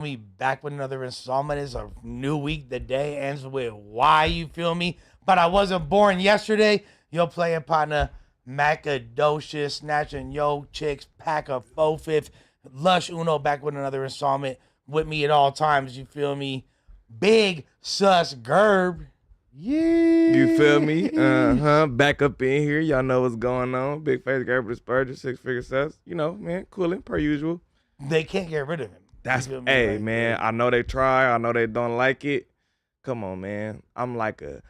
Me back with another installment. It's a new week. The day ends with why, you feel me? But I wasn't born yesterday. Yo, playing partner, Macadocious, snatching yo chicks, pack of faux fifth, Lush Uno back with another installment with me at all times. You feel me? Big Sus Gerb. Yeah. You feel me? Back up in here. Y'all know what's going on. Big face Gerber Spurgeon, 6-figure sus. You know, man, cooling per usual. They can't get rid of him. That's hey like, man. I know they try. I know they don't like it. Come on, man. I'm like a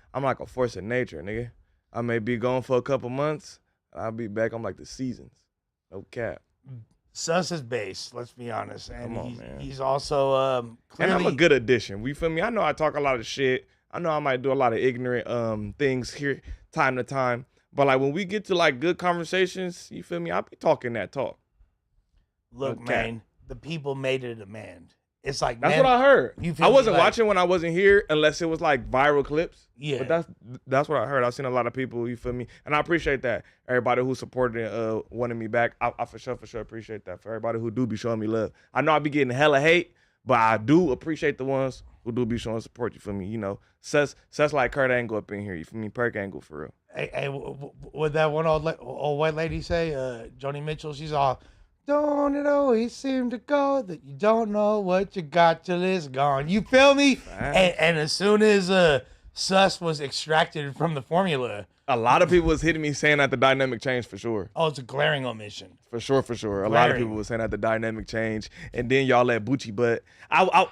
force of nature, nigga. I may be gone for a couple months. I'll be back. I'm like the seasons. No cap. Sus is base. Let's be honest. And come on, man. He's also clearly... and I'm a good addition. You feel me? I know I talk a lot of shit. I know I might do a lot of ignorant things here time to time. But like when we get to like good conversations, you feel me? I'll be talking that talk. Look, no man. The people made it a demand. It's like that's what I heard. I wasn't watching when I wasn't here unless it was like viral clips. Yeah, but that's what I heard. I've seen a lot of people. You feel me? And I appreciate that. Everybody who supported it, wanted me back. I for sure appreciate that. For everybody who do be showing me love. I know I be getting hella hate, but I do appreciate the ones who do be showing support. You feel me? You know, sus like Kurt Angle up in here. You feel me? Perk Angle for real. Hey, what that one old white lady say? Joni Mitchell. She's all. Don't it always seem to go that you don't know what you got till it's gone? You feel me? And as soon as Sus was extracted from the formula, a lot of people was hitting me saying that the dynamic changed for sure. Oh, it's a glaring omission. For sure. A lot of people was saying that the dynamic changed, and then y'all let Bucci. But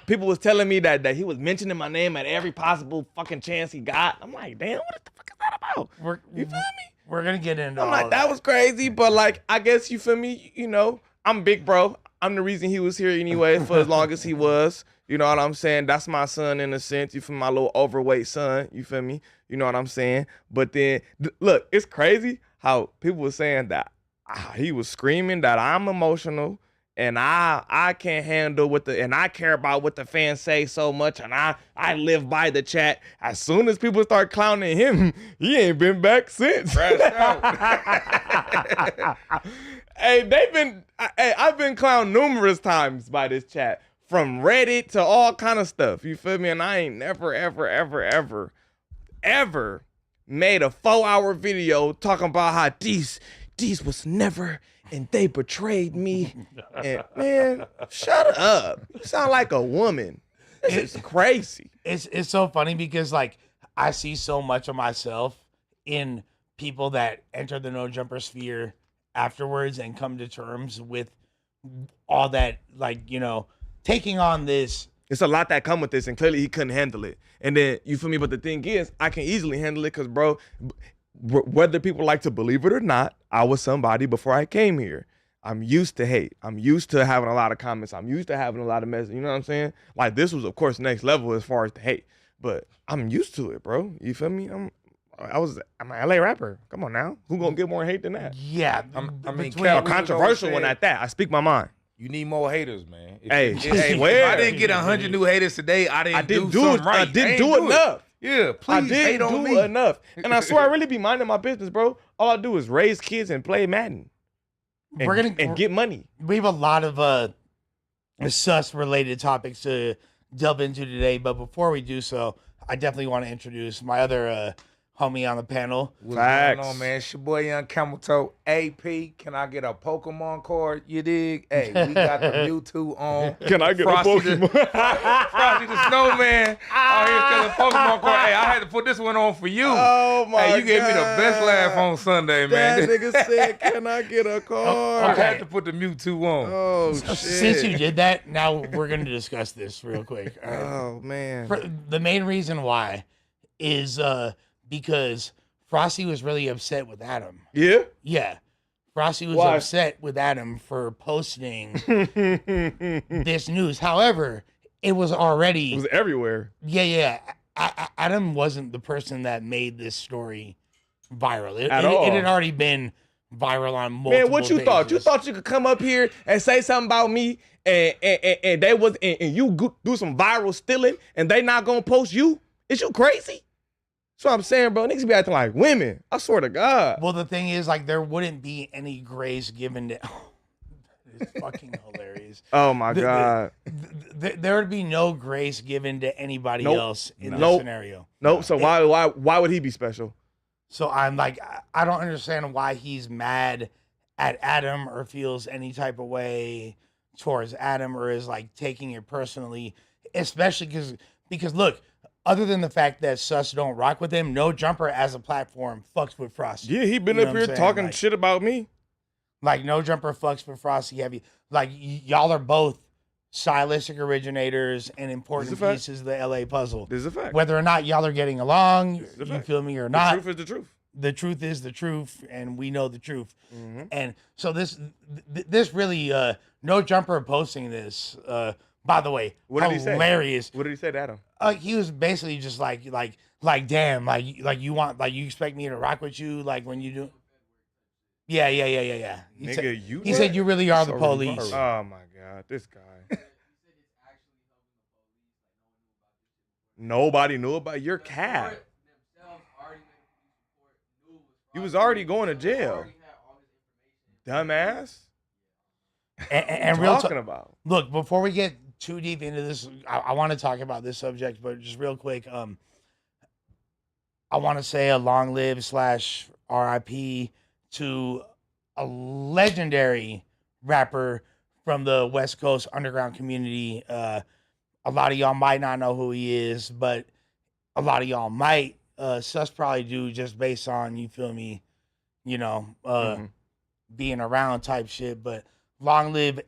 people was telling me that he was mentioning my name at every possible fucking chance he got. I'm like, damn, what the fuck is that about? You feel me? We're gonna get into. I'm like, that was crazy, but like, I guess you feel me. You know, I'm big bro. I'm the reason he was here anyway for as long as he was. You know what I'm saying? That's my son in a sense. You feel me? My little overweight son. You feel me? You know what I'm saying? But then, look, it's crazy how people were saying that he was screaming that I'm emotional and I can't handle and I care about what the fans say so much and I live by the chat. As soon as people start clowning him, he ain't been back since. Hey, I've been clowned numerous times by this chat. From Reddit to all kind of stuff. You feel me? And I ain't never, ever made a 4-hour video talking about how these was never and they betrayed me. And man, shut up. You sound like a woman. It's crazy. It's so funny because like I see so much of myself in people that enter the no jumper sphere afterwards and come to terms with all that, like, you know, taking on this. It's a lot that come with this, and clearly he couldn't handle it. And then, you feel me? But the thing is, I can easily handle it because, bro, whether people like to believe it or not, I was somebody before I came here. I'm used to hate. I'm used to having a lot of comments. I'm used to having a lot of messages. You know what I'm saying? Like, this was, of course, next level as far as the hate. But I'm used to it, bro. You feel me? I'm an LA rapper. Come on now. Who gonna get more hate than that? Yeah. I mean, a controversial one at that. I speak my mind. You need more haters, man. If I didn't get 100 new haters today, I didn't do something right. I didn't do enough. Yeah, please hate on me. I didn't do enough. And I swear I really be minding my business, bro. All I do is raise kids and play Madden. And get money. We have a lot of sus-related topics to delve into today, but before we do so, I definitely want to introduce my other homie on the panel. What's going on, man? It's your boy Young Camel Toe. AP, can I get a Pokemon card? You dig? Hey, we got the Mewtwo on. Can I get a Pokemon? Frosty the Snowman out here selling Pokemon card. Hey, I had to put this one on for you. Oh, my God. Hey, you gave me the best laugh on Sunday, man. That nigga said, can I get a card? I had to put the Mewtwo on. Oh, shit. Since you did that, now we're going to discuss this real quick. All right? Oh, man. The main reason why is because Frosty was really upset with Adam. Yeah? Yeah. Frosty was upset with Adam for posting this news. However, it was everywhere. Yeah. Adam wasn't the person that made this story viral. It had already been viral on multiple Man, what you pages. thought? You thought you could come up here and say something about me and you do some viral stealing and they not gonna post you? Is you crazy? That's what I'm saying, bro. Niggas be acting like women. I swear to God. Well, the thing is, like, there wouldn't be any grace given to... is fucking hilarious. Oh my God. There would be no grace given to anybody else in this scenario. Nope. So why would he be special? So I'm like, I don't understand why he's mad at Adam or feels any type of way towards Adam or is like taking it personally, especially because look, other than the fact that Sus don't rock with him, No Jumper as a platform fucks with Frosty. Yeah, he been up here talking shit about me. Like No Jumper fucks with Frosty heavy. Like y'all are both stylistic originators and important pieces of the LA puzzle. This is a fact. Whether or not y'all are getting along, you feel me, or not. The truth is the truth. The truth is the truth, and we know the truth. Mm-hmm. And so this really, No Jumper posting this, by the way, what did hilarious. He say? What did he say to Adam? He was basically just like damn, like you expect me to rock with you, like when you do. Yeah. He said you really are the police. Oh my God, this guy. Nobody knew about your cat. You was already going to jail. Dumbass. And what real talking about? Look, before we get too deep into this, I want to talk about this subject, but just real quick, I want to say a long live / RIP to a legendary rapper from the West Coast underground community. A lot of y'all might not know who he is, but a lot of y'all might. Sus probably do just based on, you feel me, being around type shit. But long live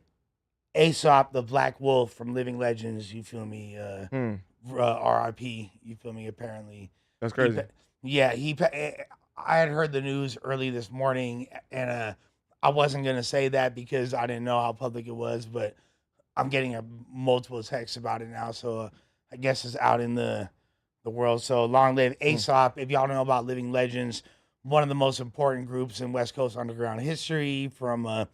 Asop, the Black Wolf from Living Legends, you feel me? RIP, you feel me? Apparently. That's crazy. I had heard the news early this morning, and I wasn't going to say that because I didn't know how public it was, but I'm getting multiple texts about it now, so I guess it's out in the world. So long live Asop. If y'all don't know about Living Legends, one of the most important groups in West Coast underground history, from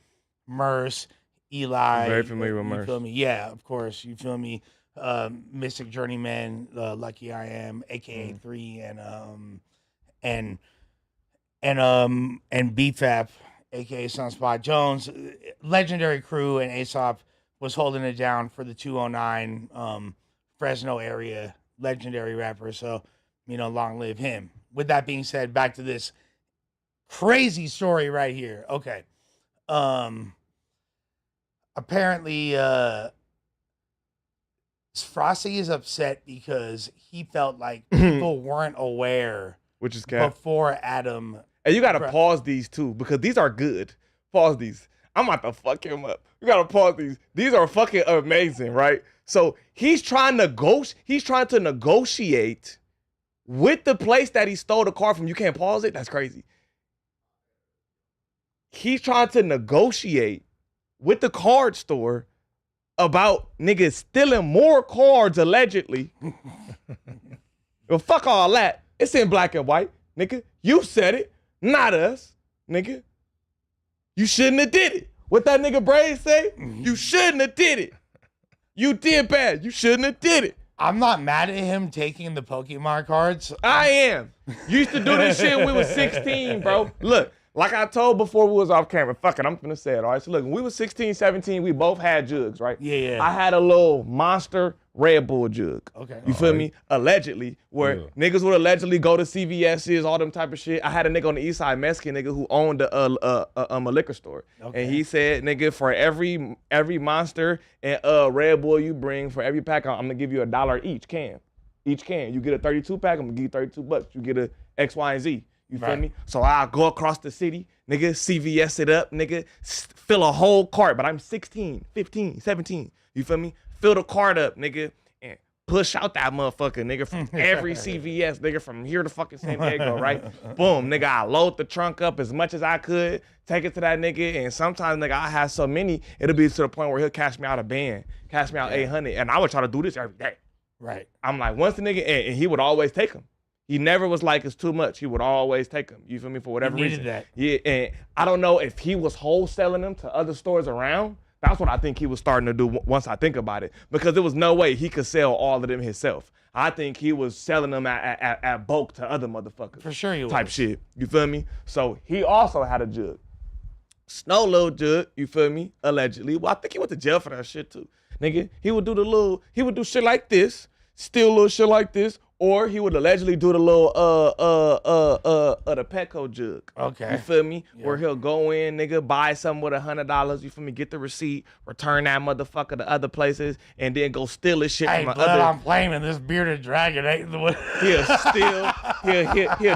Merce, Eli. I'm very familiar with Merce. You feel me? Yeah, of course. You feel me? Mystic Journeyman, Lucky I Am, aka 3, and BFAP, aka Sunspot Jones. Legendary crew, and Asop was holding it down for the 209 Fresno area. Legendary rapper, so long live him. With that being said, back to this crazy story right here. Okay. Apparently Frosty is upset because he felt like people weren't aware, which is cap, before Adam. And you gotta pause these too, because these are good. Pause these. I'm about to fuck him up. You gotta pause these. These are fucking amazing, right? So he's trying to negotiate with the place that he stole the car from. You can't pause it? That's crazy. He's trying to negotiate with the card store about niggas stealing more cards, allegedly. Well, fuck all that. It's in black and white, nigga. You said it, not us, nigga. You shouldn't have did it. What that nigga Braid say? You shouldn't have did it. You did bad. You shouldn't have did it. I'm not mad at him taking the Pokemon cards. I am. You used to do this shit when we was 16, bro. Look, like I told before we was off camera, fuck it, I'm finna say it, all right? So look, when we was 16, 17, we both had jugs, right? Yeah. I had a little Monster Red Bull jug. Okay. You feel me? Allegedly, where niggas would allegedly go to CVS's, all them type of shit. I had a nigga on the east side, Mexican nigga, who owned a liquor store. Okay. And he said, nigga, for every Monster and Red Bull you bring, for every pack, I'm gonna give you $1 each can. Each can. You get a 32 pack, I'm gonna give you $32. You get a X, Y, and Z. You feel me? So I'll go across the city, nigga, CVS it up, nigga, fill a whole cart, but I'm 16, 15, 17. You feel me? Fill the cart up, nigga, and push out that motherfucker, nigga, from every CVS, nigga, from here to fucking San Diego, right? Boom, nigga, I load the trunk up as much as I could, take it to that nigga, and sometimes, nigga, I have so many, it'll be to the point where he'll cash me out a band, cash me out 800, and I would try to do this every day. Right. I'm like, once the nigga, and he would always take them. He never was like, it's too much. He would always take them. You feel me? For whatever reason. That. Yeah, and I don't know if he was wholesaling them to other stores around. That's what I think he was starting to do once I think about it. Because there was no way he could sell all of them himself. I think he was selling them at bulk to other motherfuckers. For sure he was. Type shit. You feel me? So he also had a jug. Snow Little Jug, you feel me? Allegedly. Well, I think he went to jail for that shit too. Nigga, he would do shit like this, steal little shit like this, or he would allegedly do the little the Petco jug. Okay. You feel me? Yeah. Where he'll go in, nigga, buy something with $100, you feel me? Get the receipt, return that motherfucker to other places, and then go steal his shit from other. I'm blaming this bearded dragon ain't the one. He'll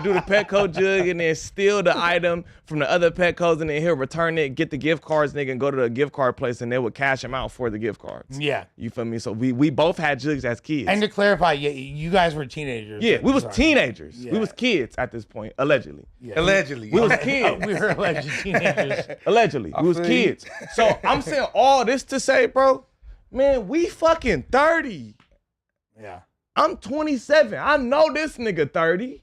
do the Petco jug and then steal the item from the other Petcos, and then he'll return it, get the gift cards, nigga, and go to the gift card place, and they would cash him out for the gift cards. Yeah. You feel me? So we both had jugs as kids. And to clarify, you guys were teenagers. Yeah, we was teenagers. Yeah. We was kids at this point, allegedly. Yeah. Allegedly. We was kids. We were alleged teenagers. Allegedly. We was kids. So I'm saying all this to say, bro, man, we fucking 30. Yeah. I'm 27. I know this nigga 30.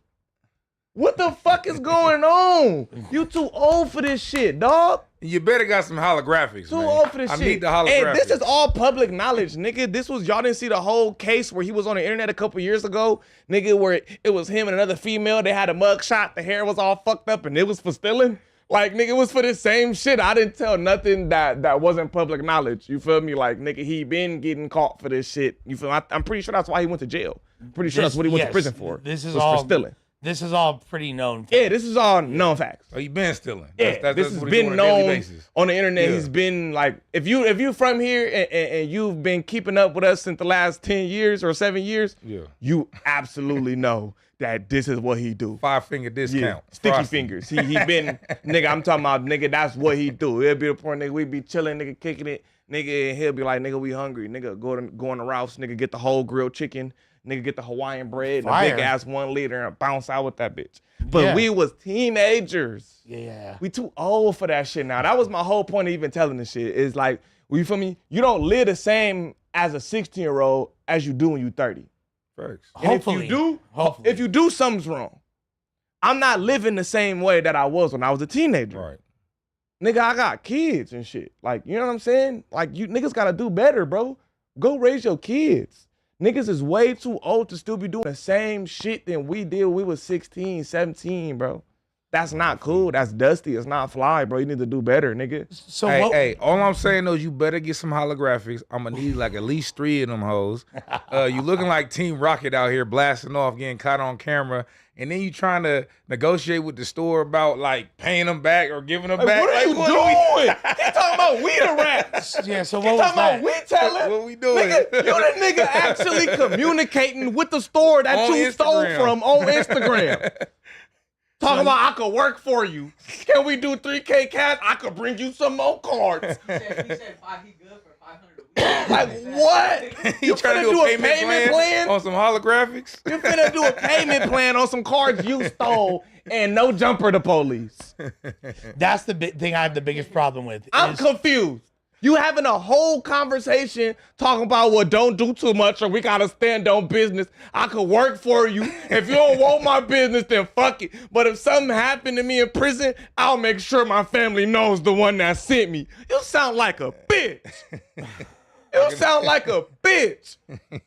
What the fuck is going on? You too old for this shit, dog. You better got some holographics, Too man. old for this shit. I need the holographics. And this is all public knowledge, nigga. This was, y'all didn't see the whole case where he was on the internet a couple years ago, nigga, where it was him and another female. They had a mug shot. The hair was all fucked up and it was for stealing. Like, nigga, it was for the same shit. I didn't tell nothing that wasn't public knowledge. You feel me? Like, nigga, he been getting caught for this shit. You feel me? I'm pretty sure that's why he went to jail. I'm pretty sure that's what he went to prison for. This is was all for stealing. This is all pretty known facts. Yeah, this is all known facts. Oh, you been stealing. Yeah, this has been known on the internet. Yeah. He's been like, if you from here and you've been keeping up with us since the last 10 years or 7 years, yeah, you absolutely know that this is what he do. 5-finger discount. Yeah. Sticky fingers. He been, nigga, I'm talking about, nigga, that's what he do. It'll be the point, nigga, we be chilling, nigga, kicking it, nigga, and he'll be like, nigga, we hungry. Nigga, go on the Ralph's, nigga, get the whole grilled chicken. Nigga, get the Hawaiian bread and a big ass 1 liter and bounce out with that bitch. But we was teenagers. Yeah. We too old for that shit now. That was my whole point of even telling this shit. Is like, you feel me? You don't live the same as a 16-year-old as you do when you 30. Facts. Hopefully. If you do, something's wrong. I'm not living the same way that I was when I was a teenager. Right. Nigga, I got kids and shit. Like, you know what I'm saying? Like, you niggas gotta do better, bro. Go raise your kids. Niggas is way too old to still be doing the same shit than we did when we was 16, 17, bro. That's not cool. That's dusty. It's not fly, bro. You need to do better, nigga. So hey, all I'm saying is you better get some holographics. I'm gonna need like at least 3 of them hoes. You looking like Team Rocket out here blasting off, getting caught on camera, and then you trying to negotiate with the store about like paying them back or giving them back. What are you doing? He talking about we the rats. Yeah, so what was talking that? about we telling? What we doing? Nigga, you the nigga actually communicating with the store that On you stole Instagram. from on Instagram. Talking about I could work for you. Can we do 3K cash? I could bring you some more cards. He said he good for 500 a week. Like what? You trying to do a payment plan on some holographics? You finna do a payment plan on some cards you stole and no jumper to police. That's the thing I have the biggest problem with. I'm confused. You having a whole conversation talking about, well, don't do too much or we gotta stand on business. I could work for you. If you don't want my business, then fuck it. But if something happened to me in prison, I'll make sure my family knows the one that sent me. You sound like a bitch. You sound like a bitch.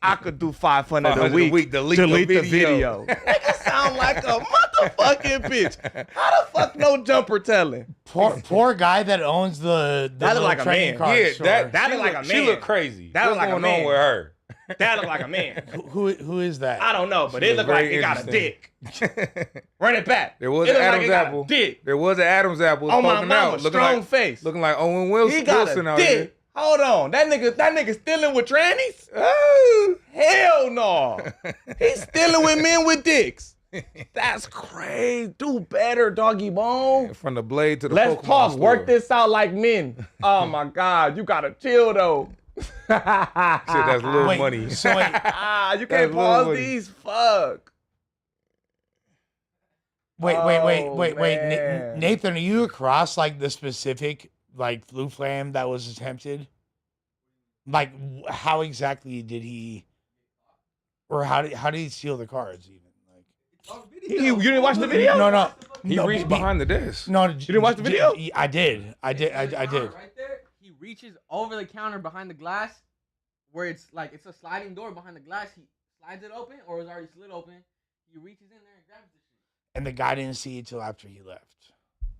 I could do 500 a week. Delete the video. Nigga sound like a motherfucking bitch. How the fuck no jumper telling? Poor guy that owns the That look like a trading man. card Yeah, store. that look like a man. She look crazy. That What's look like a going man. on with her? That look like a man. Who is that? I don't know, but She it look look like very it got a interesting. dick. Run it back. There was It an look like Adam's it got a apple. dick. There was an Adam's apple On my poking mama, out, looking strong like face. looking like Owen Wilson. He got Wilson a out here. dick. Hold on, that nigga stealing with trannies? Oh, hell no. He's stealing with men with dicks. That's crazy. Do better, doggy bone. From the blade to the Let's Pokemon talk. store. Work this out like men. Oh my God, you gotta chill though. Shit, that's little Wait, money. so wait, You can't That's pause little these. Fuck. wait. man. Nathan, are you across like the specific like flu flam that was attempted? Like, how exactly did he, or how did he steal the cards even? Like, You didn't watch the video? no. He reached behind the desk. No, You didn't watch the video? I did. Right there, he reaches over the counter behind the glass, where it's a sliding door behind the glass. He slides it open, or it's already slid open. He reaches in there and grabs the shit. And the guy didn't see it till after he left.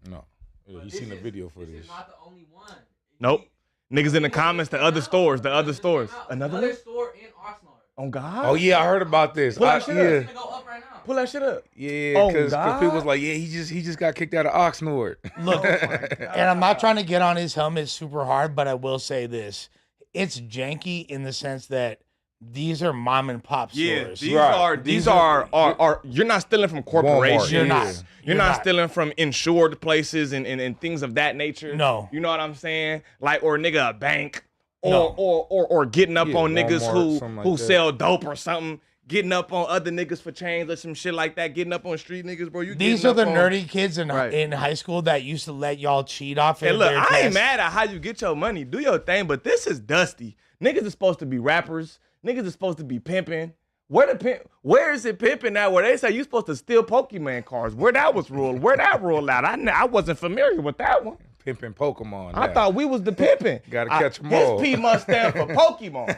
No. Yeah, But you this seen the is- video for This this. is not the only one. Nope. Niggas in the comments, the other stores, the other Just stores. came out. Another Another one? store in Oxnard. On God. Oh yeah, I heard about this. Pull that shit up. yeah, It's gonna go up right now. Pull that shit up. yeah, Oh, because people was God. like, yeah, he just got kicked out of Oxnard. Look, Oh my God. and I'm not trying to get on his helmet super hard, but I will say this: it's janky in the sense that these are mom and pop Yeah, stores. these Right. are these are you're not stealing from corporations. You're Yeah. not. You're not stealing from insured places and things of that nature. No. You know what I'm saying? Like or nigga a bank or No. or getting up Yeah, on niggas Walmart, something like who that. sell dope or something. Getting up on other niggas for chains or some shit like that. Getting up on street niggas, bro. You These getting are the up on- nerdy kids in Right. in high school that used to let y'all cheat off Hey, of look, their I ain't tests. mad at how you get your money. Do your thing, but this is dusty. Niggas is supposed to be rappers. Niggas is supposed to be pimping. Where is it pimping at? Where they say you supposed to steal Pokemon cards? Where that was ruled? Where that ruled out? I wasn't familiar with that one. Pimping Pokemon. I now. thought we was the pimping. Gotta catch 'em all. His P must stand for Pokemon.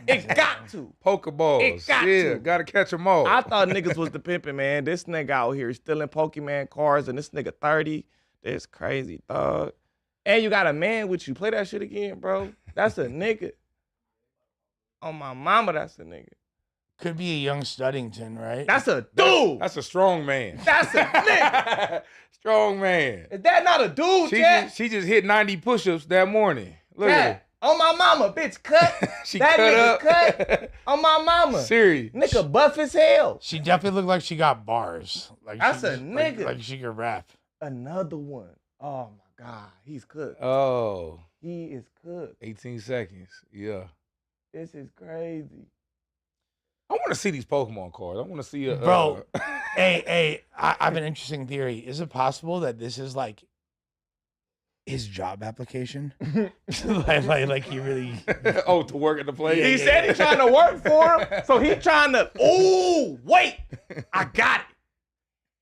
It got to. Pokeballs. It got yeah, to. gotta catch them all. I thought niggas was the pimping, man. This nigga out here stealing Pokemon cards, and this nigga 30. That's crazy, dog. And you got a man with you. Play that shit again, bro. That's a nigga. On my mama, that's a nigga. Could be a young Studdington, right? That's a dude. That's a strong man. That's a nigga. Strong man. Is that not a dude, She Jack? just, she just hit 90 push-ups that morning. Look at Jack, on my mama, bitch, cut. her. She that cut nigga up. cut. On my mama. Serious. Nigga buff as hell. She definitely looked like she got bars. Like That's she a just- nigga. Like she could rap. Another one. Oh my God. He's cooked. Oh, He is cooked. 18 seconds. Yeah. This is crazy. I want to see these Pokemon cards. I want to see a Bro. Hey, I have an interesting theory. Is it possible that this is like his job application? like he really. oh, to work at the place. He said he's trying to work for him, so he trying to. Oh, wait, I got it.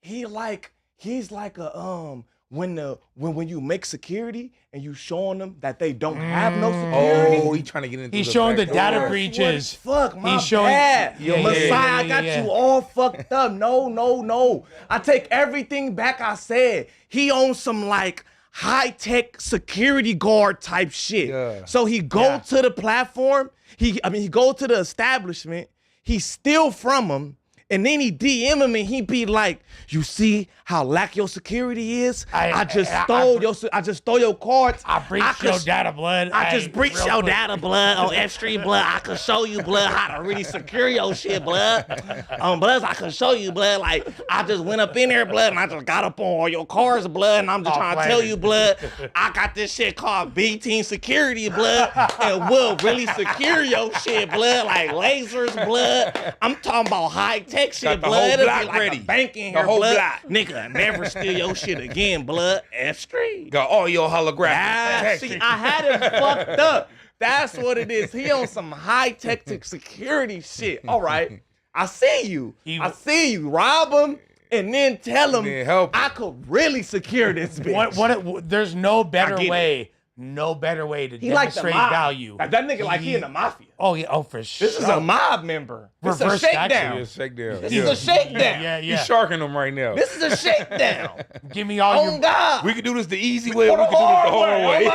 He's like a when you make security and you showing them that they don't have no security. Oh, he trying to get into. He's the showing the back data door. breaches. Fuck, my He's showing- bad. Yeah, Messiah, yeah, I got yeah. you all fucked up. No. I take everything back I said. He owns some like high-tech security guard type shit. Yeah. So he go to the platform, he go to the establishment, he steal from him, and then he DM him and he be like, you see how lack your security is? I just stole your cards. I breached your data, blood. I just breached real your quick. data, blood, on F-Street, blood. I can show you, blood, how to really secure your shit, blood. Blood, I can show you, blood. Like, I just went up in there, blood, and I just got up on all your cars, blood, and I'm just trying to tell you, blood, I got this shit called B-Team Security, blood, and we'll really secure your shit, blood, like lasers, blood. I'm talking about high-tech shit, Got the blood. whole It'll block be like ready. a bank in The here, whole blood. block. Nigga, never steal your shit again, blood. F-Street. Got all your holographic. Ah, see, I had him fucked up. That's what it is. He on some high-tech security shit. All right. I see you. I see you. Rob him and then tell him Then help him. I could really secure this bitch. There's no better get it. way. No better way to He like the demonstrate mob. value. Like that nigga like he in the mafia. Oh yeah. Oh for sure. This is a mob member. This is a Reverse shakedown. statue. Yeah, shakedown. This Yeah. is a shakedown. Yeah. He's sharking them right now. This is a shakedown. Give me all Oh your God. We could do this the easy way, or we could do this the hard way.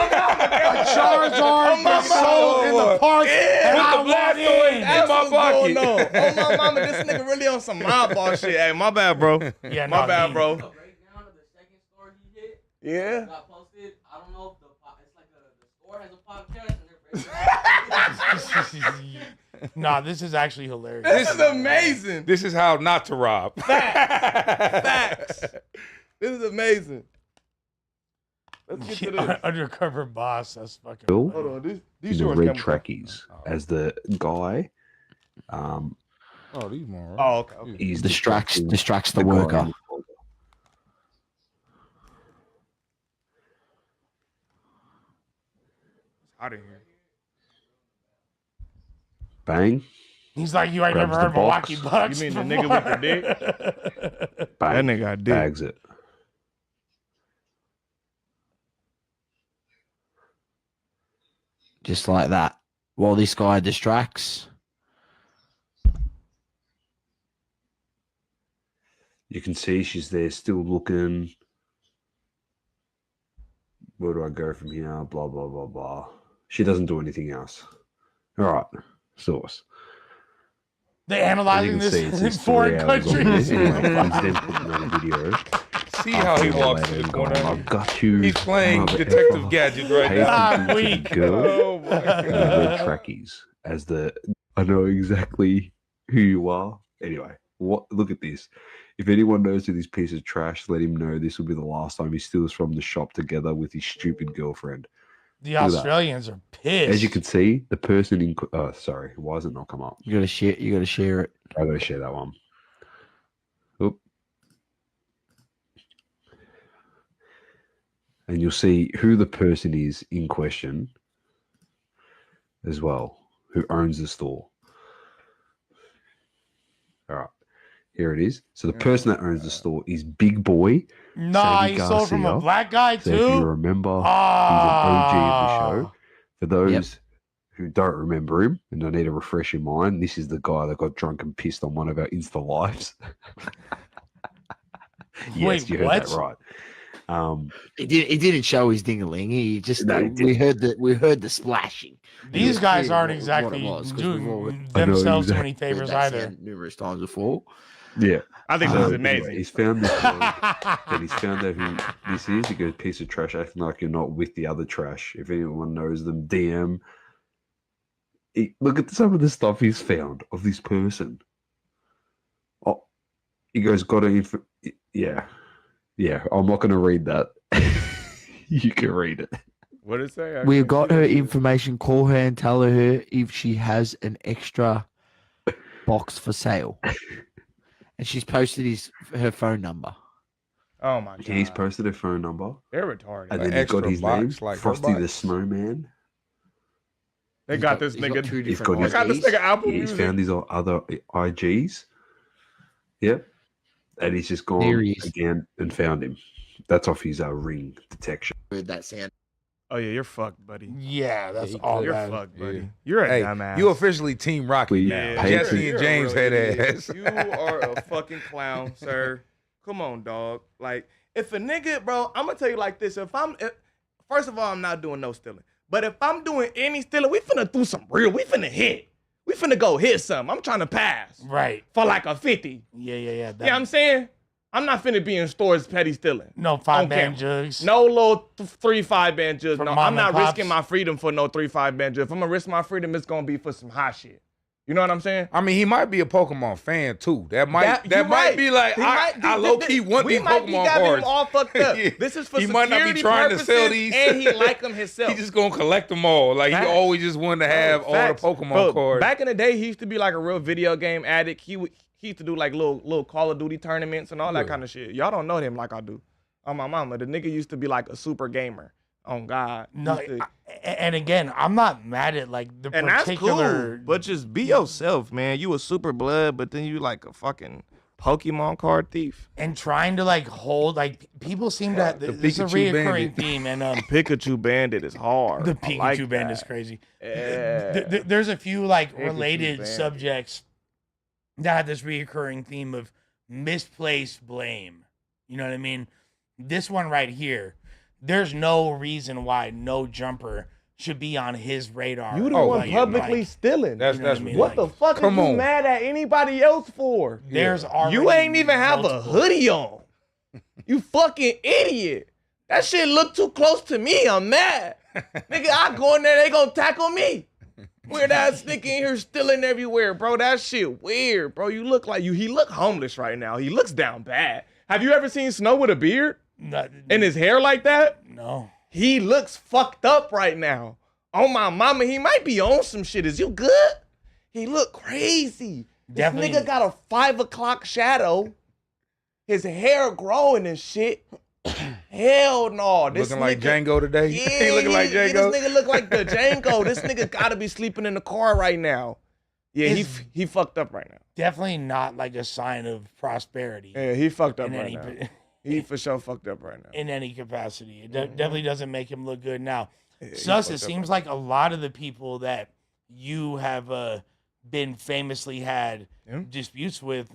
Charizard my sold in the mama. park, Yeah. and Put I the blast walk away. in. That's my what's pocket. going on. Oh my mama, this nigga really on some mob ball shit. Hey, my bad, bro. Yeah, My no, bad, he- bro. The breakdown of the second store he hit Yeah. got posted. I don't know if it's like the store has a podcast and they're breaking down. Nah, this is actually hilarious. This is amazing. This is how not to rob. Facts. This is amazing. Let's get to this. Undercover boss. That's fucking. Bill, Hold on. These in the shorts red coming from- trackies as the guy. Oh, these more. Right? Oh, okay. He's Distracts the guy worker. in the folder. It's hot in here. Bang, He's like, you ain't Grabs never the heard Milwaukee box. Bucks. You mean the nigga with the dick? bang, That nigga got dick. bags it. Just like that. While this guy distracts. You can see she's there still looking. Where do I go from here? Blah, blah, blah, blah. She doesn't do anything else. All right. Source. They're As you analyzing can this see, it in says 3 foreign hours on countries. there. Anyway, he's then put another video. See how he walks Later in the and going, corner. I've got you. He's playing mother Detective effer. Gadget right Pay now. I'm attention to weak. the girl Oh my and the god. red trackies as the. I know exactly who you are. Anyway, look at this. If anyone knows who this piece of trash, let him know this will be the last time he steals from the shop together with his stupid girlfriend. The Look at that. Australians are pissed. As you can see, the person in. Oh, sorry. Why does it not come up? You gotta share. You gotta share it. I gotta share that one. Oop. And you'll see who the person is in question as well, who owns the store. All right, here it is. So the person that owns the store is Big Boy. Nah, Sammy he sold from a Garcia. black guy So if you too. remember, he's an OG of the show. For those Yep. who don't remember him and I need to refresh your mind, this is the guy that got drunk and pissed on one of our Insta lives. Yes, Wait, you heard what? that right. He didn't show his dingaling. He just No, he we heard the splashing. These was guys clear aren't what it exactly was, 'cause we've all doing I know themselves too exactly. many Heard favors that either. sound numerous times before. Yeah. I think this is Anyway, amazing. he's found this guy, and he's found out who this is. He goes, piece of trash, acting like you're not with the other trash. If anyone knows them, DM. Look at some of the stuff he's found of this person. Oh, he goes, yeah. I'm not going to read that. You can read it. What did it say? We've got her information. Call her and tell her if she has an extra box for sale. And she's posted her phone number. Oh my god. He's posted a phone number, They're retarded. and An then he's got extra his box, name, like her Frosty the box. Snowman. They got this he's got nigga. two He's different got They got this IDs. nigga Apple He's Music. found his other IGs. Yep. And he's just gone There he is. again and found him. That's off his ring detection. Heard that sound. Oh yeah, you're fucked, buddy. Yeah, that's he all could. You're bad. fucked, buddy. Yeah. You're a Hey, dumbass. you officially Team Rocky We now. pay Jesse and James You're a had real idiot. ass. You are a fucking clown, sir. Come on, dog. Like, if a nigga, bro, I'm gonna tell you like this. First of all, I'm not doing no stealing. But if I'm doing any stealing, we finna do some real. We finna hit. We finna go hit something. I'm trying to pass Right. for like a 50. Yeah. Yeah, I'm saying? I'm not finna be in stores petty stealing. No On 5-band camera. jugs. No little 3-5 band jugs. For No, mom I'm and not pops. risking my freedom for no 3-5 band jug. If I'm gonna risk my freedom, it's gonna be for some hot shit. You know what I'm saying? I mean, he might be a Pokemon fan too. That might you might be like He I low key want these we might be Pokemon having cards. him all fucked up. Yeah. This is for He security might not be trying to sell purposes, these. and he like them himself. He just gonna collect them all. Like Facts. he always just wanted to have all the Facts. Pokemon Bro, cards. Back in the day, he used to be like a real video game addict. He used to do like little Call of Duty tournaments and all that Yeah. kind of shit. Y'all don't know him like I do. On my mama, the nigga used to be like a super gamer. On God. He No, used to- and again, I'm not mad at like the and that's particular. cool. But just be yourself, man. You a super blood, but then you like a fucking Pokemon card thief. and trying to like hold like people seem to. The This is a Pikachu reoccurring bandit. theme, and Pickachu Bandit is hard. the I Pikachu like band that. is crazy. Yeah. There's a few like Pikachu related bandit. subjects that have this reoccurring theme of misplaced blame. You know what I mean? This one right here, there's no reason why no jumper should be on his radar. You the Oh, one Like, publicly stealing. That's you know what I that's mean? What the fuck Come are you on. mad at anybody else for? there's already You ain't even have a multiple- hoodie on. You fucking idiot. That shit look too close to me. I'm mad. Nigga, I go in there, they gonna tackle me. Weird ass nigga in here stealing everywhere, bro. That shit weird, bro. You look like he look homeless right now. He looks down bad. Have you ever seen Snow with a beard and his hair like that? No. He looks fucked up right now. On my mama, he might be on some shit. Is you good? He look crazy. Definitely. This nigga got a 5 o'clock shadow. His hair growing and shit. Hell no. This looking like nigga- Django today. Yeah, he looking like yeah, Django. This nigga look like the Django. This nigga gotta be sleeping in the car right now. Yeah, Is- he fucked up right now. Definitely not like a sign of prosperity Yeah, he fucked up in right any now. He for sure fucked up right now. in any capacity. It definitely doesn't make him look good now. Yeah, he Sus, it fucked up seems like a lot of the people that you have been famously had Yeah. disputes with,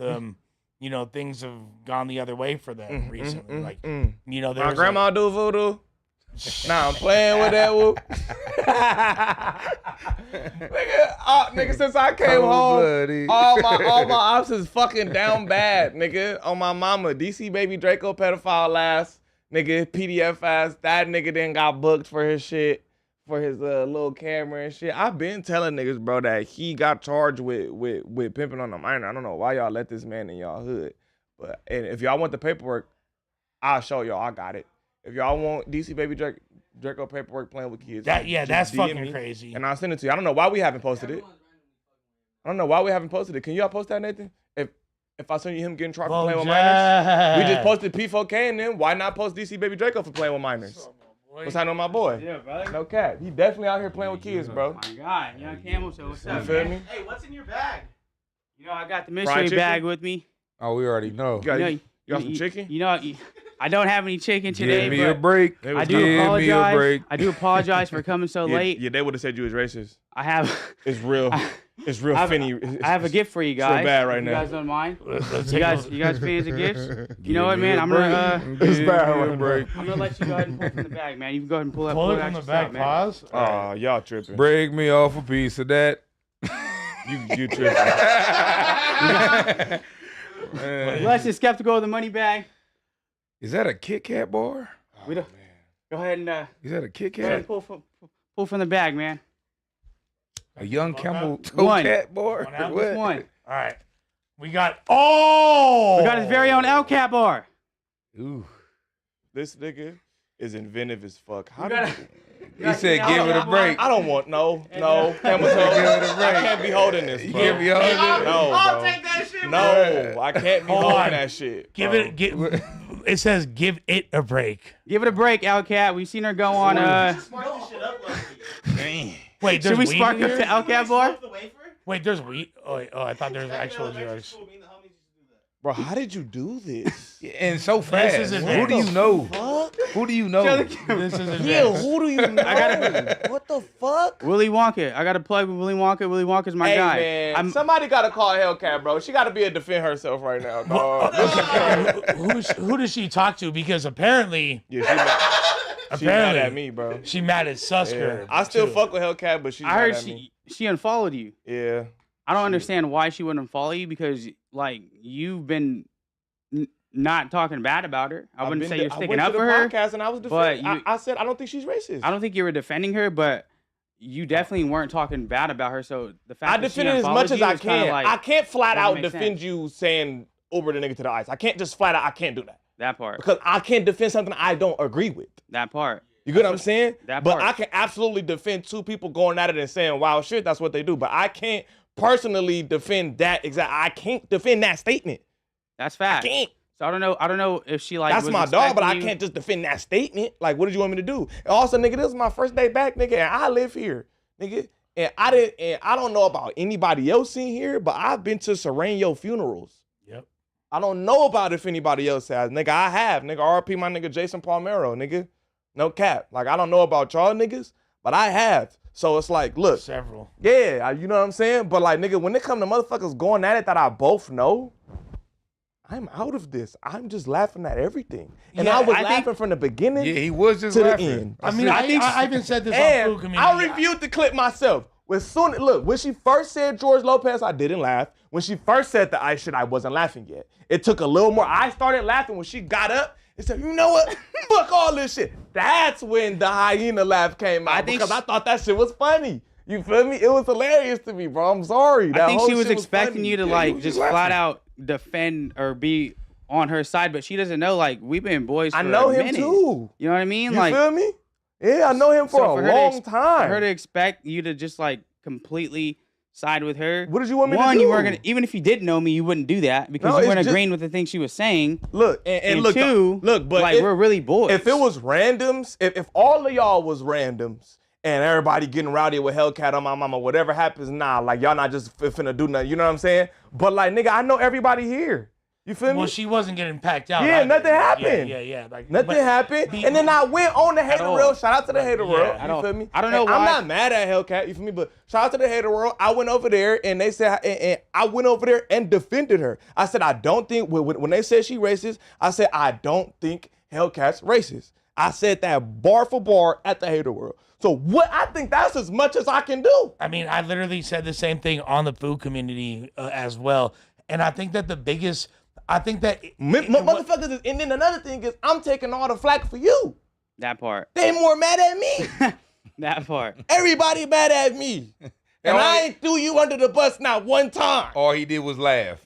you know, things have gone the other way for them recently. Like, you know, My there's grandma do voodoo. Nah, I'm playing with that whoop. nigga, since I came home, all my ops is fucking down bad, nigga. On my mama, DC baby Draco pedophile ass, nigga, PDF ass. That nigga then got booked for his shit, for his little camera and shit. I've been telling niggas, bro, that he got charged with pimping on a minor. I don't know why y'all let this man in y'all hood, but and if y'all want the paperwork, I'll show y'all. I got it. If y'all want DC baby Draco paperwork playing with kids, that's DM fucking me, crazy. and I'll send it to you. I don't know why we haven't posted it. I don't know why we haven't posted it. Can y'all post that, Nathan? If I send you him getting charged for playing with minors, we just posted P4K, and then why not post DC baby Draco for playing with minors? What's happening with my boy? Yeah, brother. No cap. He definitely out here playing with kids, bro. My God, young Camo, so what's up, You feel man? me? Hey, what's in your bag? You know, I got the Fried mystery chicken? bag with me. Oh, we already know. You got some chicken? You know, I don't have any chicken today, Give me a but break. It was I do good. Give me a apologize. break. I do apologize for coming so Yeah, late. yeah, they would have said you was racist. I have It's real. It's real finny. I have a gift for you real guys. bad right if now. You guys don't mind? Let's You take guys fans of gifts? You know what, Give me man? a I'm break. gonna It's bad right Give me a break. I'm gonna let you go ahead and pull from the bag, man. You can go ahead and pull pull it that from the shit back. out, man. Pause. Oh, y'all tripping. Break me off a piece of that. You tripping. Less is skeptical of the money bag. Is that a Kit Kat bar? We don't. Go ahead and Is that a Kit go ahead and Kat? pull from the bag, man. A young camel toe One. cat bar? One out. What? One. All right. We got. Oh. We got his very own Hellcat bar. Ooh. This nigga is inventive as fuck. How We did got you... He said, "Give it a break." I don't want no. Give it a I break. can't be holding this, bro. Give me all this. No, I'll bro. take that shit, No, I can't be Hold holding on. that shit. Give bro. it. It says give it a break. Give it a break, Hellcat. We've seen her go on. Just spark this shit up, Leslie. Wait, there's Should we weed spark in up here? to Hellcat bar? Smoke the wafer? Wait, there's weed. Oh, I thought there was actual Elementary drugs. school, me and the homies used to do that. Bro, how did you do this? And so fast. is Who advanced. do you know? Fuck? Who do you know? This is Yeah, advanced. who do you know? What the fuck? Willy Wonka. I got to plug with Willy Wonka. Willy Wonka's my Hey, guy. man, somebody got to call Hellcat, bro. She got to be able to defend herself right now, dog. Who does she talk to? Because apparently, Yeah, she mad apparently, at me, bro. she mad at Susker. Yeah. I still too. fuck with Hellcat, but she's I mad heard at me. she unfollowed you. Yeah. I don't understand why she wouldn't unfollow you because like you've been not talking bad about her. I wouldn't say you're sticking up for her. Podcast and I was but defending. I said I don't think she's racist. I don't think you were defending her, but you definitely weren't talking bad about her. So the fact I that she defend it as unfollowed much as you I is kinda can. like, I can't flat doesn't out make defend sense. you saying Uber the nigga to the ice. I can't just flat out. I can't do that that part. because I can't defend something I don't agree with. That part. You get what I'm saying? That But part. I can absolutely defend two people going at it and saying wild shit. That's what they do. But I can't personally defend that exact. I can't defend that statement. That's I fact. can't. So I don't know if she like That's was my dog, but I expecting you- can't just defend that statement. Like, what did you want me to do? And also, nigga, this is my first day back, nigga, and I live here, nigga. And I don't know about anybody else in here, but I've been to Sereno funerals. Yep. I don't know about if anybody else has. Nigga, I have. Nigga, RP my nigga Jason Palmero, nigga. No cap. Like, I don't know about y'all niggas, but I have. So it's like, look, Several. yeah, you know what I'm saying? But like, nigga, when it come to motherfuckers going at it that I both know, I'm out of this. I'm just laughing at everything. And Yeah, I was I laughing think- from the beginning Yeah, he was just to the laughing. end. I mean, I even said this on And Food Community. I reviewed the clip myself. When she first said George Lopez, I didn't laugh. When she first said the ice shit, I wasn't laughing yet. It took a little more. I started laughing when she got up and said, you know what? Fuck all this shit. That's when the hyena laugh came out because I thought that shit was funny. You feel me? It was hilarious to me, bro. I'm sorry. I think she was expecting funny. you to Yeah, like you was just laughing. flat out defend or be on her side, but she doesn't know like we've been boys for I know a him minute. too. You know what I mean? You like feel me? Yeah, I know him for so a her to long ex- time. For her to expect you to just like completely side with her. What did you want me to One, do? you weren't gonna even if you did know me, you wouldn't do that because No, you it's weren't just- agreeing with the things she was saying. Look, and look, two, look, but like we're really boys. if it was randoms, if all of y'all was randoms and everybody getting rowdy with Hellcat on my mama, whatever happens, nah, like y'all not just finna do nothing, you know what I'm saying? But like, nigga, I know everybody here. You feel me? Well, she wasn't getting packed out. Yeah, either. nothing happened. Yeah. Like, Nothing but- happened. And then I went on the hater all. world. Shout out to the hater Yeah, world. I You feel me? I don't know And I'm why- not mad at Hellcat, you feel me? But shout out to the hater world. I went over there and they said, and I went over there and defended her. I said, I don't think, when they said she racist, I said, I don't think Hellcat's racist. I said that bar for bar at the Hater World. So what? I think that's as much as I can do. I mean, I literally said the same thing on the food community as well. And I think that Motherfuckers is, and then another thing is I'm taking all the flack for you. That part. They more mad at me. That part. Everybody mad at me. And I ain't threw you under the bus not one time. All he did was laugh.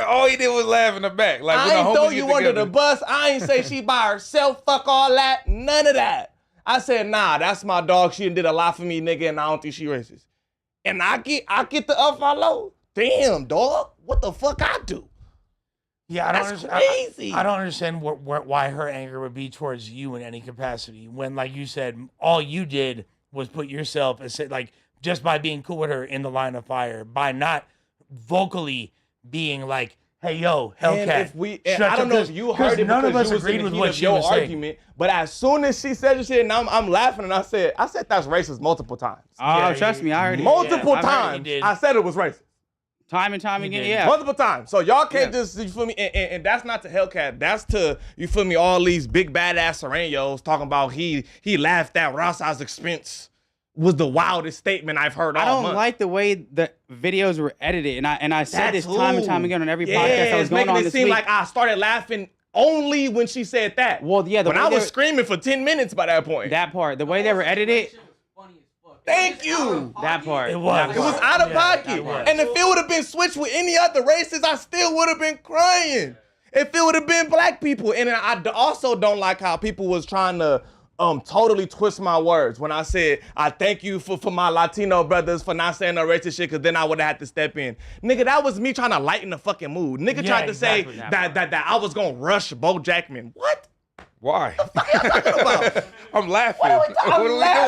All he did was laugh in the back. Like when I ain't the throw homies you get under together. the bus. I ain't say she by herself. Fuck all that. None of that. I said, nah, that's my dog. She did a lot for me, nigga, and I don't think she racist. And I get the unfollow. Damn, dog. What the fuck I do? Yeah, That's crazy. I don't understand why her anger would be towards you in any capacity. When, like you said, all you did was put yourself and said, like, just by being cool with her in the line of fire, by not vocally being like, "Hey, yo, Hellcat." I don't know if you heard it none of because us you was agreed in the with heat what of she your was saying. argument. But as soon as she said the shit, and I'm laughing, and I said that's racist multiple times. Oh, trust me, I heard it. Multiple I've heard it. times, did. I said it was racist. Time and time again, did. yeah. Multiple times. So y'all can't just, you feel me? And that's not to Hellcat. That's to, you feel me, all these big badass Serenos talking about he laughed at Rosa's expense was the wildest statement I've heard all I don't month. like the way the videos were edited, and I said this time and time again on every podcast that Yeah, was it's going making on it this seem week. like I started laughing only when she said that. Well, yeah, the when way I was they- screaming for 10 minutes by that point. That part, the way they were edited, Thank you. that part. It was. It was out of pocket. that was. And if it would have been switched with any other races, I still would have been crying. If it would have been black people. And I also don't like how people was trying to totally twist my words when I said, I thank you for my Latino brothers for not saying no racist shit, because then I would have had to step in. Nigga, that was me trying to lighten the fucking mood. Nigga Yeah, tried to exactly. say that I was going to rush Bo Jackman. What? Why? About? I'm laughing. What are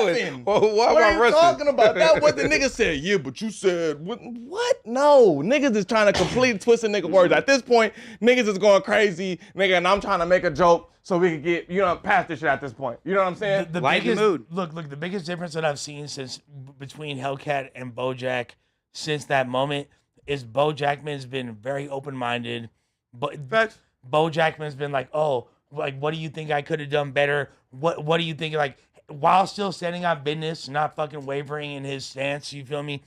we doing? Doing? Why What am I are you rushing? talking about? That what the nigga said. Yeah, but you said what? No, niggas is trying to completely twist a nigga words. At this point, niggas is going crazy, nigga, and I'm trying to make a joke so we can get past this shit at this point. You know what I'm saying? The Lighten the biggest, mood. Look, the biggest difference that I've seen since between Hellcat and BoJack since that moment is Bo Jackman's been very open-minded, but Facts. Bo Jackman's been like, oh, like, what do you think I could have done better? What do you think? Like, while still standing on business, not fucking wavering in his stance. You feel me?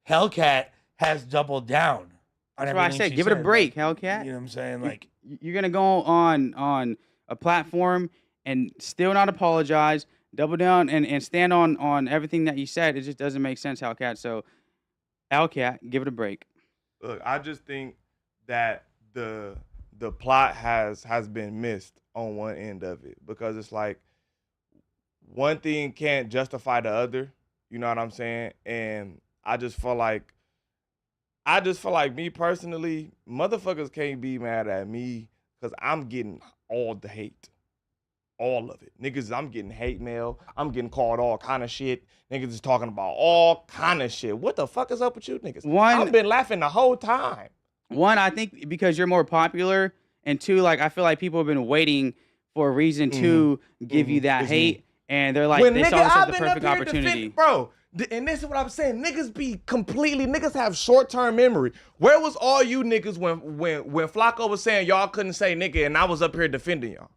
Hellcat has doubled down on That's why I everything said, she give it a said. break, Like, Hellcat. you know what I'm saying? Like, You're gonna go on a platform and still not apologize, double down and stand on everything that you said. It just doesn't make sense, Hellcat. So, Hellcat, give it a break. Look, I just think that the plot has been missed on one end of it, because it's like one thing can't justify the other. You know what I'm saying? And I just feel like me personally, motherfuckers can't be mad at me because I'm getting all the hate. All of it. Niggas, I'm getting hate mail. I'm getting called all kind of shit. Niggas is talking about all kind of shit. What the fuck is up with you niggas? I've been laughing the whole time. One, I think because you're more popular, and two, like I feel like people have been waiting for a reason to give you that It's hate, and they're like, When they nigga, saw this as I've the been perfect up here opportunity. bro. And this is what I'm saying. Niggas have short-term memory. Where was all you niggas when Flacco was saying y'all couldn't say nigga and I was up here defending y'all?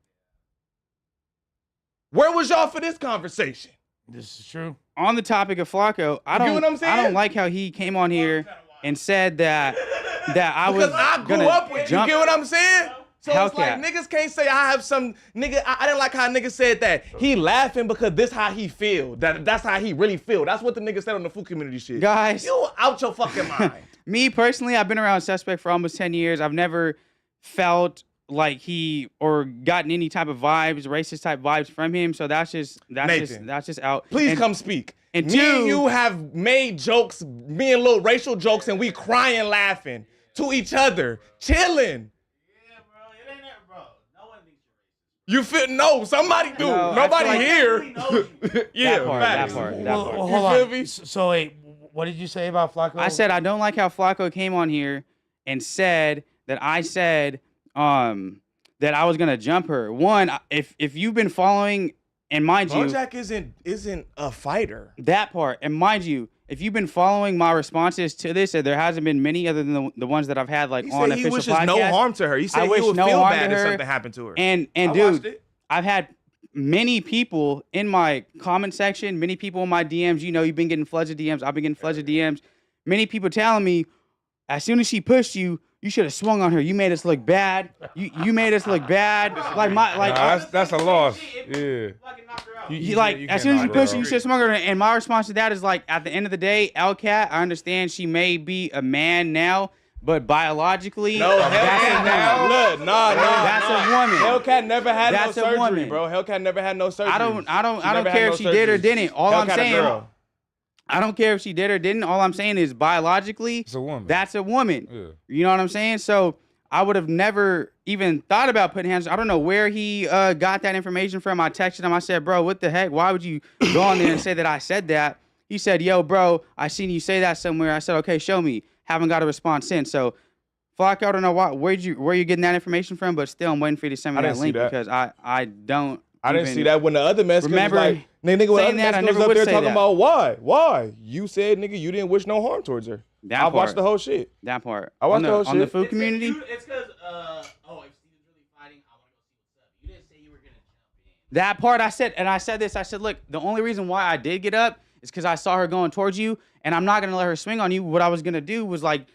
Where was y'all for this conversation? this is true. On the topic of Flacco, I You get don't, what I'm saying? I don't like how he came on here and said that I was Because I grew gonna up with you. jump. Get what I'm saying? So it's like Hellcat. niggas can't say I have some nigga. I didn't like how nigga said that. He laughing because this how he feel. That's how he really feel. That's what the nigga said on the food community shit. Guys. You out your fucking mind. Me personally, I've been around Suspect for almost 10 years. I've never felt like he or gotten any type of vibes, racist type vibes from him. So that's just out. Please And- come speak. and me two- and you have made jokes, me and little racial jokes, and we crying, laughing to each other, chilling. Yeah, bro. It ain't that, bro. No one thinks You feel no? Somebody do. No, I Nobody feel like- here. you're racist. Knows you. Yeah, That part, facts. that part, that Well, part. well, You hold feel on. me? So wait, what did you say about Flacco? I said I don't like how Flacco came on here and said that I said that I was gonna jump her. One, if you've been following, and mind you, BoJack isn't a fighter. that part, and mind you, if you've been following my responses to this, and there hasn't been many other than the ones that I've had like He on said he official wishes podcast. no harm to her. He said I he wish would no feel harm bad to if her. something happened to her. And I watched dude, it. I've had many people in my comment section, many people in my DMs, you know, you've been getting floods of DMs. I've been getting floods of DMs. Many people telling me, as soon as she pushed you, you should have swung on her. You made us look bad. You made us look bad. That's a loss. Yeah. As soon as you push her, you should have swung on her. And my response to that is like, at the end of the day, Hellcat, I understand she may be a man now, but biologically, No, that's Hellcat a now. woman. Look, That's a woman. Hellcat never had That's no a surgery, woman. bro. Hellcat never had no surgery. I don't care if she did or didn't. All I'm saying, I don't care if she did or didn't. All I'm saying is biologically, It's a woman. that's a woman. Yeah. You know what I'm saying? So I would have never even thought about putting hands. I don't know where he got that information from. I texted him. I said, bro, what the heck? Why would you go on there and say that I said that? He said, yo, bro, I seen you say that somewhere. I said, okay, show me. Haven't got a response since. So, Flock, I don't know where you getting that information from, but still, I'm waiting for you to send me I that didn't see link that. because I don't. I didn't even see that when the other Mexicans was remember like, nigga, when saying other that, I Mexicans never was up would there say talking that. about why? You said, nigga, you didn't wish no harm towards her. That I part. watched the whole shit. That part. I watched on the whole on the shit. food community. It's because, if Steven's really fighting, I want to go see what's up. You didn't say you were going to jump in. That part I said, and I said this. I said, look, the only reason why I did get up is because I saw her going towards you, and I'm not gonna let her swing on you. What I was gonna do was like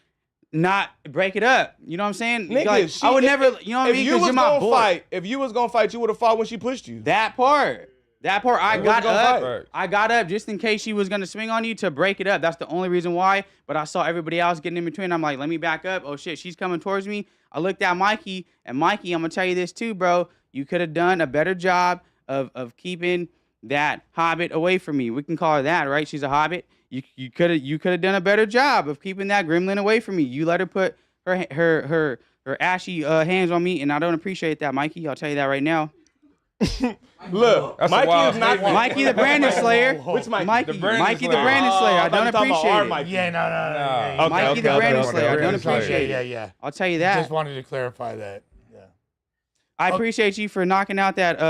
not break it up. You know what I'm saying? Nigga, Like, I would never. You know what I if mean? you 'Cause was you're my gonna boy. fight, if you was gonna fight, you would have fought when she pushed you. That part. I You got wasn't gonna up. fight. I got up just in case she was gonna swing on you to break it up. That's the only reason why. But I saw everybody else getting in between. I'm like, let me back up. Oh shit, she's coming towards me. I looked at Mikey, and Mikey, I'm gonna tell you this too, bro. You could have done a better job of keeping that hobbit away from me. We can call her that, right? She's a hobbit. You could have done a better job of keeping that gremlin away from me. You let her put her ashy hands on me, and I don't appreciate that, Mikey. I'll tell you that right now. Look, That's a Mikey wild is not statement. Mikey the Brandon Slayer. Which Mikey? Mikey The Brandon Mikey the Slayer. Brandon Slayer. I I thought don't you were talking about appreciate our it. Mikey. Yeah, no. Nah. Okay, Mikey the okay, Brandon okay, Slayer. I okay. don't Brandon Slayer. appreciate it. Yeah. I'll tell you that. Just wanted to clarify that. Yeah. I appreciate you for knocking out that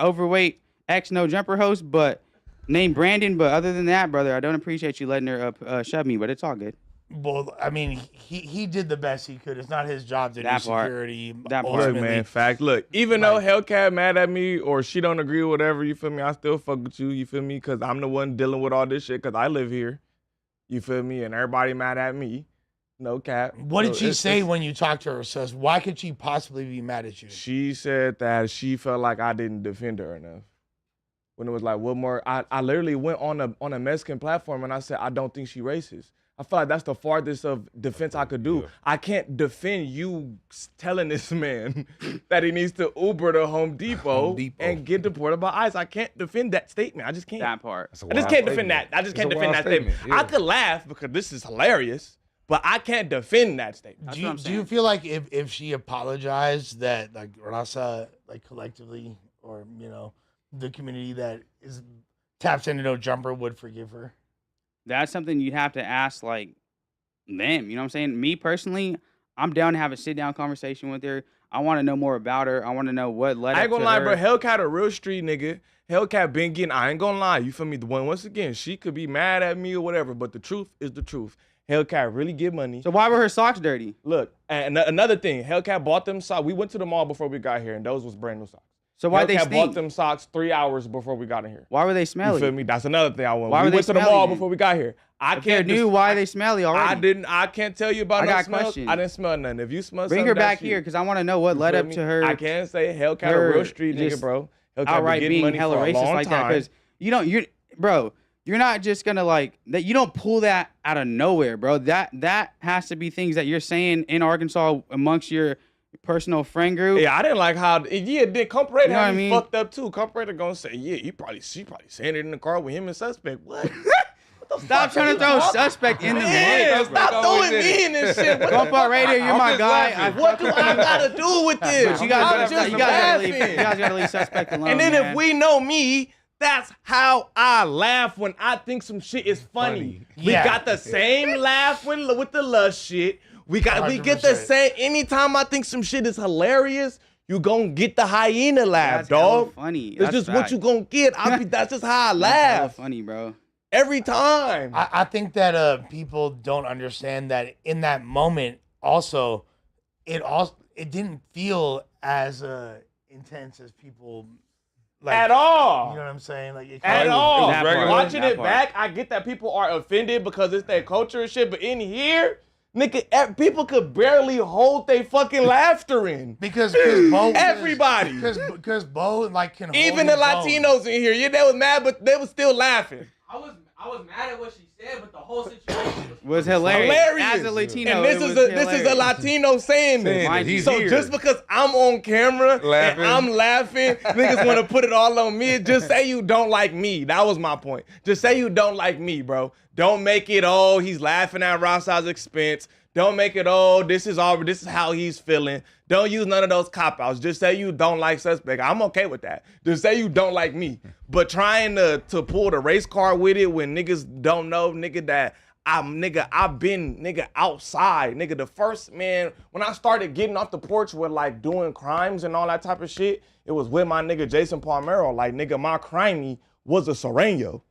overweight ex no jumper host, but named Brandon. But other than that, brother, I don't appreciate you letting her shove me. But it's all good. Well, I mean, he did the best he could. It's not his job to That do part. security. That part. Look, ultimately. man, fact. Look, even though Hellcat mad at me or she don't agree with whatever, you feel me? I still fuck with you, you feel me? Because I'm the one dealing with all this shit because I live here. You feel me? And everybody mad at me. No cap. What did So she it's- say it's- when you talked to her? Says, why could she possibly be mad at you? She said that she felt like I didn't defend her enough. When it was like, what more? I literally went on a Mexican platform and I said, I don't think she racist. I feel like that's the farthest of defense I could do. Yeah. I can't defend you telling this man that he needs to Uber to Home Depot, and get deported by ICE. I can't defend that statement. I just can't. That part. That's a I just wild can't defend statement. that. I just It's can't a defend wild that statement. statement, I yeah. could laugh because this is hilarious, but I can't defend that statement. That's Do what you, I'm do you saying. feel like if she apologized that like Raza like collectively or the community that is taps into no jumper would forgive her? That's something you'd have to ask like them. You know what I'm saying? Me personally, I'm down to have a sit down conversation with her. I want to know more about her. I want to know what led I up ain't gonna to lie, her. bro. Hellcat a real street nigga. Hellcat been getting. I ain't gonna lie. You feel me? Once again, she could be mad at me or whatever, but the truth is the truth. Hellcat really get money. So why were her socks dirty? Look, and another thing, Hellcat bought them socks. We went to the mall before we got here, and those was brand new socks. So why they Hellcat stink? bought them socks 3 hours before we got in here. Why were they You smelly? feel me? That's another thing I want. Why We were they went to the smelly mall then? before we got here. I If they're can't. new, why are they smelly already? I can't tell you about I no got smells. questions. I didn't smell nothing. If you smell Bring something, her back that's you. here because I want to know what You led feel up me? to her. I can't say Hellcat a her real street nigga, just bro. Hellcat outright been getting being money hella for a racist long like that time. because you're not just gonna like that. You don't pull that out of nowhere, bro. That has to be things that you're saying in Arkansas amongst your personal friend group. Yeah, I didn't like how. Yeah, did Comparator You know what I have me mean? fucked up too? Comparator gonna say, yeah, she probably saying it in the car with him and suspect. What? Stop trying to throw suspect in the Yeah, mix. stop throwing me in this shit. What the Compa Raider, you're my just guy. laughing. What do I gotta do with this? But you guys I'm just gotta leave. laughing. You guys gotta leave suspect alone. And then man. if we know me, that's how I laugh when I think some shit is funny. We Yeah. got the same laugh with the lust shit. We get the 100%. same. Anytime I think some shit is hilarious, you gonna get the hyena laugh, That's hella dog. funny. It's That's just fact. what you gonna get. That's just how I That's hella laugh funny, bro. every time. I think that people don't understand that in that moment also it didn't feel as intense as people like at all. You know what I'm saying? Like At it was all. regular. Watching That it part. back, I get that people are offended because it's their culture and shit, but in here, nigga, people could barely hold their fucking laughter in. because Bo, Everybody. because Bo like can Even hold the his own. Latinos in here, yeah, they was mad, but they was still laughing. I was mad at what she said, but the whole situation Was hilarious. Hilarious. As a Latino, And this it is was this is a hilarious. Latino saying this. Saying it. He's So here. just because I'm on camera Laughing. and I'm laughing, niggas want to put it all on me. Just say you don't like me. That was my point. Just say you don't like me, bro. Don't make it, oh, he's laughing at Ross's expense. Don't make it, oh, this is how he's feeling. Don't use none of those cop-outs. Just say you don't like suspect. I'm okay with that. Just say you don't like me. But trying to pull the race card with it when niggas don't know, nigga, that I've been outside. Nigga, the first, man, when I started getting off the porch with like doing crimes and all that type of shit, it was with my nigga Jason Palmero. Like, nigga, my crimey was a Sereno.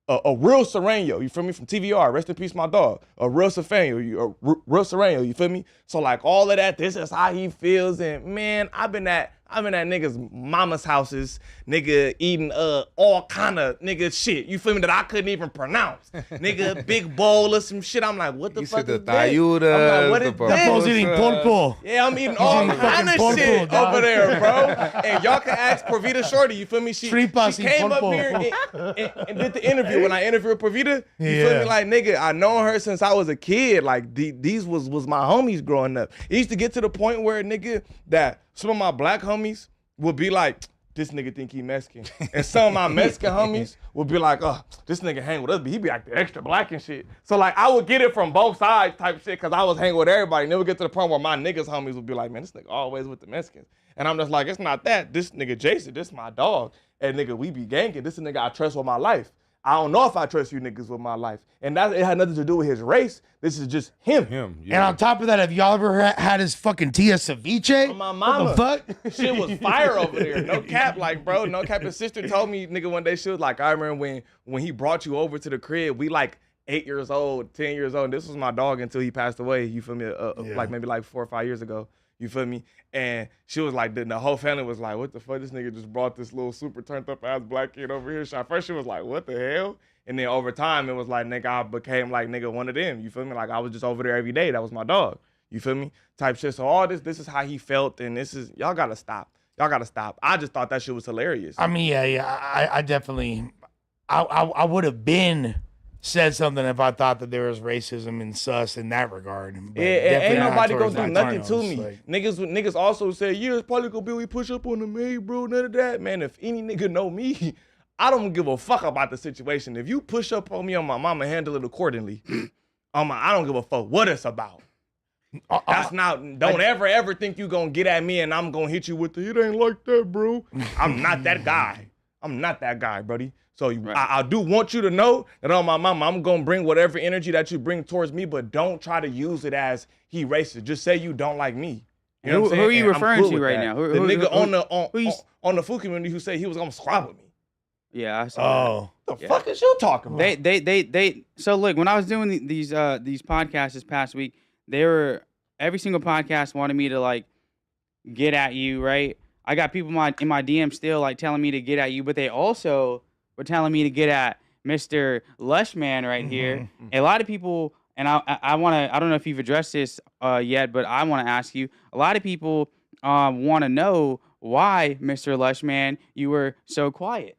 A real Sereno, you feel me? From TVR, rest in peace, my dog. A real Sereno, real Sereno, you feel me? So like all of that, this is how he feels, and man, I've been at niggas' mama's houses, nigga eating all kind of nigga shit, you feel me, that I couldn't even pronounce. Nigga, big bowl of some shit. I'm like, what the You fuck said is the that? Tayudas, I'm like, what the is That Bo's this? eating pulpo. Yeah, I'm eating all eating kind of fucking shit pulpo, dog. over there, bro. And y'all can ask Provita Shorty, you feel me? She Tripas y came up pulpo. here and did the interview. When I interviewed Provita, you feel Yeah. me? Like, nigga, I known her since I was a kid. Like, these was my homies growing up. It used to get to the point where, nigga, that some of my black homies would be like, this nigga think he Mexican. And some of my Mexican homies would be like, oh, this nigga hang with us, but he be like the extra black and shit. So like I would get it from both sides type shit because I was hanging with everybody. And it would get to the point where my niggas homies would be like, man, this nigga always with the Mexicans. And I'm just like, it's not that. This nigga Jason, this my dog. And nigga, we be ganging. This is a nigga I trust with my life. I don't know if I trust you niggas with my life. And that it had nothing to do with his race. This is just him. Him. And Yeah. on top of that, have y'all ever had his fucking Tia Ceviche? On my mama. What the fuck? Shit was fire over there. No cap, like, bro. No cap. His sister told me, nigga, one day she was like, I remember when he brought you over to the crib, we like 8 years old, 10 years old. This was my dog until he passed away. You feel me? Like maybe like 4 or 5 years ago. You feel me? And she was like, the whole family was like, what the fuck? This nigga just brought this little super turned up ass black kid over here. At first she was like, what the hell? And then over time, it was like, nigga, I became like, nigga, one of them. You feel me? Like, I was just over there every day. That was my dog. You feel me? Type shit. So all this is how he felt. And this is, y'all gotta stop. Y'all gotta stop. I just thought that shit was hilarious. I mean, yeah. I definitely, I would have been said something if I thought that there was racism and sus in that regard. But Yeah, definitely ain't not nobody towards gonna do nothing to Latinos, me. like- Niggas also say, yeah, it's probably gonna be we push up on the maid, bro. None of that. Man, if any nigga know me, I don't give a fuck about the situation. If you push up on me on my mama, handle it accordingly. I don't give a fuck what it's about. That's not, don't ever think you gonna get at me and I'm gonna hit you with the, it ain't like that, bro. I'm not that guy. I'm not that guy, buddy. So I do want you to know that on my mama, I'm gonna bring whatever energy that you bring towards me, but don't try to use it as he racist. Just say you don't like me. You know what I'm Who are saying? you And I'm referring cool to with right that. now? The nigga who's- on the food community who said he was gonna squab with me. Yeah, I saw Oh, What the fuck is you talking about? They so look, when I was doing these podcasts this past week, they were every single podcast wanted me to like get at you, right? I got people in my DM still like telling me to get at you, but they also were telling me to get at Mr. Lushman right here. A lot of people, and I want to, I don't know if you've addressed this yet, but I want to ask you, a lot of people want to know why, Mr. Lushman, you were so quiet.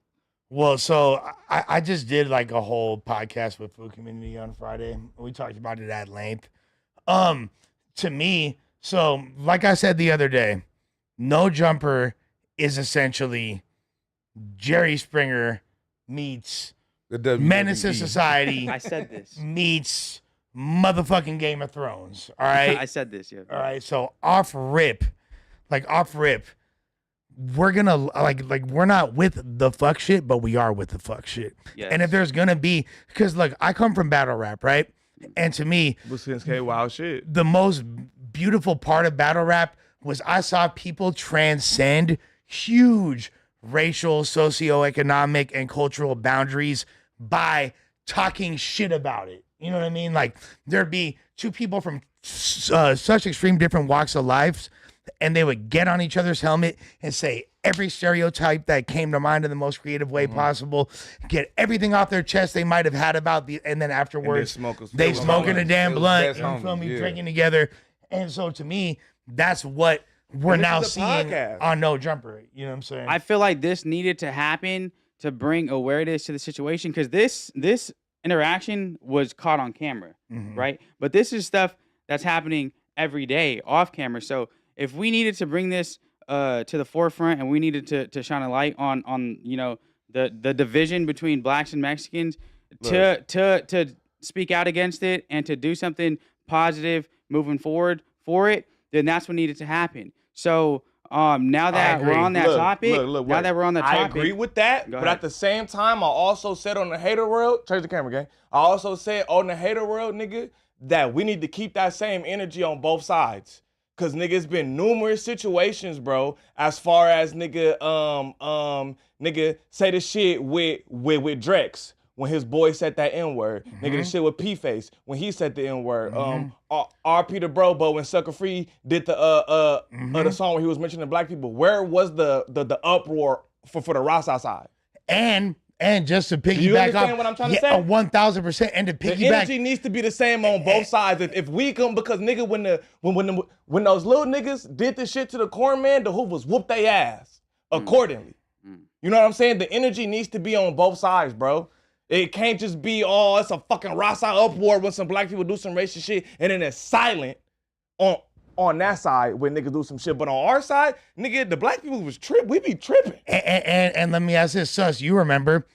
well, so I just did like a whole podcast with Food Community on Friday. We talked about it at length. To me, so like I said the other day, No Jumper is essentially Jerry Springer meets The WWE. Menace to Society I said this. meets motherfucking Game of Thrones. All right. I said this, yeah. All right, so off rip, we're gonna like we're not with the fuck shit, but we are with the fuck shit. Yes. And if there's gonna be, because look, I come from battle rap, right? And to me, Since K wild shit. the most beautiful part of battle rap was I saw people transcend huge racial, socioeconomic, and cultural boundaries by talking shit about it. You know what I mean? Like there'd be two people from such extreme different walks of life, and they would get on each other's helmet and say every stereotype that came to mind in the most creative way possible, get everything off their chest they might have had about the, and then afterwards they smoking a damn blunt, you feel me, drinking together. And so to me, that's what we're now seeing on No Jumper. You know what I'm saying? I feel like this needed to happen to bring awareness to the situation, because this interaction was caught on camera, right? But this is stuff that's happening every day off camera. So if we needed to bring this to the forefront, and we needed to shine a light on you know, the division between blacks and Mexicans, to speak out against it and to do something positive moving forward for it, then that's what needed to happen. So now that we're on that topic, I agree with that, but at the same time, I also said on the hater world, change the camera, gang. I also said on the hater world, nigga, that we need to keep that same energy on both sides. Cause nigga, it's been numerous situations, bro, as far as nigga, nigga say the shit with Drex when his boy said that N-word. Nigga, the shit with P-Face when he said the N-word. R.P. the Bro when Sucker Free did the song where he was mentioning black people. Where was the uproar for the Ross outside? And just to piggyback, you understand what I'm trying to say? 1,000%. And to piggyback, the energy needs to be the same on both sides. If we come, because nigga, when those little niggas did this shit to the corn man, the Hoovers whooped their ass accordingly. You know what I'm saying? The energy needs to be on both sides, bro. It can't just be, oh, it's a fucking Rasa uproar when some black people do some racist shit, and then it's silent on that side when niggas do some shit. But on our side, nigga, the black people was we be tripping. And let me ask this, Sus, you remember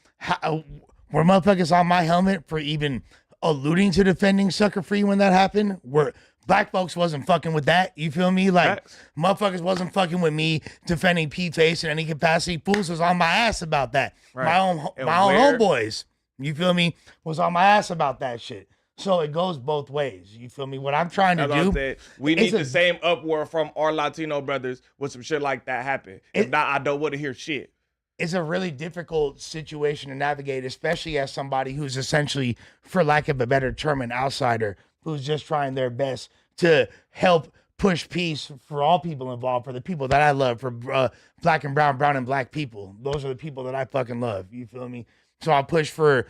were motherfuckers on my helmet for even alluding to defending Sucker Free when that happened? Where black folks wasn't fucking with that, you feel me? Like, motherfuckers wasn't fucking with me defending P-Face in any capacity. Fools was on my ass about that. Right. My own homeboys, you feel me, was on my ass about that shit. So it goes both ways. You feel me? What I'm trying to do, we need the same uproar from our Latino brothers when some shit like that happen. If not, I don't want to hear shit. It's a really difficult situation to navigate, especially as somebody who's essentially, for lack of a better term, an outsider, who's just trying their best to help push peace for all people involved, for the people that I love, for black and brown and black people. Those are the people that I fucking love. You feel me? So I'll push for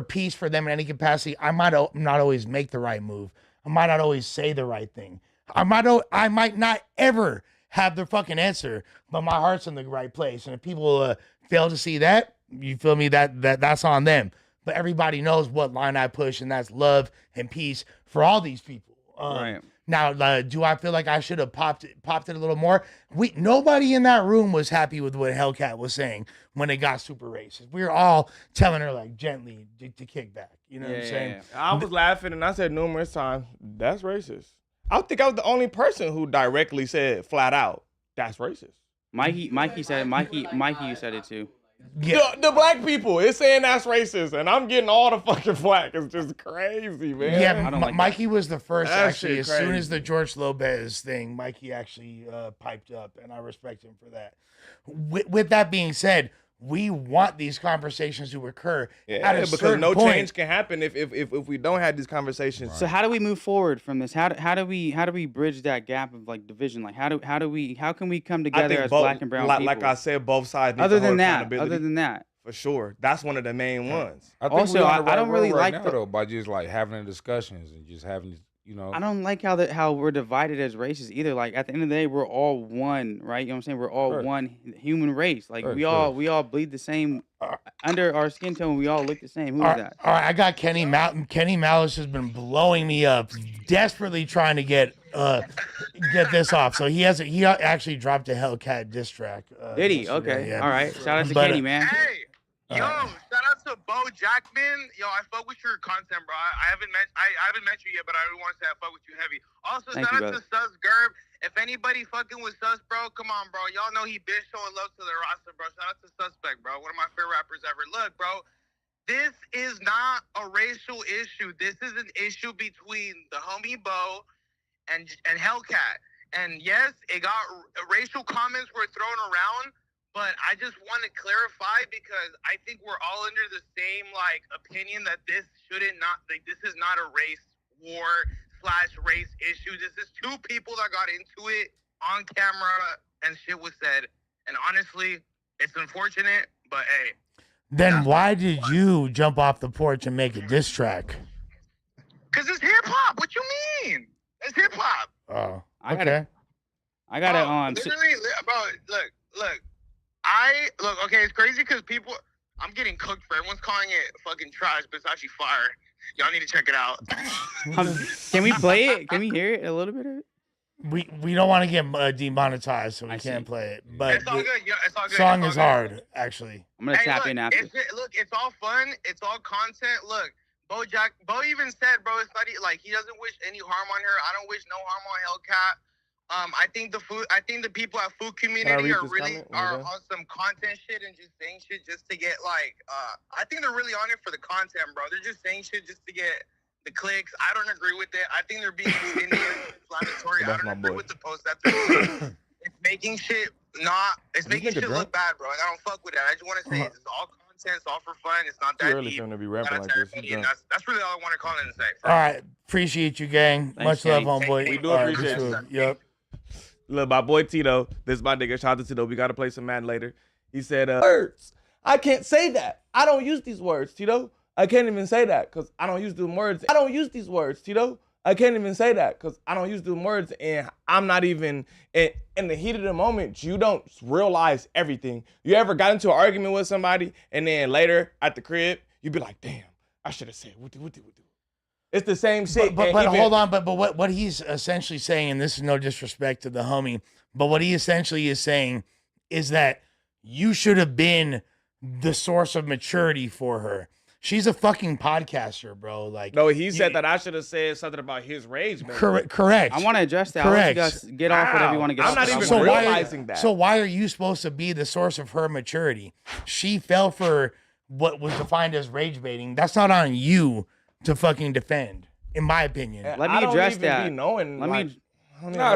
peace for them in any capacity. I might not always make the right move. I might not always say the right thing. I might not ever have the fucking answer, but my heart's in the right place. And if people fail to see that, you feel me, that's on them. But everybody knows what line I push, and that's love and peace for all these people. Right. Now, do I feel like I should have popped it a little more? Nobody in that room was happy with what Hellcat was saying when it got super racist. We were all telling her like gently to kick back. You know what I'm saying? I was laughing, and I said numerous times, that's racist. I think I was the only person who directly said flat out, that's racist. Mikey said it. Mikey said it too. Yeah. The black people is saying that's racist, and I'm getting all the fucking flack. It's just crazy, man. Yeah, Mikey was the first, that actually. As soon as the George Lopez thing, Mikey actually piped up, and I respect him for that. With that being said, we want these conversations to occur. Yeah, because no change can happen if we don't have these conversations. So how do we move forward from this? How do we bridge that gap of like division? Like how can we come together as black and brown people? Like I said, both sides. Other than that, for sure, that's one of the main ones. I think also, I don't really like now, though, by just like having the discussions and just having, you know. I don't like how we're divided as races either. Like at the end of the day, we're all one, right? You know what I'm saying? We're all one human race. Like we all bleed the same under our skin tone. We all look the same. Who is that? All right, I got Kenny Malice has been blowing me up, desperately trying to get this off. So he actually dropped a Hellcat diss track. Did he? Okay. All right. Shout out to Kenny, man. Hey. Yo, shout out to Bo Jackman. Yo, I fuck with your content, bro. I haven't met you yet, but I really want to say I fuck with you heavy. Also, shout out to Sus Gerb. If anybody fucking with Sus, bro, come on, bro. Y'all know he been showing love to the roster, bro. Shout out to Suspect, bro. One of my favorite rappers ever. Look, bro, this is not a racial issue. This is an issue between the homie Bo and Hellcat. And yes, it got racial comments were thrown around. But I just want to clarify because I think we're all under the same opinion that this is not a race war / race issue. This is two people that got into it on camera and shit was said, And honestly, it's unfortunate, but hey. Then why did you jump off the porch and make a diss track? Because it's hip hop. What you mean? It's hip hop. Oh, I okay. gotta literally, bro. Look. Okay, it's crazy because people. I'm getting cooked for. Everyone's calling it fucking trash, but it's actually fire. Y'all need to check it out. Can we play it? Can we hear it a little bit of it? We don't want to get demonetized, so we can't play it. But it's all good. Yeah, it's all good. Song is hard, actually. I'm gonna tap in after. It's all fun. It's all content. Look, Bo even said, bro, it's not like he doesn't wish any harm on her. I don't wish no harm on Hellcat. I think the people at food community are on some content shit and just saying shit just to get like. I think they're really on it for the content, bro. They're just saying shit just to get the clicks. I don't agree with it. I think they're being inflammatory. I don't agree with the post that they're doing. It's making shit look bad, bro. And I don't fuck with that. I just want to say it's all content. It's all for fun. It's not that early deep. for him to be rapping like this. That's really all I want to call in and say. All right, appreciate you, gang. Thanks, Much love, gang. homeboy. We do appreciate you. Yep. Look, my boy Tito, this is my nigga. Shout out to Tito. We got to play some Madden later. He said, words. I can't say that. I don't use these words, Tito. I can't even say that because I don't use them words. I don't use these words, Tito. I can't even say that because I don't use them words and I'm not even in the heat of the moment. You don't realize everything. You ever got into an argument with somebody and then later at the crib, you be like, damn, I should have said, what do. It's the same shit. But hold on, but what he's essentially saying, and this is no disrespect to the homie, but what he essentially is saying is that you should have been the source of maturity for her. She's a fucking podcaster, bro. Like, no, he said that I should have said something about his rage, man. Correct. I want to address that. Correct. I'll let you guys get off whatever you want to get I'm off. not even realizing that. So why are you supposed to be the source of her maturity? She fell for what was defined as rage baiting. That's not on you to fucking defend, in my opinion. Let me address that.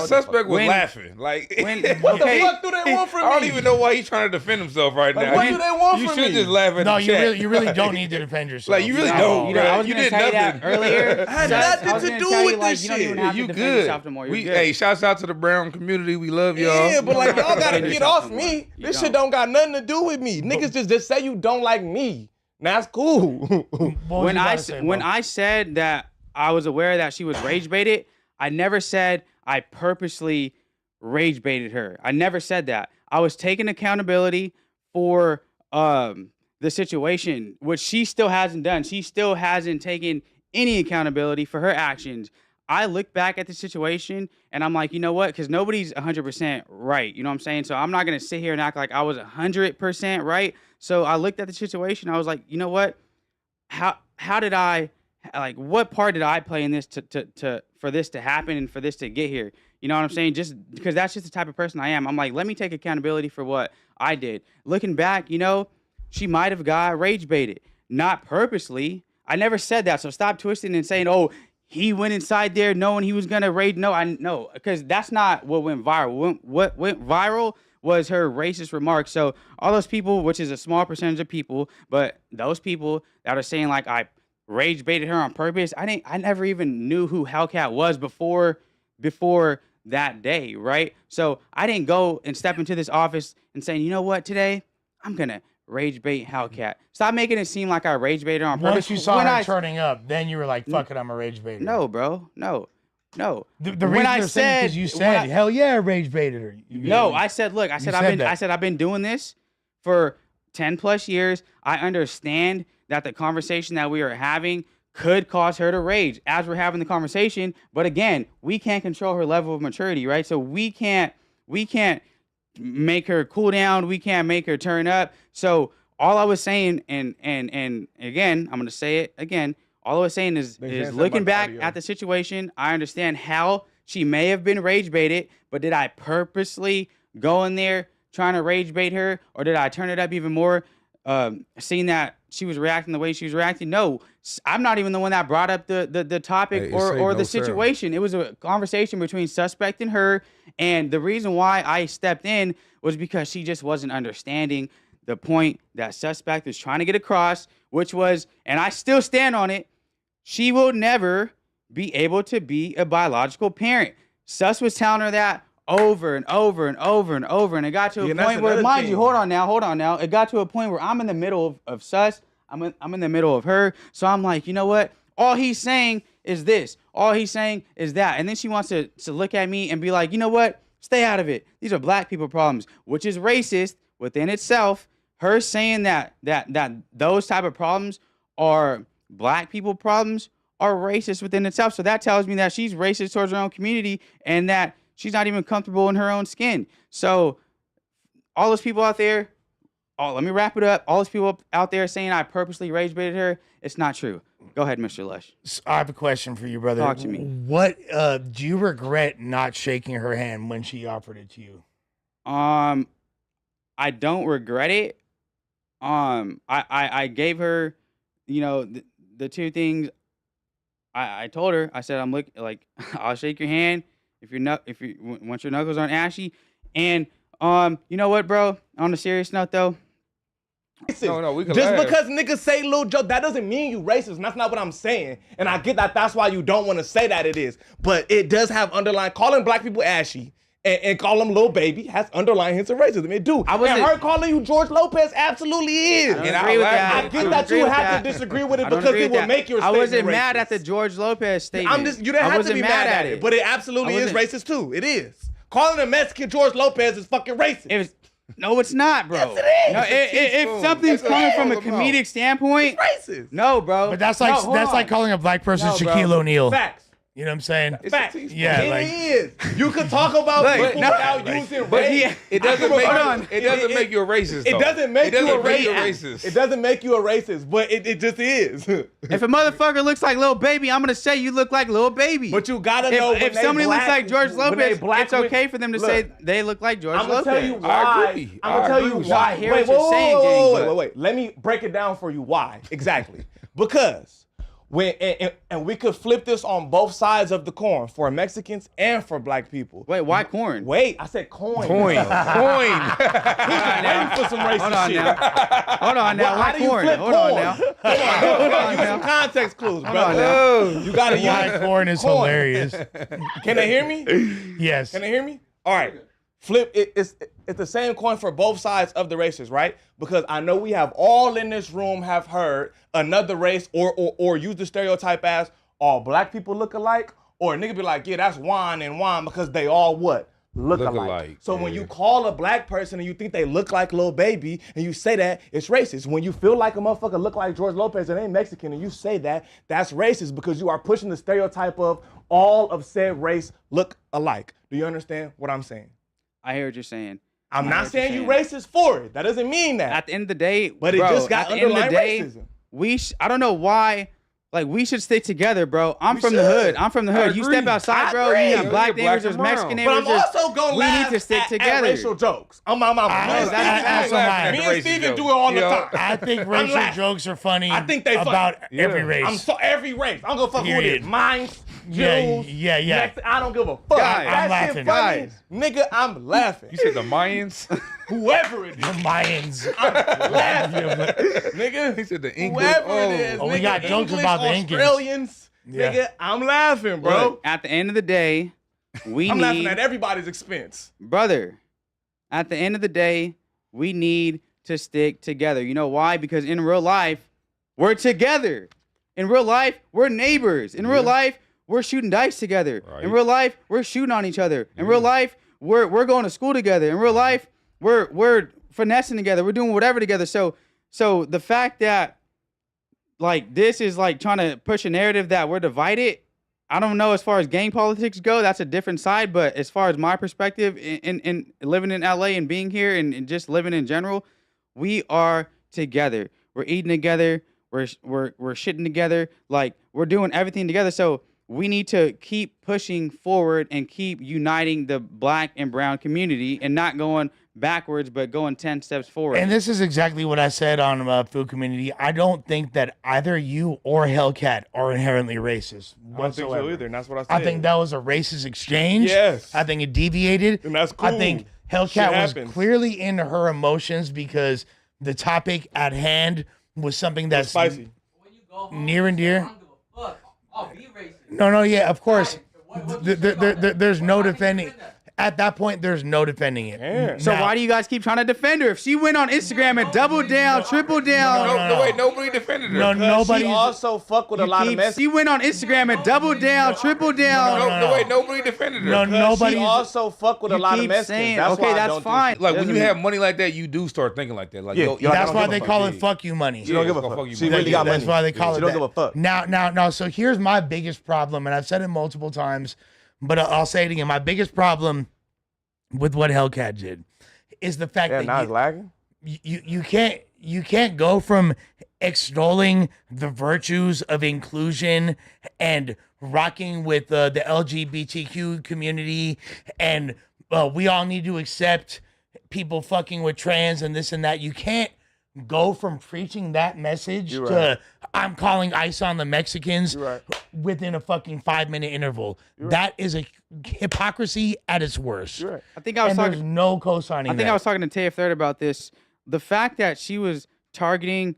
Suspect was laughing. Like, what the fuck do they want from me? I don't even know why he's trying to defend himself right now. What do they want from me? You should just laugh at the chat. You really don't need to defend yourself. Like, you really don't. You did nothing earlier. I had nothing to do with this shit. You good. Hey, shouts out to the Brown community. We love y'all. Yeah, but like, y'all gotta get off me. This shit don't got nothing to do with me. Niggas just say you don't like me. That's cool. When I said that I was aware that she was rage baited, I never said I purposely rage baited her. I never said that. I was taking accountability for the situation, which she still hasn't done. She still hasn't taken any accountability for her actions. I look back at the situation and I'm like, you know what? Because nobody's 100% right. You know what I'm saying? So I'm not going to sit here and act like I was 100% right. So I looked at the situation. I was like, you know what? How did I, like, what part did I play in this for this to happen and for this to get here? You know what I'm saying? Just because that's just the type of person I am. I'm like, let me take accountability for what I did. Looking back, you know, she might have got rage baited. Not purposely. I never said that. So stop twisting and saying, oh, he went inside there knowing he was going to raid. No, because that's not what went viral. What went viral was her racist remarks. So all those people, which is a small percentage of people, but those people that are saying like I rage baited her on purpose, I never even knew who Hellcat was before that day, right? So I didn't go and step into this office and saying, you know what, today I'm going to rage bait Hellcat. Stop making it seem like I rage baited her on purpose. Once you saw her turning up, then you were like, fuck it, I'm a rage baiter. No, bro. No. The reason I said, because you said, hell yeah, I rage baited her. I said, look, I've been doing this for 10 plus years. I understand that the conversation that we are having could cause her to rage as we're having the conversation. But again, we can't control her level of maturity, right? So we can't make her cool down. We can't make her turn up. So all I was saying, and again, I'm going to say it again. All I was saying is looking back at the situation, I understand how she may have been rage baited, but did I purposely go in there trying to rage bait her, or did I turn it up even more, seeing that she was reacting the way she was reacting? No, I'm not even the one that brought up the topic or the situation. It was a conversation between suspect and her, and the reason why I stepped in was because she just wasn't understanding the point that suspect was trying to get across, which was, and I still stand on it, she will never be able to be a biological parent. Sus was telling her that over and over and over and over. And it got to a point where, mind you, hold on now. It got to a point where I'm in the middle of sus. I'm in the middle of her. So I'm like, you know what? All he's saying is this. All he's saying is that. And then she wants to look at me and be like, you know what? Stay out of it. These are black people problems, which is racist within itself. Her saying that those type of problems are black people problems are racist within itself. So that tells me that she's racist towards her own community and that she's not even comfortable in her own skin. So all those people out there, let me wrap it up. All those people out there saying I purposely rage baited her, it's not true. Go ahead, Mr. Lush. I have a question for you, brother. Talk to me. What do you regret not shaking her hand when she offered it to you? I don't regret it. I gave her, the two things. I told her, I said, I'll shake your hand once your knuckles aren't ashy. And you know what, bro? On a serious note, though. No, we can just laugh. Because niggas say little joke, that doesn't mean you racist. And that's not what I'm saying. And I get that. That's why you don't want to say that it is. But it does have underlying calling black people ashy. And call them little baby has underlying hints of racism. It do. And her calling you George Lopez absolutely is. I agree with that. I get that you have to disagree with it because it will make your statement I wasn't racist. Mad at the George Lopez statement. You didn't have to be mad at it. But it absolutely is racist too. It is. Calling a Mexican George Lopez is fucking racist. No, it's not, bro. Yes, it is. No, if something's coming from a comedic standpoint, it's racist. No, bro. But that's like calling a black person Shaquille O'Neal. Facts. You know what I'm saying? Facts. Yeah, it is. You could talk about people without using race. It doesn't make you a racist. It doesn't make you a racist. It doesn't make you a racist, but it just is. If a motherfucker looks like Lil Baby, I'm gonna say you look like Lil Baby. But you gotta know if somebody looks like George Lopez, it's okay for them to say they look like George Lopez. I'm gonna tell you why. I'm gonna tell you why. Wait. Let me break it down for you. Why exactly? Because. And we could flip this on both sides of the coin for Mexicans and for black people. Wait, why corn? Wait, I said coin. Coin. He's waiting for some racist shit. Hold on now. Why corn? Hold on now. Use some context clues, brother. You gotta use why corn is hilarious. Can they hear me? Yes. Can they hear me? All right. Flip it's the same coin for both sides of the races, right? Because I know we have all in this room have heard another race or use the stereotype as all black people look alike, or a nigga be like, yeah, that's Juan and Juan because they all what? Look alike. So when you call a black person and you think they look like Lil Baby and you say that, it's racist. When you feel like a motherfucker look like George Lopez and ain't Mexican and you say that, that's racist because you are pushing the stereotype of all of said race look alike. Do you understand what I'm saying? I hear what you're saying. I'm not saying you racist for it. That doesn't mean that. At the end of the day, but it just got underlying racism. I don't know why. Like, we should stick together, bro. I'm from the hood. You step outside, bro. You got black neighbors, there's Mexican neighbors. But I'm also gonna laugh we need to stick together. At racial jokes. Me and Steven do it all the time. I think racial jokes are funny. I think they about every race. Every race. I'm gonna fuck with it. Mine's. Jews, yeah. I don't give a fuck. I'm laughing. Guys. Nigga, I'm laughing. You said the Mayans? Whoever it is. The Mayans. I'm laughing. Nigga. He said the Incas. Whoever it is. Oh, nigga, we got jokes about the Incas. Australians. Yeah. Nigga, I'm laughing, bro. Look, at the end of the day, I'm laughing at everybody's expense. Brother, at the end of the day, we need to stick together. You know why? Because in real life, we're together. In real life, we're neighbors. In real life, we're shooting dice together. Right. In real life, we're shooting on each other. In real life, we're going to school together. In real life, we're finessing together. We're doing whatever together. So the fact that like this is like trying to push a narrative that we're divided, I don't know as far as gang politics go. That's a different side. But as far as my perspective in living in LA and being here and just living in general, we are together. We're eating together. We're shitting together. Like we're doing everything together. So we need to keep pushing forward and keep uniting the black and brown community and not going backwards, but going 10 steps forward. And this is exactly what I said on Food Community. I don't think that either you or Hellcat are inherently racist whatsoever. I don't think so either, and that's what I said. I think that was a racist exchange. Yes. I think it deviated. And that's cool. I think Hellcat was clearly in her emotions because the topic at hand was something that's spicy. When you go home, near and dear. I don't give a fuck. I'll be racist. No, yeah, of course. There's no defending. at that point, there's no defending it. Yeah. So Now- why do you guys keep trying to defend her? If she went on Instagram and doubled down, triple down, No, wait, nobody defended her. No, nobody. She also fuck with a lot of messages. she went on Instagram and doubled down, triple down. No, wait, nobody defended her. No, nobody. She also fuck with a You lot of keep messages. saying, That's okay, why I that's don't think fine. Like when you Doesn't- have money like that, you do start thinking like that. Like, Yeah, yo, yo, That's don't why give a they fuck. call it "fuck you money." She don't give a it's gonna fuck. fuck you She money. really got money. That's why they call it She don't that. give a fuck. Now. So here's my biggest problem, and I've said it multiple times, but I'll say it again. My biggest problem with what Hellcat did is the fact Yeah, now that it's lagging. you can't go from extolling the virtues of inclusion and rocking with the LGBTQ community and we all need to accept people fucking with trans and this and that. You can't go from preaching that message You're to right. I'm calling ICE on the Mexicans You're right. within a fucking 5-minute interval. That is a hypocrisy at its worst. You're right. I think I was And talking. there's no co-signing I think that. I was talking to Taya Third about this. The fact that she was targeting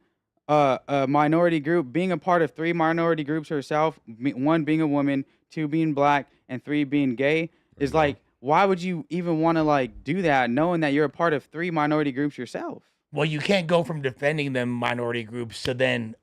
a minority group, being a part of 3 minority groups herself, 1 being a woman, 2 being black, and 3 being gay, is like, why would you even want to like do that, knowing that you're a part of 3 minority groups yourself? Well, you can't go from defending them minority groups to then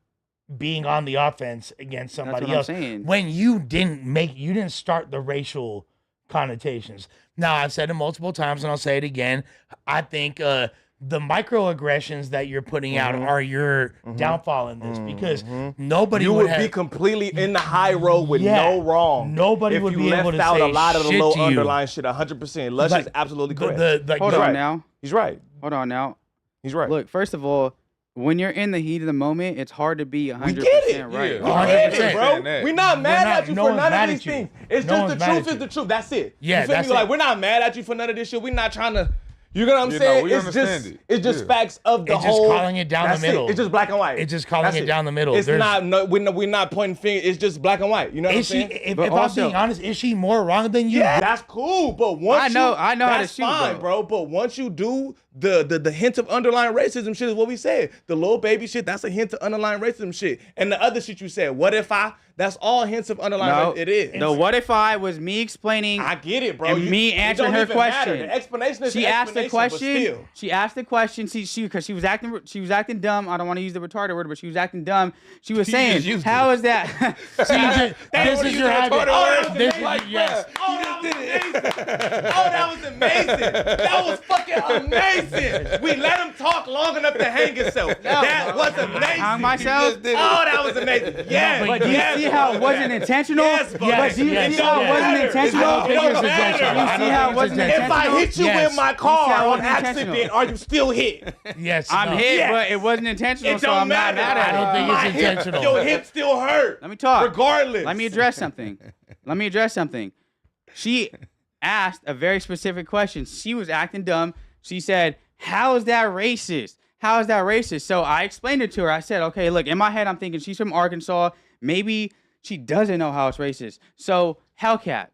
being on the offense against That's somebody what else I'm saying. when you didn't start the racial connotations. Now, I've said it multiple times and I'll say it again. I think the microaggressions that you're putting out are your downfall in this because nobody You would would have, be completely in the high road with Yeah. no wrong. Nobody if would you be left able to out say a lot of the shit low to you. underlying shit 100%. Lush Like, is absolutely the- correct. the- Hold He's on right. now. He's right. Hold on now. He's right. Look, first of all, when you're in the heat of the moment, it's hard to be 100% we get it. right. Yeah. We 100%. get it, bro. That. We're not mad not- at you no for one's none mad of these at you. things. It's No just one's the mad truth at is you. the truth. That's it. Yeah, You feel that's me? Like, it. we're not mad at you for none of this shit. We're not trying to, you know what I'm Yeah, saying? no, we it's understand just it. it's just Yeah. facts of the It's just whole. calling it down the that's middle. It's just black and white. It's just calling That's it down the middle. It's There's- not. No, we're not pointing fingers. It's just black and white. You know what I'm Is she, saying? if But I'm also- being honest, is she more wrong than you? Yeah, that's cool. But once I know how to that's shoot, fine, bro. But once you do the hint of underlying racism shit is what we said. The little baby shit, that's a hint of underlying racism shit. And the other shit you said, what if I? That's all hints of underlying No, racism. It is. The what if I was me explaining I get it, bro. and me it answering don't her even matter. question. The explanation is She the asked the explanation, but question. still. She asked the question. Because she was acting dumb. I don't want to use the retarded word, but she was acting dumb. She was You saying, just used "How it. is that?" This is your habit. This is Like, yes. Oh, that was amazing. Oh, that was amazing. That was fucking amazing. We let him talk long enough to hang himself. That was amazing. hung myself. just did it. Oh, that was amazing. Yeah. But do you see how it wasn't intentional? Yes, bro. But do you Yes, see how it yes. wasn't It intentional? don't think it's intentional. You I see don't how think it wasn't it's If I intentional? hit you Yes. with my You see how car it on wasn't accident, intentional? are you still hit? Yes. I'm no. hit, Yes. but it wasn't intentional, It so don't I'm not matter. mad at I don't it. think My it's hip- intentional. Your hip still hurt. Let me talk. Regardless. Let me address something. She asked a very specific question. She was acting dumb. She said, "How is that racist? How is that racist?" So I explained it to her. I said, "Okay, look, in my head, I'm thinking she's from Arkansas. Maybe she doesn't know how it's racist. So Hellcat,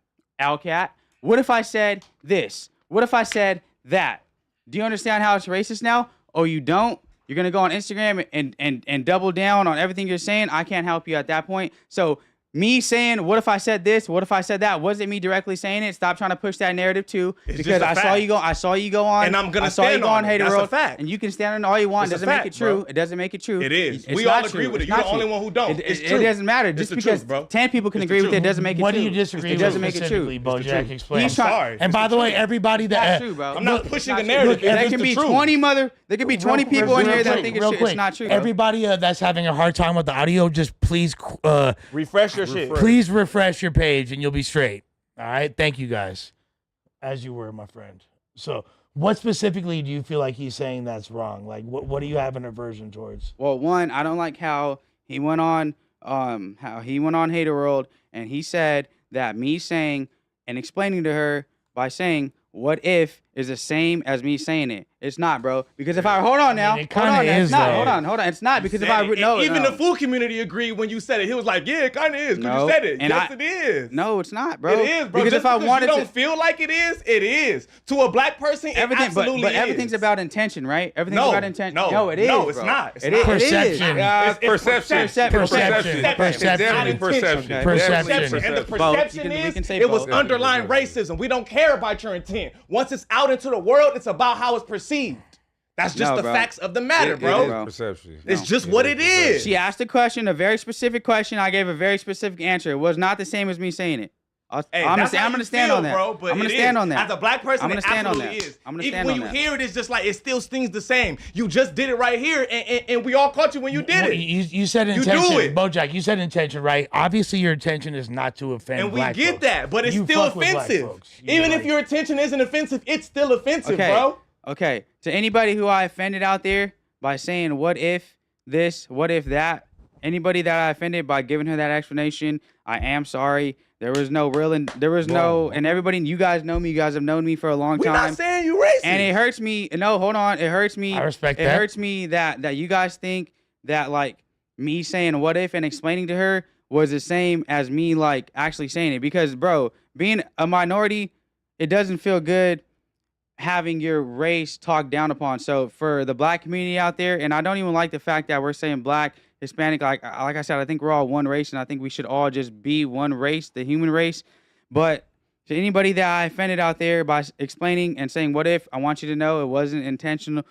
what if I said this? What if I said that? Do you understand how it's racist now? Oh, you don't? You're going to go on Instagram and double down on everything you're saying? I can't help you at that point. So me saying, what if I said this? What if I said that? Wasn't me directly saying it. Stop trying to push that narrative too. It's Because just a I saw fact. you go on. And I'm gonna I saw you stand go on on it. Hater That's a World. fact. And you can stand on all you want. It's It a doesn't make fact, it true. bro. It doesn't make it true. It is. It's We not all agree true. with it. It's You're not the only true. one who don't. It's It true. doesn't matter. It's Just the because truth, bro. 10 people can It's the agree with it truth. doesn't make it What true. do you disagree It with doesn't make it specifically, true. Bojack? Explain. He's trying- sorry. And by the way, everybody that That's true, bro. I'm not pushing a Not narrative. true. It's There just can the be truth. 20 there could be 20 people in here that think real it's not true. Bro. Everybody that's having a hard time with the audio, just please Refresh your shit. please refresh your page and you'll be straight. All right? Thank you guys. As you were, my friend. So what specifically do you feel like he's saying that's wrong? Like what do you have an aversion towards? Well, one, I don't like how he went on Hater World and he said that me saying and explaining to her by saying, what if is the same as me saying it. It's not, bro. Because if I hold on now, it hold on, kinda it's is, not. though. Hold on. It's not because if I even the food community agreed when you said it. He was like, "Yeah, it kind of is." Because you said it. And Yes, it is. No, it's not, bro. It is, bro. Because Just if I because wanted you don't to feel like it is. To a black person, it absolutely but is. everything's about intention, right? Everything's No, about intention. no, it is. no, it's bro. not. It's It not. is. Perception. It's Perception. Perception. It's definitely Not perception. intention. Perception. And the Both. perception We can say is it was both. underlying racism. We don't care about your intent. Once it's out into the world, it's about how it's perceived. That's just No, the bro. facts of the matter, It bro. is bro. perception. It's just what it is. She asked a question, a very specific question. I gave a very specific answer. It was not the same as me saying it. Hey, I'm that's how gonna you stand feel, on that. bro, but I'm gonna it stand is. on that. As a black person, I'm gonna it stand on absolutely that. is. I'm gonna Even stand when on you that. hear it, it's just like it still stings the same. You just did it right here, and we all caught you when you did Well, it. You said do intention, it. Bojack. You said intention, right? Obviously, your intention is not to offend And we black get folks. that, but it's You still fuck with black offensive. folks. Even You're if your intention isn't offensive, it's still offensive, Okay. bro. Okay. To anybody who I offended out there by saying what if this, what if that, anybody that I offended by giving her that explanation, I am sorry. There was no and everybody, you guys know me. You guys have known me for a long We're time. not saying you racist. And it hurts me. No, hold on. It hurts me. I respect it that. hurts me that you guys think that like me saying what if and explaining to her was the same as me like actually saying it. Because bro, being a minority, it doesn't feel good having your race talked down upon. So for the black community out there, and I don't even like the fact that we're saying black, Hispanic, like I said, I think we're all one race, and I think we should all just be one race, the human race. But to anybody that I offended out there by explaining and saying what if, I want you to know it wasn't intentional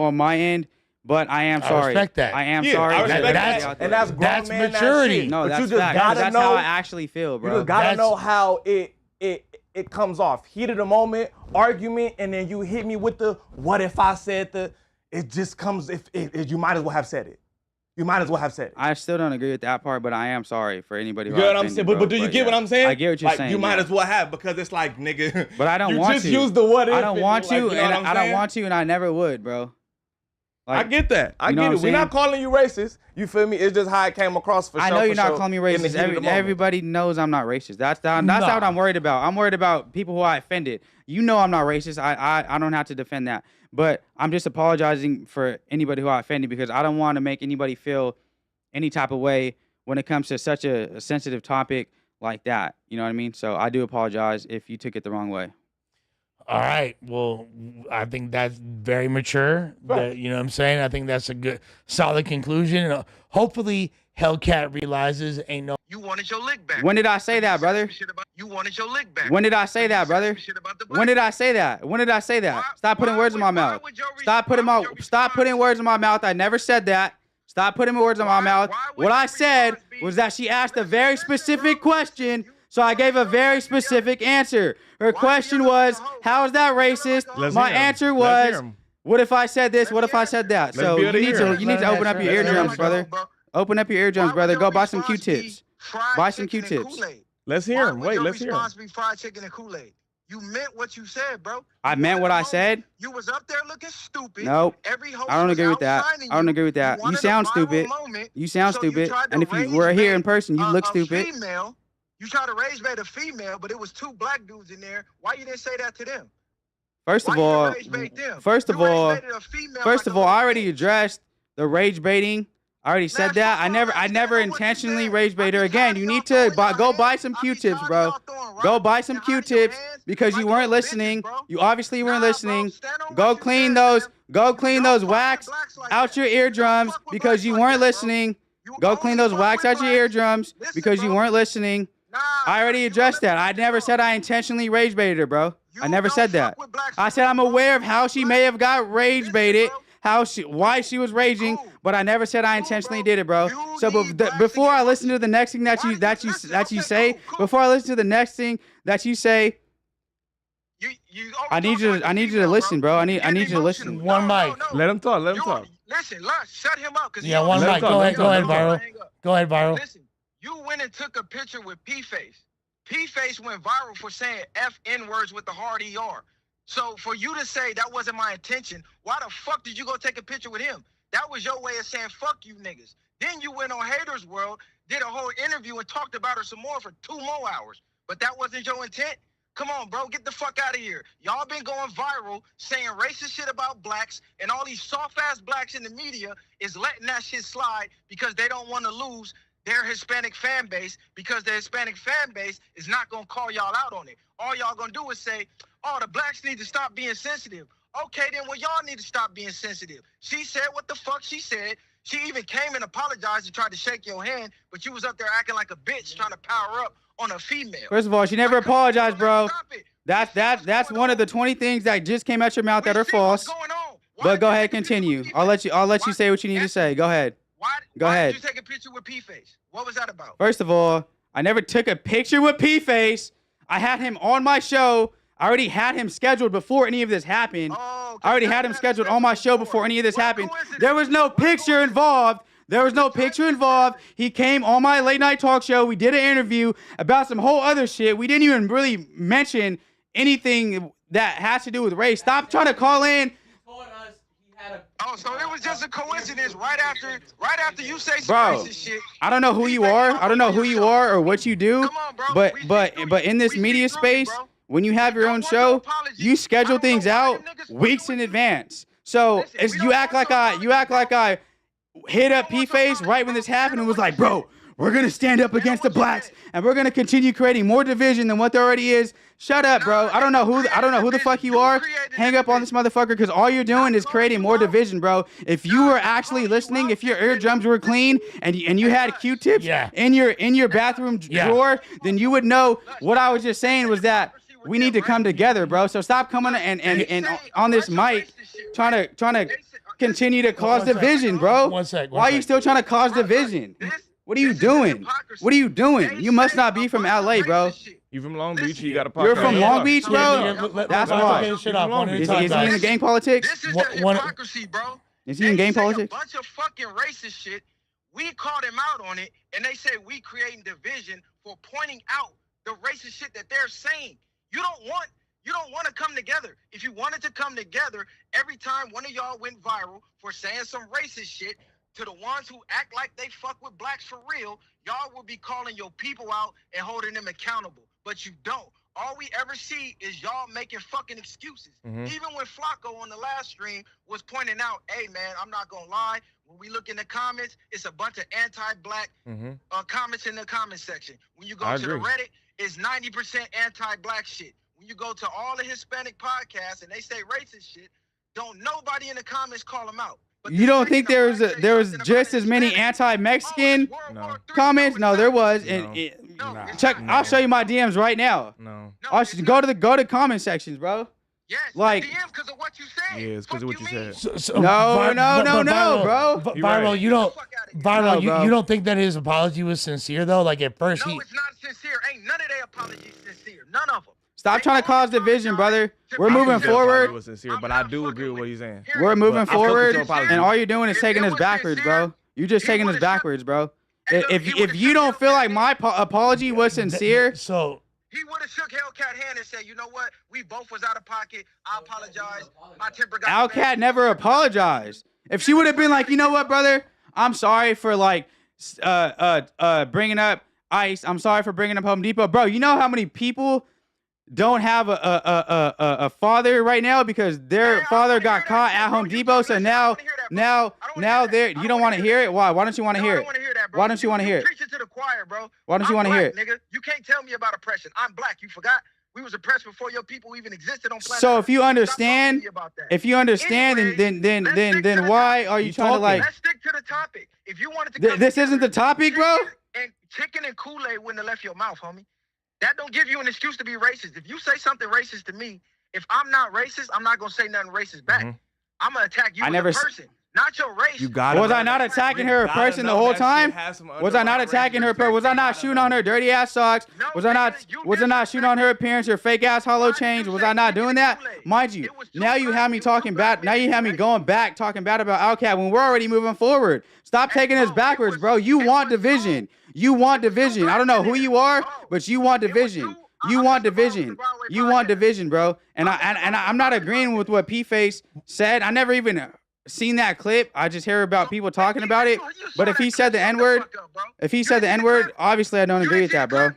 on my end. But I am sorry. respect that. I am Yeah, sorry. I to respect everybody that. out there. And that's grown That's man, maturity. That shit. No, But that's you just fact. gotta That's know. how I actually feel, bro. You just gotta That's- know how it comes off. Heat of the moment, argument, and then you hit me with the what if I said the. It just comes. If you might as well have said it. You might as well have said it. I still don't agree with that part, but I am sorry for anybody You who get I what I'm offended, saying? bro. But do you get what yeah. I'm saying? I get what you're like, saying. You might yeah. as well have because it's like, nigga. But I don't you want just to. use the what if. I don't want to, like, you know and what I'm I don't saying? want to, and I never would, bro. I get that. I you know get what it. I'm We're not saying? calling you racist. You feel me? It's just how it came across for sure. I know you're for not sure, calling me in the racist. heat of the moment. Everybody knows I'm not racist. That's what I'm worried about. I'm worried about people who I offended. You know I'm not racist. I don't have to defend that. But I'm just apologizing for anybody who I offended because I don't want to make anybody feel any type of way when it comes to such a sensitive topic like that. You know what I mean? So I do apologize if you took it the wrong way. All right. Well, I think that's very mature. Right. You know what I'm saying? I think that's a good, solid conclusion. And hopefully, Hellcat realizes ain't no. You wanted your lick back. When did I say that, brother? You wanted your lick back. When did I say that, brother? When did I say that? When did I say that? Stop putting words in my mouth. Stop putting words in my mouth. I never said that. Stop putting words in my mouth. What I said was that she asked a very specific question, so I gave a very specific answer. Her question was, how is that racist? My answer was, what if I said this? What if I said that? So you need to open up your eardrums, brother. Open up your eardrums, brother. Go buy some Q-tips. Buy some Q-tips. Let's hear him. Wait, let's hear him. Be fried chicken and Kool-Aid. You meant what you said, bro. I meant what I said. You was up there looking stupid. Nope. Every host I don't was agree with that. outshining I don't you. agree with that. You wanted a sound viral stupid. moment, You sound so you stupid. tried to And if you rage were here bait in person, you look a stupid. Female, you tried to rage bait a female, but it was two black dudes in there. Why you didn't say that to them? First of Why you all, didn't rage bait them? first of You rage all, baited a female first like of a all, I little already bitch. addressed the rage baiting. I already said that. I never intentionally rage bait her. Again, you need to go buy some Q-tips, bro. Go buy some Q-tips because you weren't listening. You obviously weren't listening. Go clean those wax out your eardrums because you weren't listening. Go clean those wax out your eardrums because you weren't listening. I already addressed that. I never said I intentionally rage baited her, bro. I never said that. I said I'm aware of how she may have got rage baited, why she was raging, but I never said I intentionally did it, bro. So before I listen to the next thing that you say, before I listen to the next thing that you say, I need you to listen, bro. I need you to listen. One mic. Let him talk. Let him talk. Listen, shut him up. Yeah, one mic. Go ahead, Viral. Go ahead, Viral. Listen, you went and took a picture with P-Face. P-Face went viral for saying F-N words with the hard ER. So for you to say that wasn't my intention, why the fuck did you go take a picture with him? That was your way of saying fuck you niggas. Then you went on Haters World, did a whole interview and talked about her some more for 2 more hours. But that wasn't your intent? Come on, bro. Get the fuck out of here. Y'all been going viral saying racist shit about blacks, and all these soft-ass blacks in the media is letting that shit slide because they don't want to lose their Hispanic fan base, because the Hispanic fan base is not going to call y'all out on it. All y'all going to do is say, oh, the blacks need to stop being sensitive. Okay, then well, y'all need to stop being sensitive. She said what the fuck she said. She even came and apologized and tried to shake your hand, but you was up there acting like a bitch trying to power up on a female. First of all, she never apologized, bro. That's one of the 20 things that just came out your mouth that are false. But go ahead, continue. I'll let you say what you need to say. Go ahead. Why did you take a picture with P-Face? What was that about? First of all, I never took a picture with P-Face. I had him on my show. I already had him scheduled before any of this happened. I already had him scheduled on my show before any of this happened. There was no picture involved. There was no picture involved. He came on my late night talk show. We did an interview about some whole other shit. We didn't even really mention anything that has to do with race. Stop trying to call in. Oh, so it was just a coincidence right after you say some racist shit. I don't know who you are. I don't know who you are or what you do. Come on, bro. But in this media space, when you have your own show, you schedule things out weeks in advance. So as you act like I hit up P-Face right when this happened and was like, bro, we're gonna stand up against the blacks and we're gonna continue creating more division than what there already is. Shut up, bro. I don't know who the fuck you are. Hang up on this motherfucker, because all you're doing is creating more division, bro. If you were actually listening, if your eardrums were clean and you had Q-tips in your bathroom drawer, then you would know what I was just saying was that we need to come together, bro. So stop coming and on this mic trying to continue to cause division, bro. Why are you still trying to cause division? What are you doing? What are you doing? You must not be from LA, bro. You from Long Beach? You got a podcast. You're from Long Beach, bro? That's why. Is he in the gang politics? This is the hypocrisy, bro. Is he in gang politics? A bunch of fucking racist shit. We called him out on it, and they say we creating division for pointing out the racist shit that they're saying. You don't want to come together. If you wanted to come together, every time one of y'all went viral for saying some racist shit, to the ones who act like they fuck with blacks for real, y'all will be calling your people out and holding them accountable. But you don't. All we ever see is y'all making fucking excuses. Even when Flacco on the last stream was pointing out, hey, man, I'm not going to lie. When we look in the comments, it's a bunch of anti-black comments in the comment section. When you go to the Reddit, it's 90% anti-black shit. When you go to all the Hispanic podcasts and they say racist shit, don't nobody in the comments call them out. But you don't think there was just as many anti-Mexican comments? No, there was. Check. I'll show you my DMs right now. No. I'll go to comment sections, bro. Yes. Like. DMs because of what you said. Yeah, it's because of what you said. No, bro. Viral, you don't think that his apology was sincere though? Like at first No, it's not sincere. Ain't none of their apologies sincere. None of them. Stop trying to cause division, brother. We're moving forward. Was sincere, but I do agree with what he's saying. We're moving forward, and all you're doing is taking us backwards, bro. You're just taking us backwards, bro. If you don't feel like my apology was sincere, so he would have shook Hellcat hand and said, you know what? We both was out of pocket. I apologize. My temper got Hellcat never apologized. If she would have been like, you know what, brother? I'm sorry for like bringing up ICE. I'm sorry for bringing up Home Depot, bro. You know how many people don't have a father right now because their father got caught at Home Depot. So now they're, you don't want to hear it? Why? Why don't you want to hear it? Why don't you want to hear it? Preach it to the choir, bro. Why don't you want to hear it? Nigga, you can't tell me about oppression. I'm black. You forgot? We was oppressed before your people even existed on planet So Earth. if you understand, then why are you trying to like? Let's stick to the topic. If you wanted to, this isn't the topic, bro. And chicken and Kool-Aid wouldn't have left your mouth, homie. That don't give you an excuse to be racist. If you say something racist to me, if I'm not racist, I'm not gonna say nothing racist back. I'm gonna attack you as a person, not your race. Was I not attacking her person the whole time? Was I not attacking her person? Was I not shooting on her dirty ass socks? Was I not shooting on her appearance, her fake ass hollow chains? Was I not doing that? Mind you, now you have me talking bad. Now you have me going back talking bad about Hellcat when we're already moving forward. Stop taking us backwards, bro. You want division. You want division. I don't know who you are, but you want division. You want division. You want division, bro. And I'm not agreeing with what P-Face said. I never even seen that clip. I just hear about people talking about it. But if he said the N-word, obviously I don't agree with that, bro.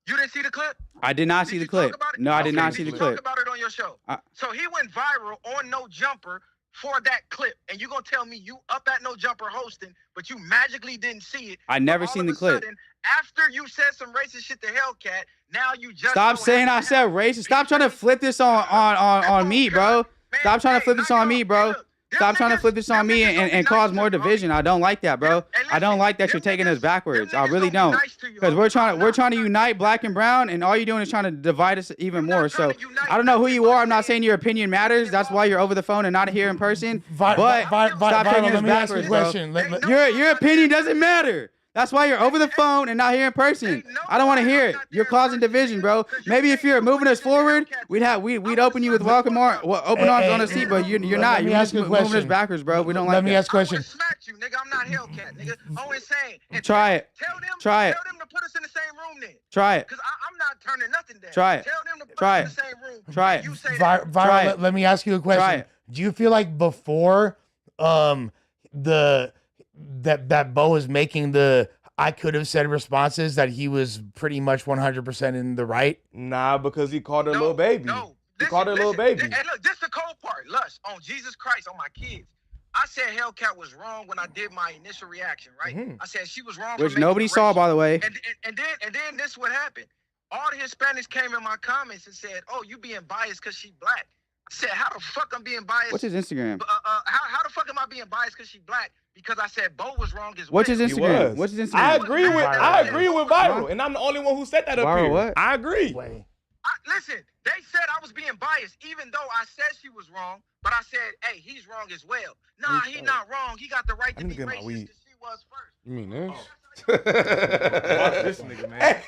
You didn't see the clip? I did not see the clip. No, I did not see the Did you clip. talk about it on your show? So he went viral on No Jumper for that clip, and you gonna tell me you up at No Jumper hosting, but you magically didn't see it? I never But all seen of the a clip. sudden, after you said some racist shit to Hellcat, now you just Stop saying I said racist. Stop trying to flip this on me, bro. Stop trying to flip this on me, bro. Stop trying to flip this on me and cause more division. I don't like that, bro. I don't like that you're taking us backwards. I really don't. Because we're trying to unite black and brown, and all you're doing is trying to divide us even more. So I don't know who you are. I'm not saying your opinion matters. That's why you're over the phone and not here in person. But stop taking us backwards, bro. Your opinion doesn't matter. That's why you're over the phone and not here in person. I don't want to hear it. You're causing division, bro. Maybe if you're moving us forward, we'd open you with open arms on a seat, but you're not. You're just moving us backwards, bro. We don't like that. Let me ask a question. Smack you, nigga. I'm not Hellcat, nigga. Always saying. Try it. Tell them. Try it. Tell them to put us in the same room then. Try it. Cause I'm not turning nothing down. Try it. Tell them to put Try us in the same room. Try it. You say Viral, Try it. let me ask you a Try question. it. Do you feel like before that Bo was making the I could have said responses that he was pretty much 100% in the right? Nah, because he called her a little baby. No. He called her a little baby. And look, this is the cold part. Lush, on Jesus Christ, on my kids. I said Hellcat was wrong when I did my initial reaction, right? I said she was wrong. Which nobody saw, by the way. And then this what happened. All the Hispanics came in my comments and said, "Oh, you being biased because she black." I said, "How the fuck I'm being biased?" What's his Instagram? How the fuck am I being biased because she black? Because I said Bo was wrong as well. What's his Instagram? What's his Instagram? I agree with viral, and I'm the only one who said that up Viral here. what? I agree. Listen, they said I was being biased, even though I said she was wrong. But I said, hey, he's wrong as well. Nah, he not wrong. He got the right to be racist because she was first. You mean this? Watch this nigga, man.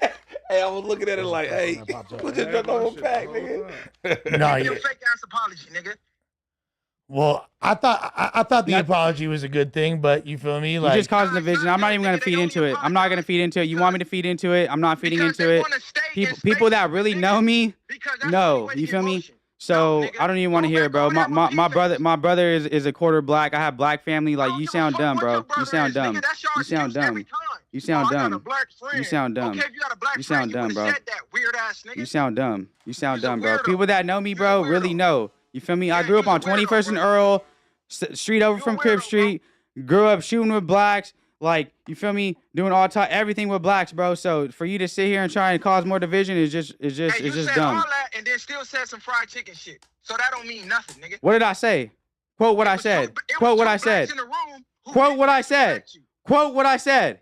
Hey, I was looking at it like, hey, put this junk on my pack, nigga. No, Your fake ass apology, nigga. Well, I thought the apology was a good thing, but you feel me? You Like just causing division. I'm not even gonna feed into it. I'm not gonna feed into it. You want me to feed into it? I'm not feeding into it. People that really know me, no. You feel me? So I don't even want to hear it, bro. My brother is a quarter black. I have black family. Like you sound dumb, bro. You sound dumb. You sound dumb. You sound dumb. You sound dumb. You sound dumb, bro. You sound dumb. You sound dumb, bro. People that know me, bro, really know. You feel me? I grew up on 21st and Earl, street over from Crib Street. Grew up shooting with blacks. Like, you feel me? Doing everything with blacks, bro. So for you to sit here and try and cause more division is just dumb. All that and then still said some fried chicken shit. So that don't mean nothing, nigga. What did I say? Quote what I said. Quote what I said. Quote what I said. Quote what I said.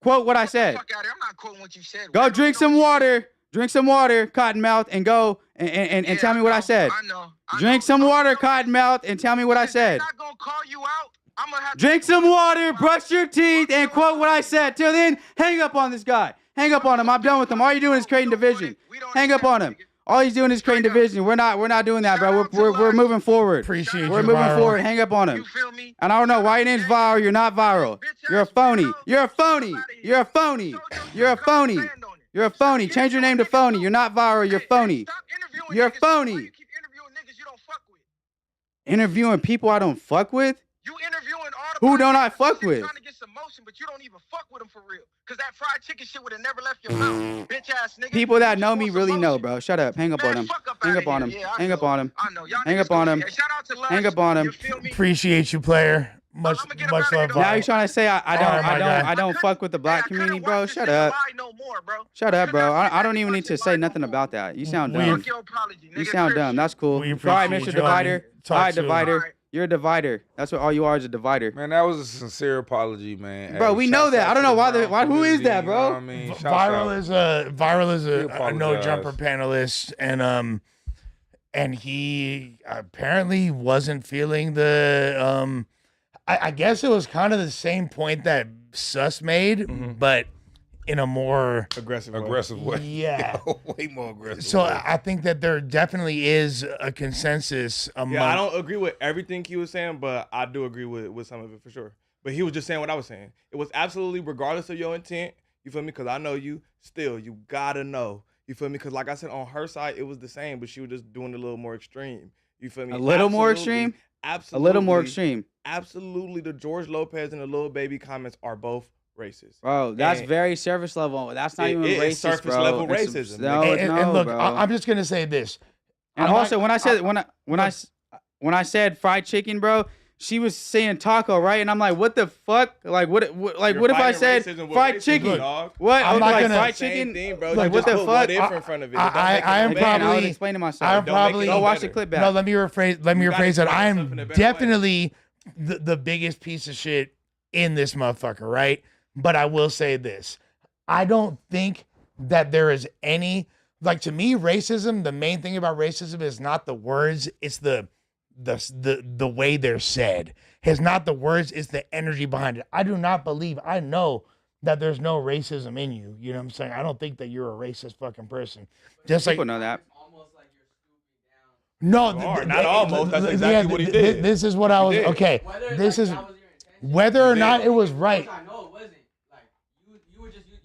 Quote what I said. I'm not quoting what you said. Go drink some water. Drink some water, Cottonmouth, and go and tell me what I said. I know. Drink some water, Cottonmouth, and tell me what I said. I'm not gonna call you out. I'm gonna have Drink some water, brush your teeth, and quote what I said. Till then, hang up on this guy. Hang up on him. I'm done with him. All you're doing is creating division. Hang up on him. All he's doing is creating division. We're not doing that, bro. We're moving forward. Appreciate We're you, moving Viral. forward. Hang up on him. You feel me? And I don't know why your name's viral. You're not viral. You're a phony. You're a phony. You're a phony. You're a phony. You're a phony. Change your name to phony. You're not viral. You're phony. You're a phony. You keep interviewing niggas you don't fuck with. Interviewing people I don't fuck with? You interviewing all the Who don't I fuck with? Trying to get some motion, but you don't even fuck with them for real. Cause that fried chicken shit would have never left your mouth, bitch ass nigga. People that know me really know, bro. Shut up. Hang up on him. Hang up on him. Hang up on him. Hang up on him. Hang up on him. Appreciate you, player. Much love. Now you're trying to say I don't fuck with the black community, bro. Shut up. Shut up, bro. I don't even need to say nothing about that. You sound dumb. You sound dumb. That's cool. All right, Mr. Divider. All right, Divider. You're a divider. That's what all you are is a divider. Man, that was a sincere apology, man. Bro, we know that. I don't know why. Who is that, bro? You know what I mean? Viral is a no jumper panelist, and he apparently wasn't feeling the I guess it was kind of the same point that Sus made, but in a more aggressive way. Yeah. Way more aggressive. So I think that there definitely is a consensus among. Yeah, I don't agree with everything he was saying, but I do agree with some of it for sure. But he was just saying what I was saying. It was absolutely regardless of your intent. You feel me? Because I know you. Still, you gotta know. You feel me? Because like I said, on her side, it was the same, but she was just doing it a little more extreme. You feel me? A little more extreme? Absolutely. A little more extreme. Absolutely. The George Lopez and the Lil Baby comments are both racist. Bro, that's And very surface level. That's not even it racist, is surface bro. level It's- racism. No, and no, look, bro. I'm just gonna say this. And I'm also, not- when I said fried chicken, bro, she was saying taco, right? And I'm like, what the fuck? Like, what You're if I fighting said racism with fried racism, chicken? dog. What? I'm not like gonna- fried Same chicken? thing, bro. Like, You what just the put fuck? what if in front of it. It don't I make it am no better. Again, I was probably- explaining myself. I'm Don't make it probably. no Go watch better. the clip back. No, let me rephrase. Let me You gotta rephrase that. explain I yourself in a am better way. definitely the biggest piece of shit in this motherfucker, right? But I will say this: I don't think that there is any like to me racism. The main thing about racism is not the words; it's the way they're said. It's not the words; it's the energy behind it. I do not believe. I know that there's no racism in you. You know what I'm saying? I don't think that you're a racist fucking person. Just like People know that. Almost like you're stooping down. no, Not almost. That's exactly what he did. This is what I was did. okay. Whether This like, is that was your intention, whether or did. not it was right. Which I know it wasn't. Like you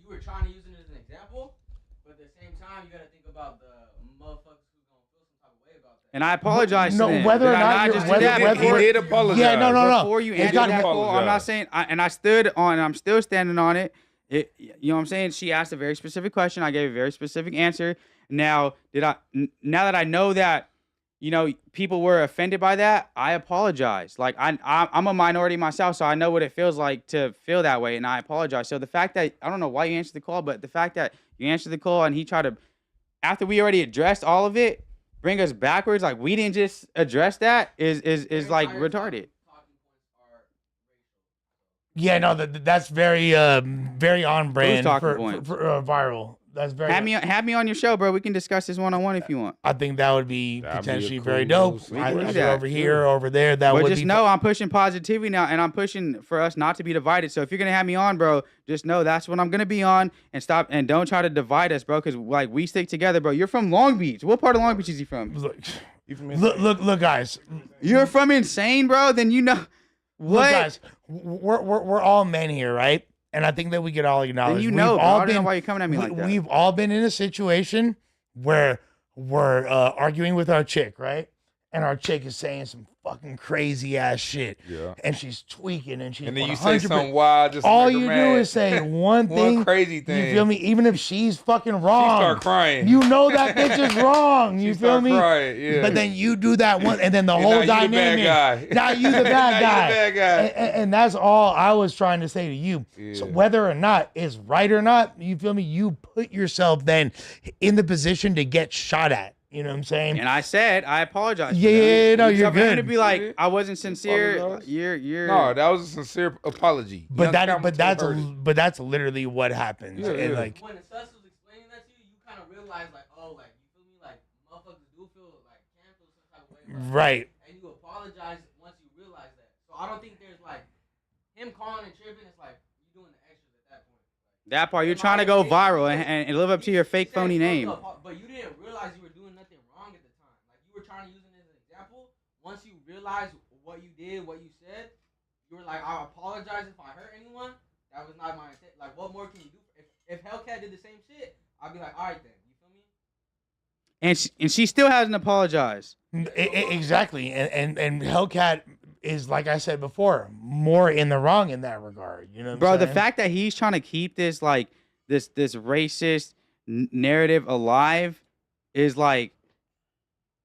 were trying to use it as an example, but at the same time you gotta think about the motherfuckers who's gonna feel some type of way about that. And I apologize No, to them. whether or Did I not you're- just do whether- that whether- He before- did apologize. Yeah, no. Before you It's answered gotta that be- call, I'm not saying, and I stood on, and I'm still standing on it. You know what I'm saying? She asked a very specific question. I gave a very specific answer. Now that I know that, you know, people were offended by that, I apologize. Like I'm a minority myself, so I know what it feels like to feel that way, and I apologize. So the fact that I don't know why you answered the call, but the fact that you answered the call and he tried to, after we already addressed all of it, bring us backwards, like we didn't just address that is like retarded. Yeah, no, that's very on brand talking for points? viral. That's very. Have me on your show, bro. We can discuss this one-on-one if you want. I think that would be That'd be a potentially cool very little dope. sneak I peek. think that. over here, over there, that But would just be. know I'm pushing positivity now, and I'm pushing for us not to be divided. So if you're gonna have me on, bro, just know that's what I'm gonna be on, and stop and don't try to divide us, bro, because like we stick together, bro. You're from Long Beach. What part of Long Beach is he from? Look, You from look, guys. You're from Insane, bro. Then you know what? Look, guys. We're all men here, right? And I think that we could all acknowledge. Then you we've know, bro. all I don't know why you're coming at me like that. We've all been in a situation where we're arguing with our chick, right? And our chick is saying some fucking crazy ass shit. Yeah. And she's tweaking and she's And then you 100%. say something wild, just to All make her you do mad. is say one thing. One crazy thing. You feel me? Even if she's fucking She wrong. start crying. You know that bitch is wrong. You She feel start me? crying, yeah. But then you do that one, and then the And whole now you the bad dynamic. guy. Now you the bad Now guy. you the bad guy. And that's all I was trying to say to you. So Yeah. whether or not it's right or not, you feel me? You put yourself then in the position to get shot at. You know what I'm saying? And I said I apologize. for Yeah, that. yeah, no, You you're for him good. to be like I wasn't sincere. Apologize. You're No, that was a sincere apology. But Young that's Campbell heard it. but that's literally what happens. Yeah, And yeah. like When Sus was explaining that to you, you kind of realized like, oh, like you feel me, like motherfuckers do feel like can feel some type of way, about it. right. And you apologize once you realize that. So I don't think there's like him calling and tripping. It's like you doing the extras at that point. that part. You're trying to go viral and live up to your fake He said, phony "Fuck name. up," but you didn't realize you were doing nothing wrong at the time. Like you were trying to use it as an example. Once you realize what you did, what you said, you were like, I apologize if I hurt anyone. That was not my intent. Like, what more can you do? If Hellcat did the same shit, I'd be like, all right then. You feel me? And she still hasn't apologized. Exactly. And Hellcat is, like I said before, more in the wrong in that regard. You know what I'm Bro, the saying? fact that he's trying to keep this like this racist narrative alive is like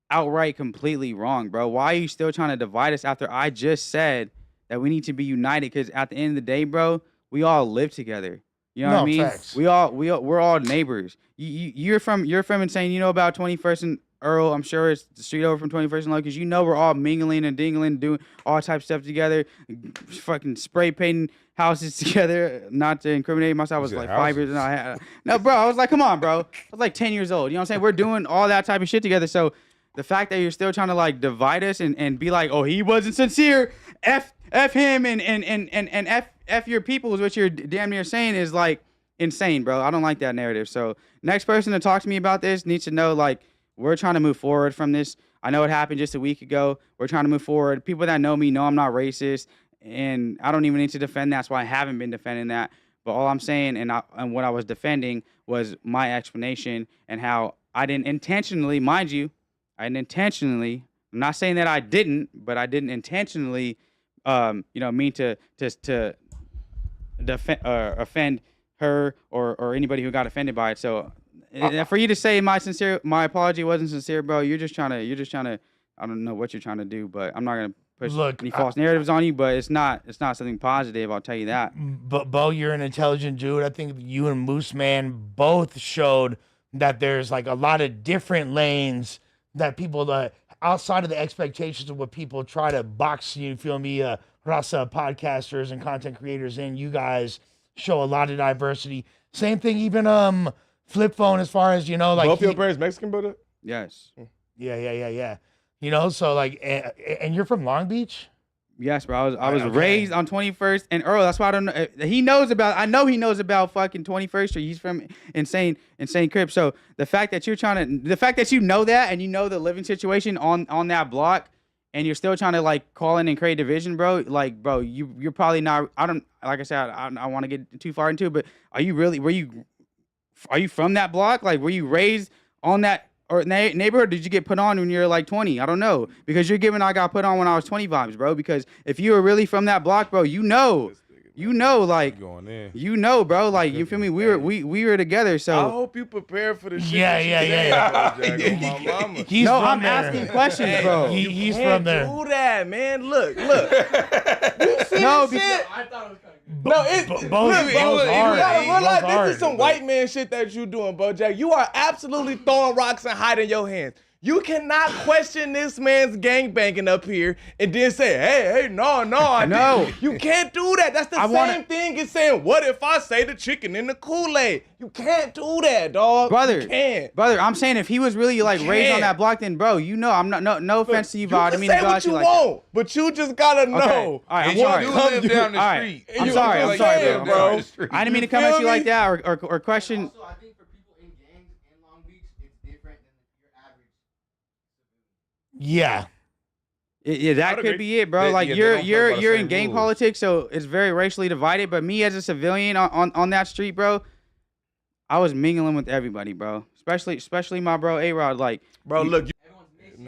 outright completely wrong, bro. Why are you still trying to divide us after I just said that we need to be united? Because at the end of the day, bro, we all live together. You know what I mean? Facts. We're all neighbors. You're from Insane. You know about 21st and Earl. I'm sure it's the street over from 21st and Low, because you know we're all mingling and dingling, doing all types of stuff together, fucking spray painting houses together. Not to incriminate myself, I was You said like 5 years old. No, bro, I was like, come on, bro. I was like 10 years old. You know what I'm saying? We're doing all that type of shit together. So the fact that you're still trying to like divide us and be like, oh, he wasn't sincere, F him and F your people is what you're damn near saying is like insane, bro. I don't like that narrative. So next person to talk to me about this needs to know like we're trying to move forward from this. I know it happened just a week ago. We're trying to move forward. People that know me know I'm not racist, and I don't even need to defend that. That's why I haven't been defending that. But all I'm saying and what I was defending was my explanation and how I didn't intentionally, mind you, I'm not saying that I didn't, but I didn't intentionally, mean to offend her or anybody who got offended by it. So for you to say my apology wasn't sincere, bro, you're just trying to. I don't know what you're trying to do, but I'm not gonna push any false narratives on you. But it's not something positive. I'll tell you that. But Bo, you're an intelligent dude. I think you and Moose Man both showed that there's like a lot of different lanes that people outside of the expectations of what people try to box you feel me, Rasa podcasters and content creators in. You guys show a lot of diversity. Same thing, even Flip Phone, as far as like both your parents Mexican, brother? Yes. Yeah. So like, and you're from Long Beach? Yes, bro. I was raised on 21st and Earl. That's why I don't know. I know he knows about fucking 21st Street. He's from Insane Crib. So the fact that you know that and you know the living situation on that block, and you're still trying to like call in and create division, bro. Like, bro, you're probably not. I don't, like I said, I want to get too far into it, but are you from that block? Like, were you raised on that or neighborhood? Did you get put on when you were like 20? I don't know, because you're giving I got put on when I was 20 vibes, bro. Because if you were really from that block, bro, like, bro, like, you feel me? We were together. So I hope you prepare for the shit. Yeah. I'm asking questions, bro. He's from there. Do that, man. Look. You see No, this shit? I thought it was kind of good. No, it's Bo's you gotta realize hard. this is some white man shit that you doing, Bojack. You are absolutely throwing rocks and hiding your hands. You cannot question this man's gangbanging up here and then say, hey, no, No. You can't do that. That's the same thing as saying, what if I say the chicken in the Kool-Aid? You can't do that, dog. Brother, you can't. Brother, I'm saying if he was really like raised on that block, then bro, I'm not no offense to you, bro. I didn't mean to say go what at you you like want, that. but you just gotta know. Okay. All right, I'm sorry. You live down the All right. street. I'm sorry, bro. bro. I didn't mean to come at you like that or question. Also, I think for people in gangs in Long Beach, it's different than your average. Yeah. Yeah, that could be it, bro. Like you're in gang politics, so it's very racially divided. But me as a civilian on that street, bro, I was mingling with everybody, bro. Especially my bro A-Rod. Like, Bro, look. Everyone's mixed.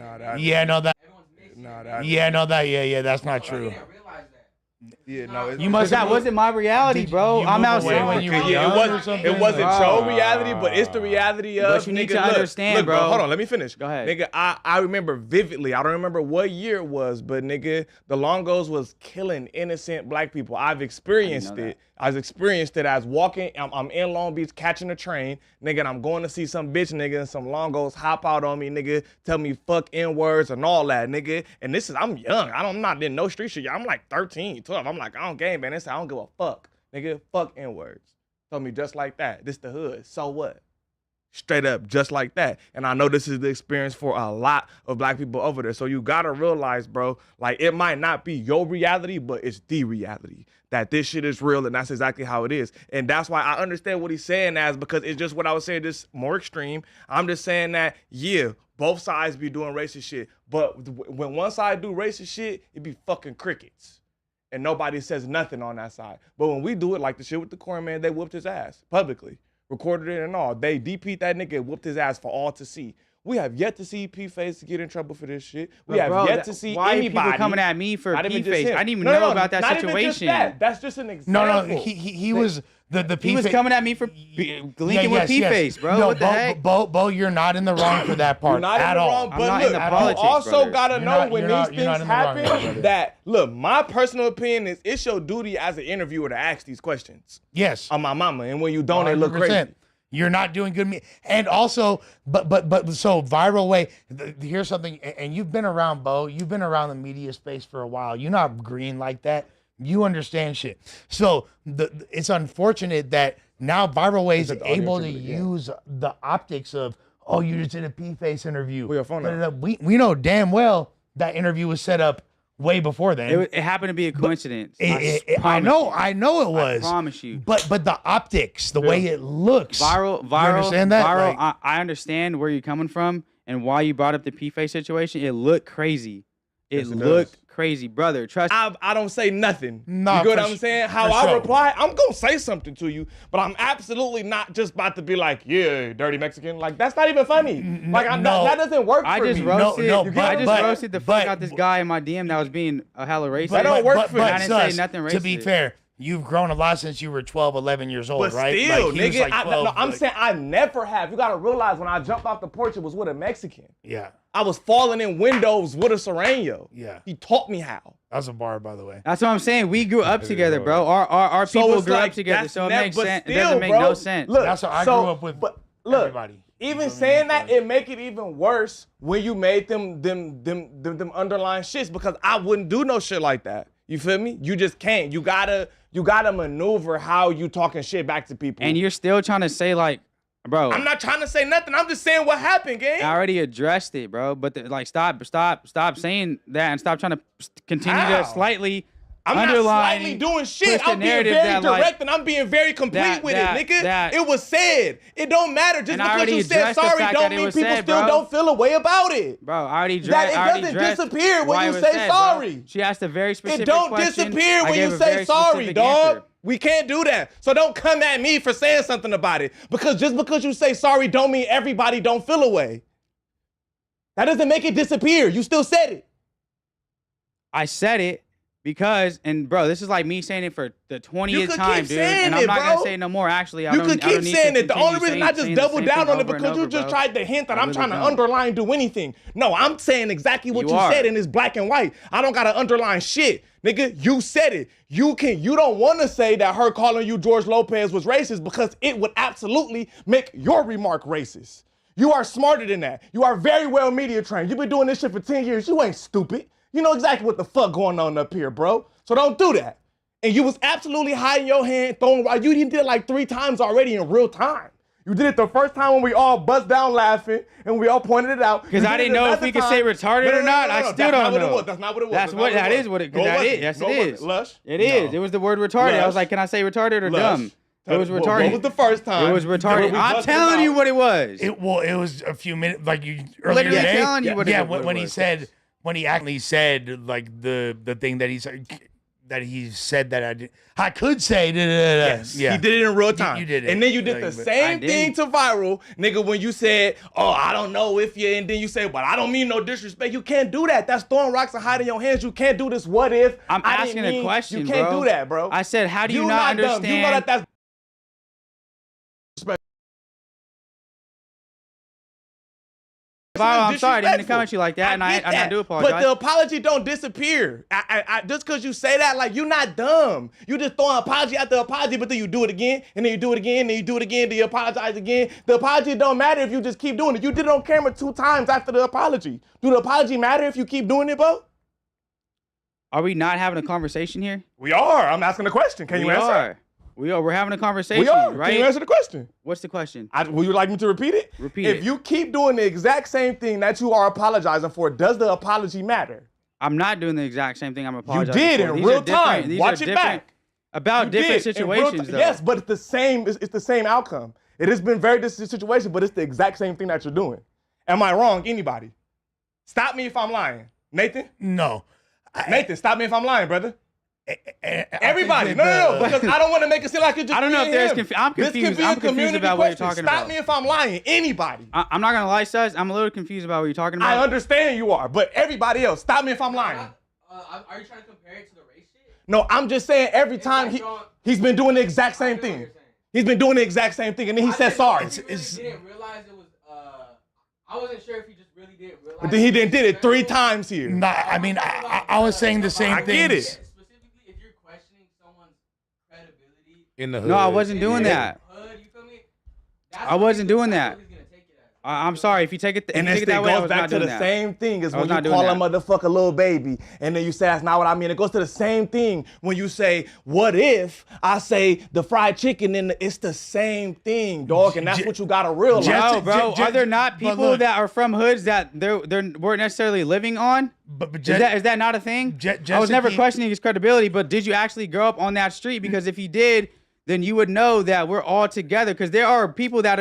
That's not true. You didn't realize that. Yeah, no. You must that wasn't my reality, bro. you I'm move outside. away when you were young or something? It wasn't your reality, but it's the reality of. But you need nigga, to understand, look, bro. Hold on, let me finish. Go ahead. Nigga, I remember vividly. I don't remember what year it was, but nigga, the Longos was killing innocent black people. I've experienced it. I've experienced it as walking. I'm in Long Beach catching a train, nigga, and I'm going to see some bitch, nigga, and some Longos hop out on me, nigga, tell me fuck N-words and all that, nigga. And I'm young. I'm not in no street shit. I'm like 13, 12. I'm like, I don't game, man. I don't give a fuck, nigga. Fuck N-words. Told me just like that. This the hood. So what? Straight up, just like that. And I know this is the experience for a lot of black people over there. So you gotta realize, bro, like it might not be your reality, but it's the reality. That this shit is real and that's exactly how it is. And that's why I understand what he's saying as, because it's just what I was saying, just more extreme. I'm just saying that, yeah, both sides be doing racist shit. But when one side do racist shit, it be fucking crickets. And nobody says nothing on that side. But when we do it, like the shit with the corn man, they whooped his ass publicly. Recorded it and all. They DP'd that nigga and whooped his ass for all to see. We have yet to see P-Face get in trouble for this shit. We have yet to see why anybody. Why are people coming at me for P-Face? I didn't even know about that not situation. Even just that. That's just an example. No, he was the P-Face. He was coming at me for linking with P-Face, bro. No, what the heck? Bo, you're not in the wrong for that part You're not at in the all. wrong, I'm but not look, in the politics, you also brother. gotta know when these you're not things in the wrong, happen brother. that, look, my personal opinion is it's your duty as an interviewer to ask these questions. Yes. On my mama. And when you don't, they look 100%. crazy. You're not doing good. And also, but so viral way. Here's something, and you've been around, Bo. You've been around the media space for a while. You're not green like that. You understand shit. So it's unfortunate that now Viral Way is able to use the optics of, oh, you just did a P-Face interview. Where your phone at? We know damn well that interview was set up way before then. It happened to be a coincidence. I know it was. I promise you. But the optics, the way it looks. Viral. You understand that? Viral. Like, I understand where you're coming from and why you brought up the P-Face situation. It looked crazy. It looked crazy, brother. Trust me. I don't say nothing. Nah, you get what for I'm saying? How for I sure. reply, I'm gonna say something to you, but I'm absolutely not just about to be like, yeah, dirty Mexican. Like, that's not even funny. Like, that doesn't work I for just me. roasted. but- roasted the fuck out this guy in my DM that was being a hella racist. That don't work for me. I didn't say nothing racist. To be fair, you've grown a lot since you were 12, 11 years old, But right? still, Like, he was nigga, like 12, I'm like- saying I never have. You gotta realize when I jumped off the porch, it was with a Mexican. Yeah. I was falling in windows with a Sereno. Yeah. He taught me how. That's a bar, by the way. That's what I'm saying. We grew up together, bro. Our So people it's grew like, up together, that's so it never- makes but sense. It still, doesn't make bro, no sense. Look, That's how I grew up with everybody. Even You feel me? saying that, it make it even worse when you made them underlying shits, because I wouldn't do no shit like that. You feel me? You just can't. You gotta maneuver how you talking shit back to people. And you're still trying to say like, bro. I'm not trying to say nothing. I'm just saying what happened, gang. I already addressed it, bro. But like, stop saying that and stop trying to continue How? to slightly. I'm not underline, slightly doing shit. push the I'm being narrative very that, direct like, and I'm being very complete with it, nigga. that- it was said. It don't matter. Just And I because already you said addressed the sorry fact don't that it mean was people said, still bro. don't feel a way about it. Bro, I already That it already doesn't addressed disappear when why you it was say said, bro. sorry. She asked a very specific It don't question. disappear I when gave you a say very sorry, specific dog. answer. We can't do that. So don't come at me for saying something about it. Because just because you say sorry don't mean everybody don't feel a way. That doesn't make it disappear. You still said it. I said it because, and bro, this is like me saying it for the 20th could time, keep dude. saying And I'm it, not gonna bro. say no more. Actually, I You don't. could I don't keep need saying to it. The only continue reason I just saying the doubled same down thing on it over and because you over, just bro. tried to hint that I I'm really trying to don't. underline do anything. No, I'm saying exactly what You you are. said and it's black and white. I don't gotta underline shit. Nigga, you said it. You don't want to say that her calling you George Lopez was racist because it would absolutely make your remark racist. You are smarter than that. You are very well media trained. You've been doing this shit for 10 years. You ain't stupid. You know exactly what the fuck going on up here, bro. So don't do that. And you was absolutely hiding your hand, you did it like 3 times already in real time. You did it the first time when we all bust down laughing and we all pointed it out. Because I didn't know if we could say retarded or not. I still don't know. That's not what it was. That's what that is. What it? That is. Yes, it is. Lush. It is. It was the word retarded. I was Lush. like, can I say retarded or Lush. dumb? It was What retarded. was the first time? It was retarded. When we I'm busted telling him you out? what it was. It was a few minutes, like you earlier Literally today. telling you what it was. when he said, when he actually said like the thing that he said that I could say. Yes, yeah, he did it in real time. You did it. And then you did the Like, but same I thing didn't. to viral, nigga, when you said, oh, I don't know if you, and then you say, but I don't mean no disrespect. You can't do that. That's throwing rocks and hiding your hands. You can't do this what if. I'm I didn't asking a mean- question, You can't bro. do that, bro. I said, how do you not not understand? dumb. You know that that's I'm sorry, I didn't mean to disrespectful. come at you like that, and I get that, do apologize. But the apology don't disappear. Just because you say that, like, you're not dumb. You just throwing apology after apology, but then you do it again, and then you do it again, and then you do it again, then you apologize again. The apology don't matter if you just keep doing it. You did it on camera 2 times after the apology. Do the apology matter if you keep doing it, bro? Are we not having a conversation here? We are. I'm asking a question. Can you answer? are. We are. We're having a conversation, We are. right? Can you answer the question? What's the question? Will you like me to repeat it? Repeat If it. you keep doing the exact same thing that you are apologizing for, does the apology matter? I'm not doing the exact same thing I'm apologizing did for. in These real are different- time. these Watch are it different- back. About You different did in real situations, though. Yes, but it's the same. It's the same outcome. It has been very different situation, but it's the exact same thing that you're doing. Am I wrong? Anybody? Stop me if I'm lying. Nathan? No. Nathan, stop me if I'm lying, brother. I Everybody, think no, that because I don't want to make it seem like it's just I don't know me if and there's him. I'm This confused. could be I'm a confused community about what you're question. talking Stop about. me if I'm lying. Anybody. I'm not gonna lie, Sus. I'm a little confused about what you're talking about. I understand you are, but everybody else, stop me if I'm lying. Are you trying to compare it to the race shit? No, I'm just saying every time he's been doing the exact same thing. He's been doing the exact same thing, and then he said sorry. He really didn't realize it was. I wasn't sure if he just really didn't realize. But then he did it 3 times here. Nah, I mean, I was saying the same I thing. get it. Specifically, if you're questioning someone's credibility, In the hood. No, I wasn't doing that. hood, you feel me? I wasn't doing that. That's what he's gonna take it as. I'm sorry if you take it. If And you this take it that thing way, I goes was back not to doing the that. same thing as I was when you not doing call a that. motherfucker little baby, and then you say that's not what I mean. It goes to the same thing when you say, what if I say the fried chicken, and it's the same thing, dog, and that's what you gotta realize. No, bro. Ju- Are there not but people look- that are from hoods that they weren't necessarily living on? But Is that not a thing? I was never questioning his credibility, but did you actually grow up on that street? Because if you did, then you would know that we're all together. Because there are people that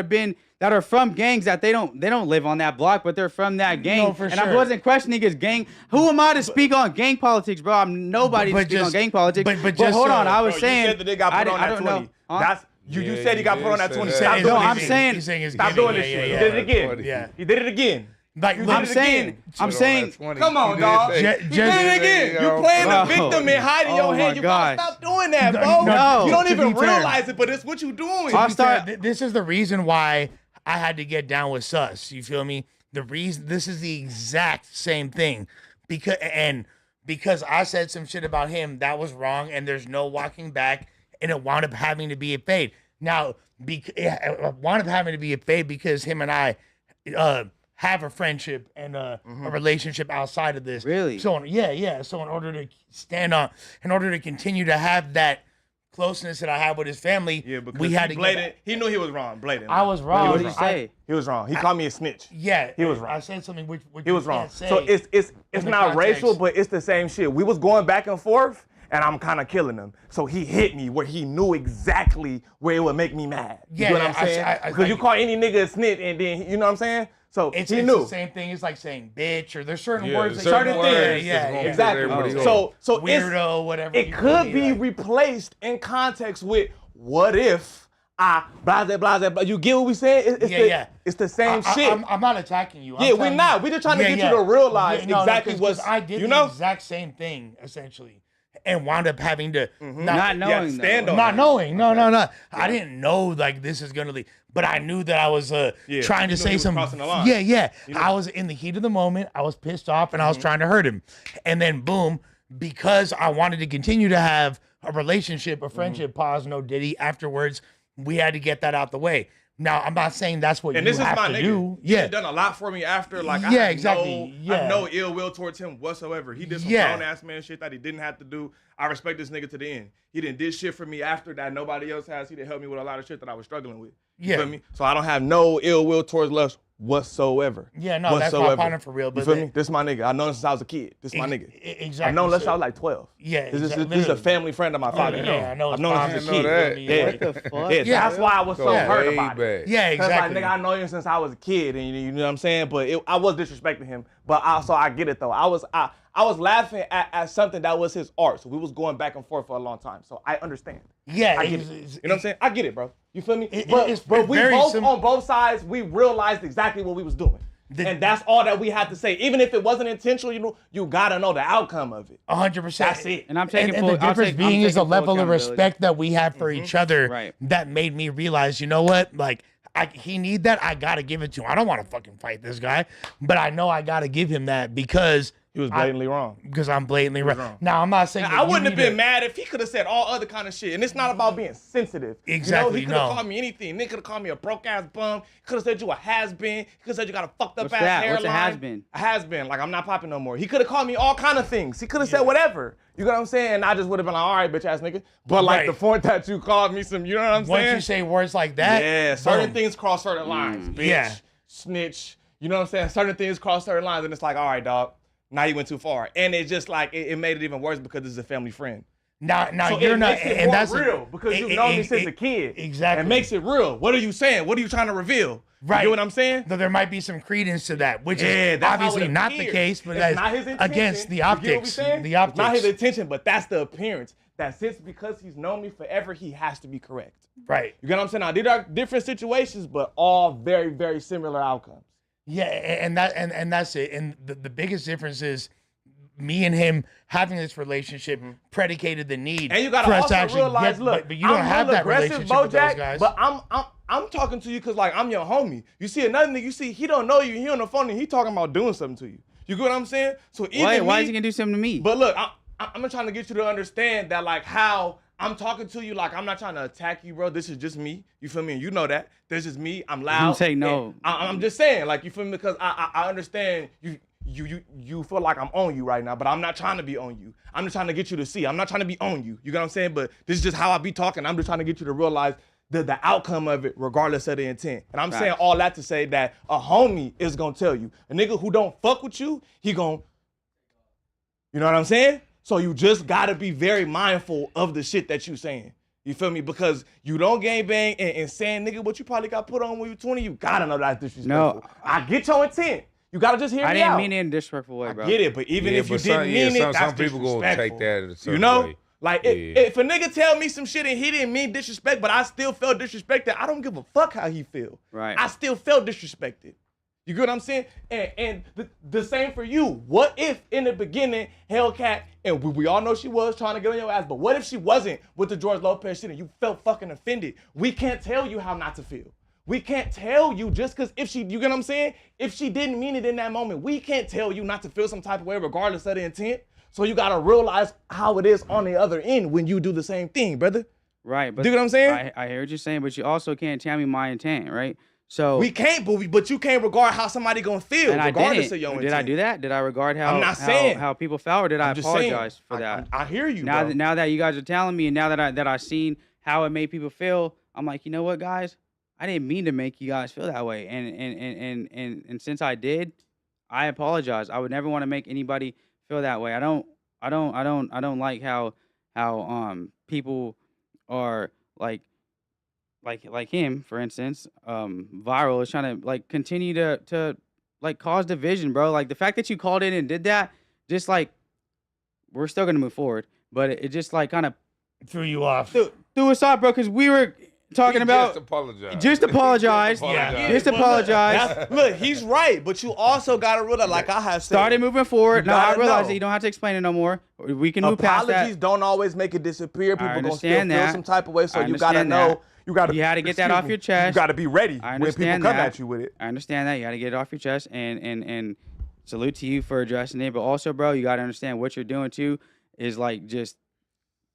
are from gangs that they don't live on that block, but they're from that gang. No, for and sure. I wasn't questioning his gang. Who am I to speak on gang politics, bro? I'm nobody But to speak on just- gang politics. but just hold on, so- I was Bro, saying you said that they got I put on I that don't 20. know. Huh? That's you Yeah, said he got you put on did that say 20. that. Stop No, doing I'm this shit. saying- He's saying it's Stop getting- doing this shit. yeah, He did it again. Yeah. He did it again. Like, You look, did it again. I'm saying, Come on, dog. You did it again. You playing the victim and hiding your hand. You gotta stop doing that, bro. No. You don't To even be fair. realize it, but it's what you doing. I'll start. This is the reason why I had to get down with Sus. You feel me? The reason this is the exact same thing, because I said some shit about him that was wrong, and there's no walking back, and it wound up having to be a fade. Now, it wound up having to be a fade because him and I have a friendship and a relationship outside of this. Really? So So in order to continue to have that closeness that I have with his family, because we had to blatant. He knew he was wrong. Blatant. I was wrong. What did he say? He was wrong. He called me a snitch. Yeah, He was wrong. I said something which He was you wrong. can't say So it's in the not context. racial, but it's the same shit. We was going back and forth, and I'm kind of killing him. So he hit me where he knew exactly where it would make me mad. You Yeah, know what yeah, I'm saying? Because you call any nigga a snitch, and then you know what I'm saying. So It's he the knew. same thing. It's like saying bitch, or there's certain Yeah, words. that certain you- things. Yeah, gonna Exactly. everybody Oh. go. So Weirdo, whatever. it you could feel be me, like- replaced in context with what if I blase blase. But you get what we saying? It's the same shit. I'm not attacking you. I'm Yeah, we're telling not. you- We're just trying to Yeah, get you to realize Yeah, no, exactly 'cause what's I did you the know. exact same thing essentially, and wound up having to Not You have to knowing. stand though. on not it. knowing. No. I didn't know like this is gonna lead, but I knew that I was trying you knew to say he was some. crossing the line. Yeah. I was in the heat of the moment. I was pissed off, and I was trying to hurt him, and then boom, because I wanted to continue to have a relationship, a friendship. Pause. No Diddy. Afterwards, we had to get that out the way. Now, I'm not saying that's what And you this is have my to nigga. do. He Yeah. had done a lot for me after. Like, I Yeah, had exactly. I have Yeah. no ill will towards him whatsoever. He did some Yeah. grown ass man shit that he didn't have to do. I respect this nigga to the end. He didn't did shit for me after that nobody else has. He didn't help me with a lot of shit that I was struggling with. You Yeah. feel me? So I don't have no ill will towards Les whatsoever. Yeah, no, that's my partner for real. You But feel me? This my nigga. I known him since I was a kid. This my nigga. Exactly. I've known Les since so- I was like 12. Yeah, This is exactly. a family friend of my father. Yeah, I know. I've his known him mom since a and kid. that. shit, What the fuck? Yeah, Yeah. that's why I was so Go hurt way about it. back. Yeah, Cause exactly. like nigga, I know him since I was a kid, and you know what I'm saying. But I was disrespecting him. But I get it though. I was laughing at something that was his art. So we was going back and forth for a long time. So I understand. Yeah, I get it. You know what I'm saying? I get it, bro. You feel me? it's but we very both on both sides. We realized exactly what we was doing. And that's all that we had to say. Even if it wasn't intentional, you gotta know the outcome of it. 100%. That's it. And I'm taking And full. the difference I'm being is the taking full level of accountability. respect that we have for each other. Right. That made me realize, you know what? Like, he need that. I gotta give it to him. I don't want to fucking fight this guy, but I know I gotta give him that because He was blatantly wrong. I'm blatantly was right. wrong. Now I'm not saying that I you wouldn't have need been to- mad if he could have said all other kind of shit. And it's not about being sensitive. Exactly, You know, he could have no. called me anything. Nigga could have called me a broke ass bum. Could have said you a has been. He could have said you got a fucked up What's ass that? hairline. What's a has-been? A has been. Like I'm not popping no more. He could have called me all kind of things. He could have said whatever. You know what I'm saying? And I just would have been like, all right, bitch ass nigga. But like Right. the point that you called me some, you know what I'm Once saying? you say words like that, Yeah, certain boom. things cross certain lines. Bitch, Yeah. snitch. You know what I'm saying? Certain things cross certain lines, and it's like, all right, dog. Now you went too far, and it just like it made it even worse because it's a family friend. Now So you're it not, makes it and more that's real because you've known me since a kid. Exactly. It makes it real. What are you saying? What are you trying to reveal? Right. You get what I'm saying? Though there might be some credence to that, which Yeah, is that's how obviously it not the appears. case, but It's that's not his intention. against the You get what we optics. saying? The It's not his optics. intention, but that's the appearance. That since because he's known me forever, he has to be correct. Right. You get what I'm saying? Now, these are different situations, but all very, very similar outcomes. Yeah, and that's it. And the biggest difference is me and him having this relationship predicated the need And you gotta for us also to actually realize, get, look, but you don't I'm have real that aggressive, relationship with those Bojack, guys. But I'm talking to you because like I'm your homie. You see another nigga, you see he don't know you, he on the phone and he talking about doing something to you. You get what I'm saying? So even Why me- is he gonna do something to me? But look, I'm trying to get you to understand that like how I'm talking to you, like I'm not trying to attack you, bro. This is just me. You feel me? And you know that. This is me. I'm loud. You say no. And I'm just saying, like you feel me? Because I understand you feel like I'm on you right now, but I'm not trying to be on you. I'm just trying to get you to see. I'm not trying to be on you. You get what I'm saying? But this is just how I be talking. I'm just trying to get you to realize the outcome of it, regardless of the intent. And I'm saying all that to say that a homie is gonna tell you. A nigga who don't fuck with you, he gon', you know what I'm saying? So you just gotta be very mindful of the shit that you saying. You feel me? Because you don't gang bang and saying nigga what you probably got put on when you 20, you gotta know that's disrespectful. No. I get your intent. You gotta just hear I me didn't out. mean it in a disrespectful way, bro. I get it, but even if you didn't mean it, that's some people gonna take disrespectful. that a certain You know? way. Like, Yeah. if a nigga tell me some shit and he didn't mean disrespect, but I still felt disrespected, I don't give a fuck how he feel. Right. I still felt disrespected. You get what I'm saying? And the same for you. What if in the beginning, Hellcat, and we all know she was trying to get on your ass, but what if she wasn't with the George Lopez shit and you felt fucking offended? We can't tell you how not to feel. We can't tell you just because if she, you get what I'm saying? If she didn't mean it in that moment, we can't tell you not to feel some type of way regardless of the intent. So you gotta realize how it is on the other end when you do the same thing, brother. Right, but you get what I'm saying? I hear what you're saying, but you also can't tell me my intent, right? So we can't, but you can't regard how somebody gonna feel regardless of your intent. Did I do that? Did I regard how I'm not saying how people felt, or did I apologize for that? I hear you. Now that you guys are telling me, and now that I seen how it made people feel, I'm like, you know what, guys? I didn't mean to make you guys feel that way, and since I did, I apologize. I would never want to make anybody feel that way. I don't like how people are like him, for instance, Viral is trying to like continue to like cause division, bro. Like the fact that you called in and did that, just like we're still gonna move forward, but it just like kind of threw you off. Threw us off, bro, because we were talking about just apologize. Just apologize. Look, he's right, but you also gotta realize, like I have said, started moving forward. No, I realize know. that you don't have to explain it no more. We can move past that. Apologies don't always make it disappear. People gonna still feel that. some type of way, so I you gotta understand know. that. You had to get that off your chest. You gotta be ready I when people understand come that. at you with it. I understand that. You gotta get it off your chest, and salute to you for addressing it. But also, bro, you gotta understand what you're doing too is like just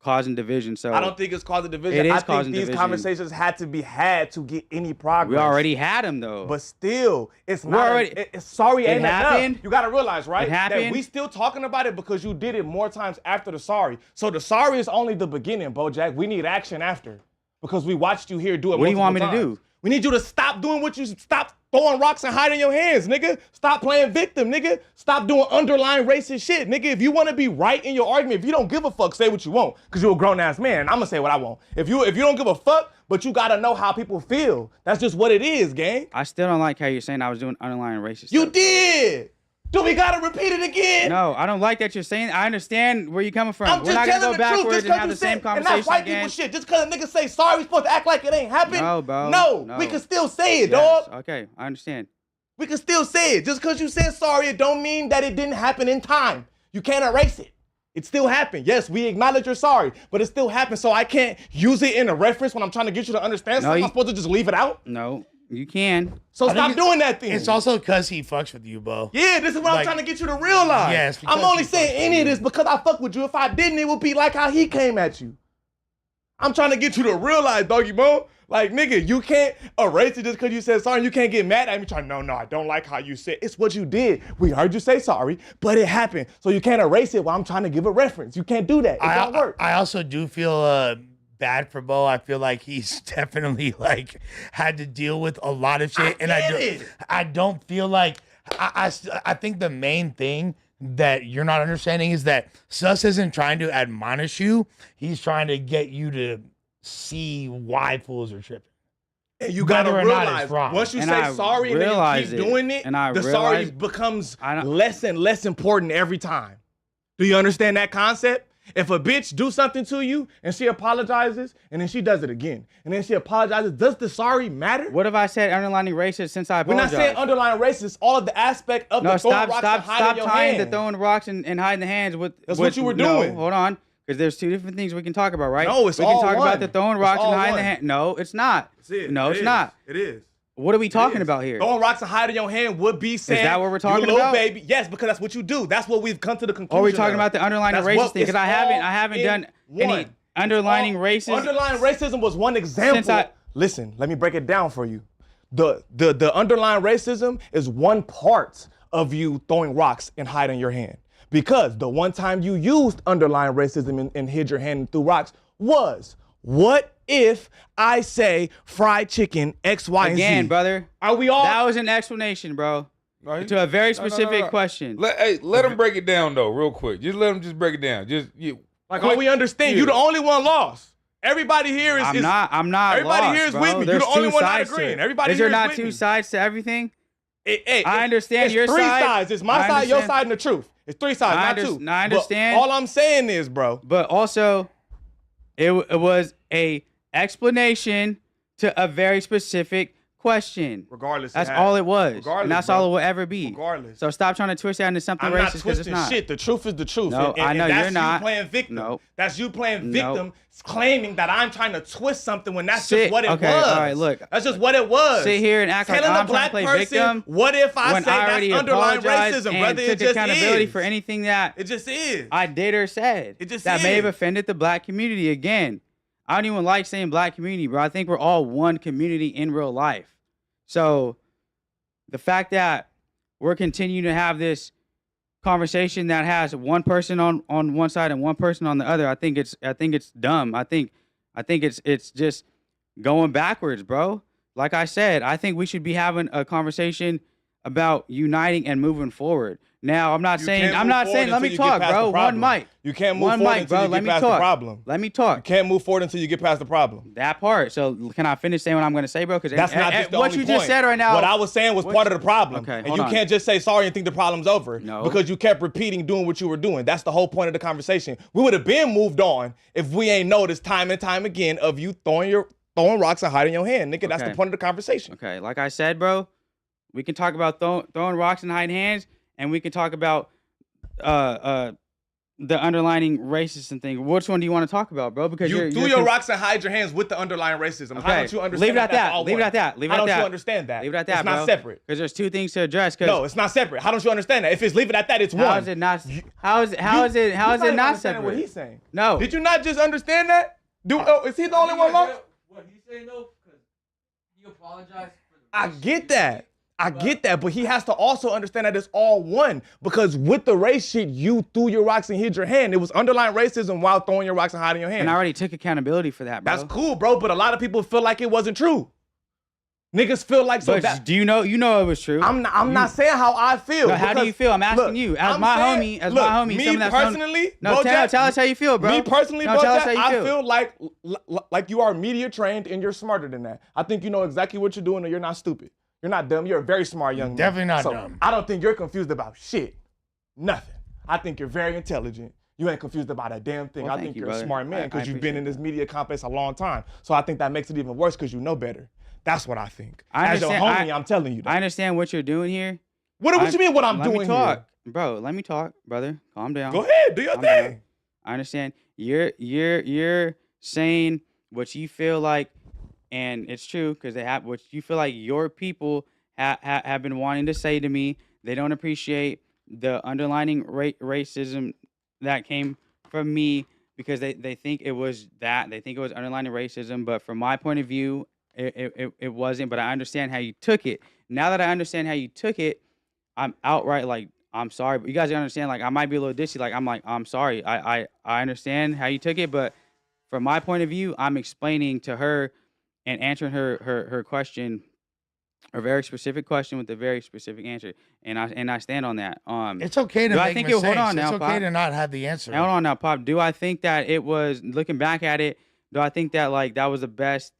causing division. So I don't think it's causing division. It is I causing think these division. conversations had to be had to get any progress. We already had them though. But still, it's not. It's sorry It ain't happened. enough. You gotta realize, right? It happened. That we still talking about it because you did it more times after the sorry. So the sorry is only the beginning, BoJack. We need action after because we watched you here do it. What do you want me multiple to times. do? We need you to stop doing what you stop throwing rocks and hiding your hands, nigga. Stop playing victim, nigga. Stop doing underlying racist shit, nigga. If you want to be right in your argument, if you don't give a fuck, say what you want, cause you're a grown ass man. I'm gonna say what I want. If you don't give a fuck, but you gotta know how people feel. That's just what it is, gang. I still don't like how you're saying I was doing underlying racist You stuff. did. Do we gotta repeat it again? No, I don't like that you're saying. I understand where you're coming from. I'm We're just not gonna telling go the truth. backwards Just and have cause the you same said, and conversation that's white again. people shit. Just cause a nigga say sorry, we supposed to act like it ain't happened. No, bro. No, we can still say it, Yes, dog. okay, I understand. We can still say it. Just because you said sorry, it don't mean that it didn't happen in time. You can't erase it. It still happened. Yes, we acknowledge you're sorry, but it still happened. So I can't use it in a reference when I'm trying to get you to understand something. I'm supposed to just leave it out? No, you can. So stop doing that thing. It's also because he fucks with you, Bo. Yeah, this is what I'm trying to get you to realize. Yes, I'm only saying any of this because I fuck with you. If I didn't, it would be like how he came at you. I'm trying to get you to realize, doggy bone. Like, nigga, you can't erase it just because you said sorry. You can't get mad at me trying, no, I don't like how you said. It's what you did. We heard you say sorry, but it happened. So you can't erase it while I'm trying to give a reference. You can't do that. It don't work. I also do feel bad for Bo. I feel like he's definitely like had to deal with a lot of shit. I don't feel like I think the main thing that you're not understanding is that Sus isn't trying to admonish you. He's trying to get you to see why fools are tripping. And you gotta Whether or not it's realize, wrong. once you And say I sorry and then you realize keep it. doing it, And I the sorry realize- becomes less and less important every time. Do you understand that concept? If a bitch do something to you and she apologizes and then she does it again and then she apologizes, does the sorry matter? What have I said underlining racist since I We're not apologize? saying underlying racist, all of the aspect of No, the throwing stop rocks and hiding your tying hand. the throwing rocks and hiding the hands with. That's with, what you were no, doing. hold on, because there's two different things we can talk about, right? No, it's we all can talk one. about the throwing It's rocks and all hiding the one. hand. No, it's not. That's it. No, It it's is. not. It is. What are we talking is. about here? Throwing rocks and hiding your hand would be saying, that what we're talking you little about? baby. Yes, because that's what you do. That's what we've come to the conclusion. Or are we talking of. about the underlining That's racist what- thing? Because it's I haven't all done in any one. underlining All- racist. Underlying racism was one example. Since Listen, let me break it down for you. The underlying racism is one part of you throwing rocks and hiding your hand. Because the one time you used underlying racism and hid your hand and threw rocks was, what if I say fried chicken X, Y, and Z? Again, brother. Are we all? That was an explanation, bro. To a very specific question. Let him break it down though, real quick. Just let him just break it down. Just you. Like, all we understand, you the only one lost. Everybody here is. I'm not. Everybody lost, here is bro. with me. There's You're the only two one not sides to agreeing. it. Everybody Is here there is not with two me. sides to everything? I understand it's your three side. sides. It's my I side, your understand. side, and the truth. It's three sides, not two. I understand. But all I'm saying is, bro. But also, it was a explanation to a very specific question. Regardless, That's all it was, Regardless, and that's bro. all it will ever be. Regardless. So stop trying to twist that into something I'm racist not because it's twisting not. shit. The truth is the truth. No, and I know that's you're not. you playing victim. Nope. That's you playing Nope. victim, claiming that I'm trying to twist something when that's Sit- just what it okay, was. all right, look. That's just what it was. Sit here and act like Telling I'm a black trying to play person, victim. what if I when say I that's already underlying apologized racism, and brother? took It just accountability is. for anything that It just is. I did or said It just that may have is. offended the black community. Again, I don't even like saying black community, bro. I think we're all one community in real life. So the fact that we're continuing to have this conversation that has one person on one side and one person on the other, I think it's dumb. I think it's just going backwards, bro. Like I said, I think we should be having a conversation about uniting and moving forward. Now, I'm not saying, let me talk, bro. One mic. You can't move One forward mic, until bro. you Let get me past the talk. problem. Let me You talk. can't move forward until you get past the problem. That part. So can I finish saying what I'm going to say, bro? Because That's not just the what only you just point. said right now. What I was saying was part of the problem. Okay, and hold you on. can't just say sorry and think the problem's over. No. Because you kept repeating doing what you were doing. That's the whole point of the conversation. We would have been moved on if we ain't noticed time and time again of you throwing rocks and hiding your hand. Nigga, that's the Okay. point of the conversation. Okay, like I said, bro, we can talk about throwing rocks and hiding hands, and we can talk about the underlining racist and thing. Which one do you want to talk about, bro? Because You threw your rocks and hide your hands with the underlying racism. How Okay. don't you understand Leave it at that's that. all Leave it one? at that. Leave it How at don't that. you understand that? Leave it at that, It's bro. not separate. Because there's two things to address. No, it's not separate. How don't you understand that? If it's leave it at that, it's How one. is it not? How is it You're not even understanding separate? What he's saying. No. Did you not just understand that? Is he the only one lost? What he's saying though, because he apologized for the I racist get shit. that. I get that, but he has to also understand that it's all one. Because with the race shit, you threw your rocks and hid your hand. It was underlying racism while throwing your rocks and hiding your hand. And I already took accountability for that, bro. That's cool, bro. But a lot of people feel like it wasn't true. Niggas feel like so. But That, do you know it was true? I'm not saying how I feel. No, how do because, you feel? I'm asking look, you. As I'm my saying- homie, look, someone me that's known- personally, No, Bojack, tell us how you feel, bro. Me personally, No, tell us Bojack, how you I feel like you are media trained and you're smarter than that. I think you know exactly what you're doing and you're not stupid. You're not dumb. You're a very smart young man. Definitely not So, dumb. I don't think you're confused about shit. Nothing. I think you're very intelligent. You ain't confused about a damn thing. Well, I thank think you, you're a brother. smart man I because you've been in appreciate this media complex a long time. So I think that makes it even worse because you know better. That's what I think. I As your understand- homie, I'm telling you that. I understand what you're doing here. What you mean what I'm Let doing me talk. here? Bro, let me talk, brother. Calm down. Go ahead, do your Calm thing. down. I understand. You're saying what you feel like, and it's true because they have what you feel like your people have been wanting to say to me. They don't appreciate the underlining racism that came from me because they think it was that. They think it was underlining racism, but from my point of view, it wasn't. But I understand how you took it. Now that I understand how you took it, I'm outright like, I'm sorry, but you guys gotta understand, like, I might be a little dissy. Like, I'm sorry. I understand how you took it, but from my point of view, I'm explaining to her and answering her question, a very specific question with a very specific answer. And I stand on that. It's okay to Do I make think mistakes. hold on now, it's okay Pop. to not have the answer. Hold on now, Pop. Do I think that it was, looking back at it, do I think that, like, that was the best?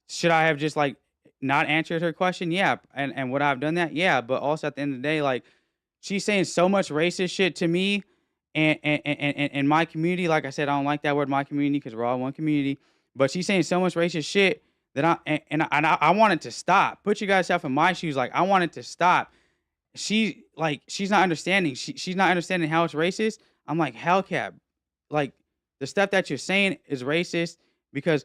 Should I have just, like, not answered her question? Yeah. And would I have done that? Yeah. But also at the end of the day, like, she's saying so much racist shit to me and my community. Like I said, I don't like that word, my community, because we're all one community. But she's saying so much racist shit that I want it to stop. Put you guys in my shoes. Like, I want it to stop. She's not understanding. She's not understanding how it's racist. I'm like, Hellcat, like, the stuff that you're saying is racist because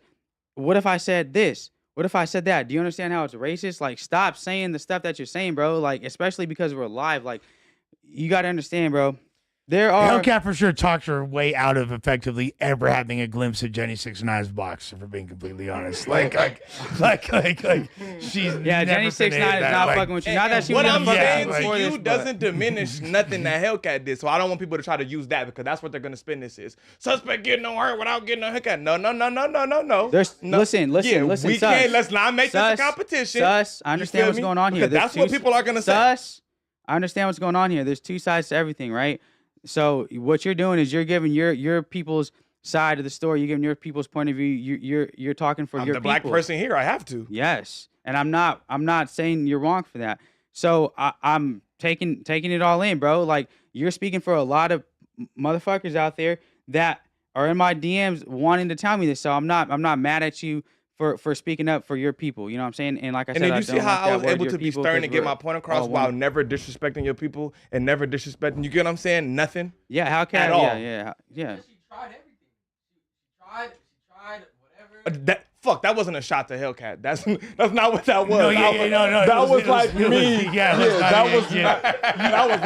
what if I said this? What if I said that? Do you understand how it's racist? Like, stop saying the stuff that you're saying, bro. Like, especially because we're live. Like, you got to understand, bro. There are... Hellcat for sure talked her way out of effectively ever having a glimpse of Jenny 6ix9ine's box, if we're being completely honest. Like she's Yeah, Jenny 6ix9ine is not fucking with you. Not that she what was I'm fucking saying with to you before you this, but- doesn't diminish nothing that Hellcat did. So I don't want people to try to use that because that's what they're gonna spin this is. Suspect getting on her without getting on Hellcat. No. There's, no. listen. We Sus. can't. Let's not make this Sus, a competition. Sus, I You understand feel what's me? going on here. Because that's what people are gonna say. Sus, I understand what's going on here. There's two sides to everything, right? So what you're doing is you're giving your people's side of the story. You're giving your people's point of view. You're talking for I'm your the people. black person here. I have to. Yes, and I'm not saying you're wrong for that. So I'm taking it all in, bro. Like, you're speaking for a lot of motherfuckers out there that are in my DMs wanting to tell me this. So I'm not mad at you for speaking up for your people. You know what I'm saying? And like I said, And then I you see don't how like I that was word, able your to be people, stern 'cause and get we're my point across all while one. never disrespecting your people and never disrespecting. You get what I'm saying? Nothing. Yeah, how can at all. Yeah. She tried everything. She tried whatever. That wasn't a shot to Hellcat. That's not what that was. No, that was like me. Yeah, that was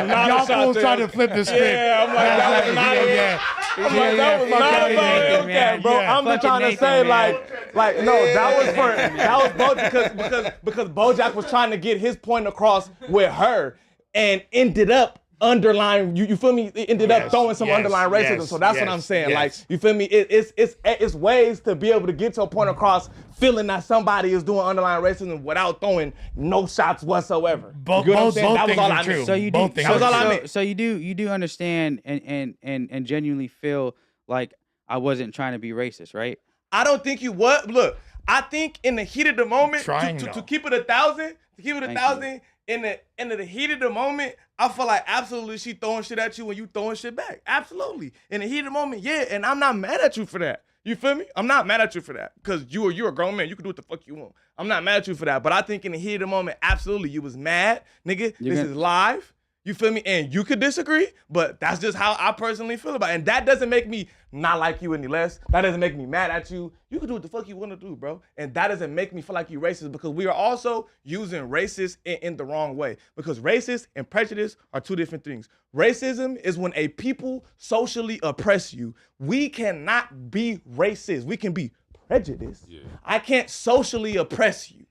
not Y'all a shot fools to trying to flip the script. Yeah, I'm like, that was not it. I'm like, that was not about Hellcat, bro. I'm just trying to say, like, no, that was Bojack because Bojack was trying to get his point across with her and ended up underlying, you feel me? It ended up throwing some underlying racism. So that's what I'm saying. Like, you feel me? It's ways to be able to get to a point across feeling that somebody is doing underlying racism without throwing no shots whatsoever. Both things are true. So you do. Both things are true. So you do understand and genuinely feel like I wasn't trying to be racist, right? I don't think you would. Look, I think in the heat of the moment, to keep it 1,000, in the heat of the moment, I feel like absolutely she throwing shit at you and you throwing shit back. Absolutely. In the heat of the moment, yeah, and I'm not mad at you for that. You feel me? I'm not mad at you for that. Because you're a grown man. You can do what the fuck you want. I'm not mad at you for that. But I think in the heat of the moment, absolutely, you was mad. Nigga, this is live. You feel me? And you could disagree, but that's just how I personally feel about it. And that doesn't make me not like you any less. That doesn't make me mad at you. You can do what the fuck you want to do, bro. And that doesn't make me feel like you racist because we are also using racist in the wrong way. Because racist and prejudice are two different things. Racism is when a people socially oppress you. We cannot be racist. We can be prejudiced. Yeah. I can't socially oppress you.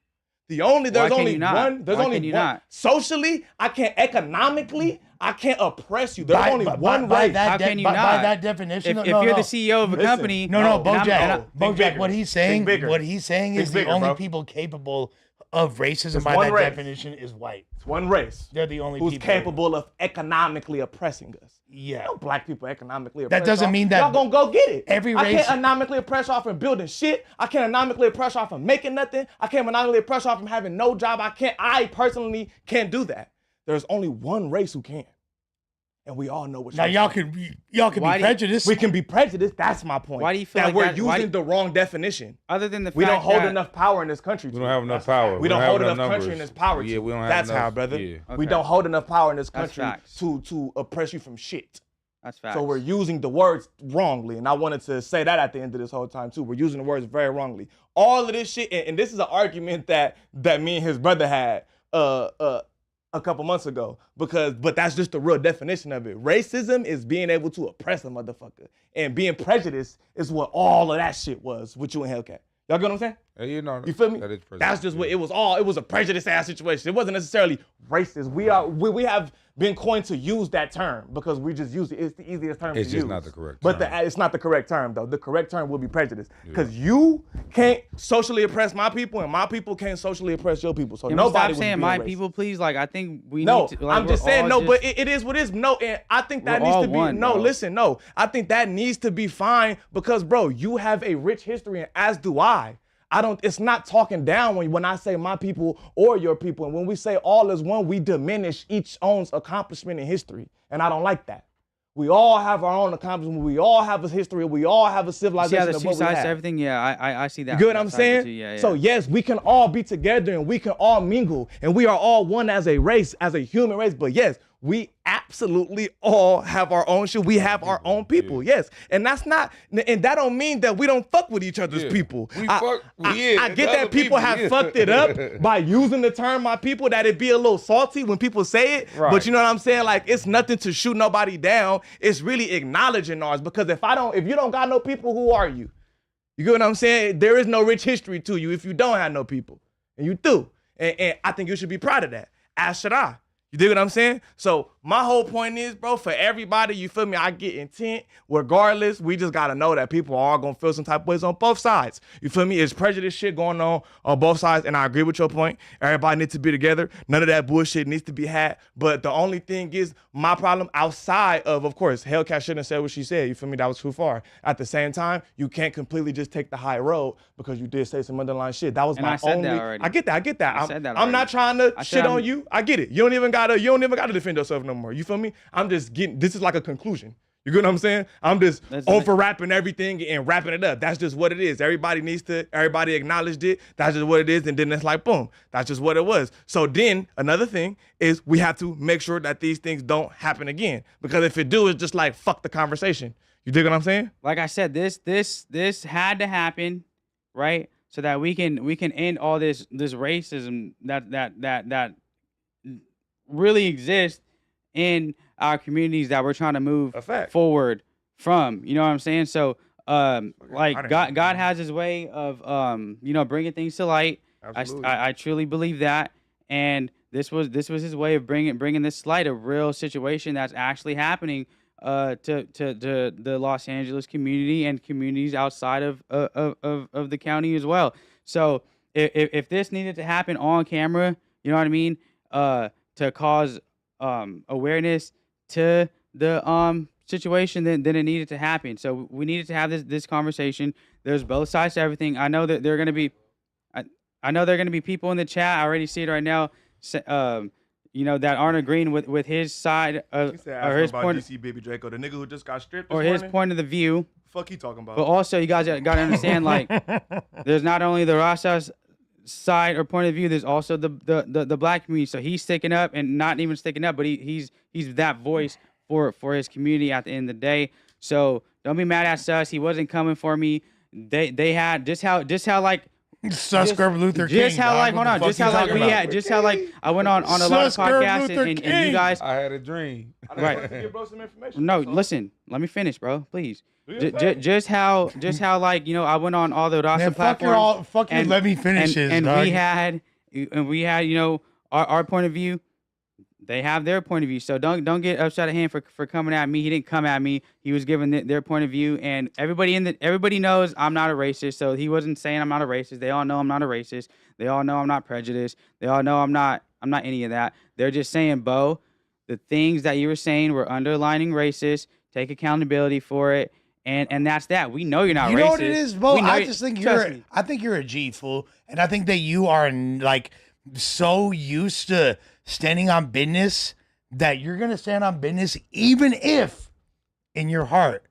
There's only one. Socially, I can't. Economically, I can't oppress you. There's only one race. How can you not? By that definition, if you're the CEO of a company, Bojack, what he's saying is the only bro. people capable of racism It's by one that race. definition is white. It's one race. They're the only who's people capable of economically oppressing us. Yeah. No black people economically oppress. That doesn't mean that y'all gonna go get it. Every I race. can't economically oppress y'all from building shit. I can't economically oppress y'all from making nothing. I can't economically oppress y'all from having no job. I personally can't do that. There's only one race who can. And we all know what. Now y'all can be prejudiced. We can be prejudiced. That's my point. Why do you feel that like we're that- using the wrong definition? Other than the fact We don't hold that- enough power in this country. We don't have enough power. We don't hold enough numbers. country in this power. Yeah, we don't have That's enough. how, brother. Yeah. We Okay. don't hold enough power in this That's country facts. to oppress you from shit. That's facts. So we're using the words wrongly, and I wanted to say that at the end of this whole time too. We're using the words very wrongly. All of this shit, and this is an argument that me and his brother had a couple months ago, but that's just the real definition of it. Racism is being able to oppress a motherfucker, and being prejudiced is what all of that shit was with you and Hellcat. Y'all get what I'm saying? You feel me? That is prejudice, That's just what it was. It was a prejudice ass situation. It wasn't necessarily racist. We have been coined to use that term because we just use it. It's the easiest term to use. It's just not the correct But term. it's not the correct term though. The correct term will be prejudice because you can't socially oppress my people and my people can't socially oppress your people. So Can we nobody stop would saying be my racist. people, please? Like, I think we No, need to. Like, I'm just we're saying all no, just- but it is what it is. No, and I think that We're needs all to be one, no. bro. Listen, no, I think that needs to be fine because, bro, you have a rich history, and as do I. It's not talking down when I say my people or your people. And when we say all is one, we diminish each own's accomplishment in history. And I don't like that. We all have our own accomplishment. We all have a history. We all have a See civilization how there's of two what we sides to have. everything? Yeah, I see that. You get what that I'm side of it saying? too. Yeah. So yes, we can all be together and we can all mingle and we are all one as a race, as a human race. But yes, we absolutely all have our own shit. We have our own people, yes. And that don't mean that we don't fuck with each other's people. I get that people have fucked it up by using the term my people, that it be a little salty when people say it. Right. But you know what I'm saying? Like, it's nothing to shoot nobody down. It's really acknowledging ours because if you don't got no people, who are you? You get what I'm saying? There is no rich history to you if you don't have no people. And you do. And I think you should be proud of that. As should I. You dig what I'm saying? So my whole point is, bro, for everybody, you feel me? I get intent. Regardless, we just got to know that people are going to feel some type of ways on both sides. You feel me? It's prejudice shit going on both sides. And I agree with your point. Everybody needs to be together. None of that bullshit needs to be had. But the only thing is, my problem outside of course, Hellcat shouldn't have said what she said. You feel me? That was too far. At the same time, you can't completely just take the high road because you did say some underlying shit. That was And my I said only. that already. I get that. I said that I'm not already. trying to I shit said on I'm- you. I get it. You don't even gotta defend yourself no more. You feel me? I'm just getting. This is like a conclusion. You get what I'm saying? I'm just That's- over rapping everything and wrapping it up. That's just what it is. Everybody acknowledged it. That's just what it is. And then it's like, boom, that's just what it was. So then another thing is we have to make sure that these things don't happen again. Because if it do, it's just like, fuck the conversation. You dig what I'm saying? Like I said, this had to happen, right? So that we can end all this racism that really exists in our communities that we're trying to move A fact. forward from. You know what I'm saying? So like I God didn't- has his way of bringing things to light. Absolutely. I truly believe that, and this was his way of bringing this light, a real situation that's actually happening to the Los Angeles community and communities outside of the county as well. So if this needed to happen on camera, you know what I mean, to cause awareness to the situation, then it needed to happen. So we needed to have this conversation. There's both sides to everything. I know that there are gonna be, I know there are gonna be people in the chat. I already see it right now. That aren't agreeing with his side He of, said, or his about point, DC Baby Draco, the nigga who just got stripped or this his morning? point of the view. Fuck he talking about? But also, you guys got to understand, like, there's not only the Rasa's side or point of view, there's also the black community. So he's sticking up, and not even sticking up, but he's that voice for his community at the end of the day. So don't be mad at Sus. He wasn't coming for me. They had just how like Sus Gurb Luther King. just how dog. like What hold the on, just fuck how you like talking we about? had, just how like I went on a lot of Sus Gurb podcasts Luther and you King. guys. I had a dream. I just Right. wanted to give bro some information. No, that's all. listen, let me finish, bro, please. Do your thing. Just how like I went on all the Rasta Man, fuck your platforms. fuck you. Let me finish this, and dog. we had our point of view. They have their point of view, so don't get upset at him for coming at me. He didn't come at me. He was giving their point of view, and everybody knows I'm not a racist. So he wasn't saying I'm not a racist. They all know I'm not a racist. They all know I'm not prejudiced. They all know I'm not any of that. They're just saying, Bo, the things that you were saying were underlining racist. Take accountability for it, and that's that. We know you're not racist. You know what it is, Bo? We know I you- just think trust me. I think you're a G, fool, and I think that you are like so used to standing on business that you're gonna stand on business, even if in your heart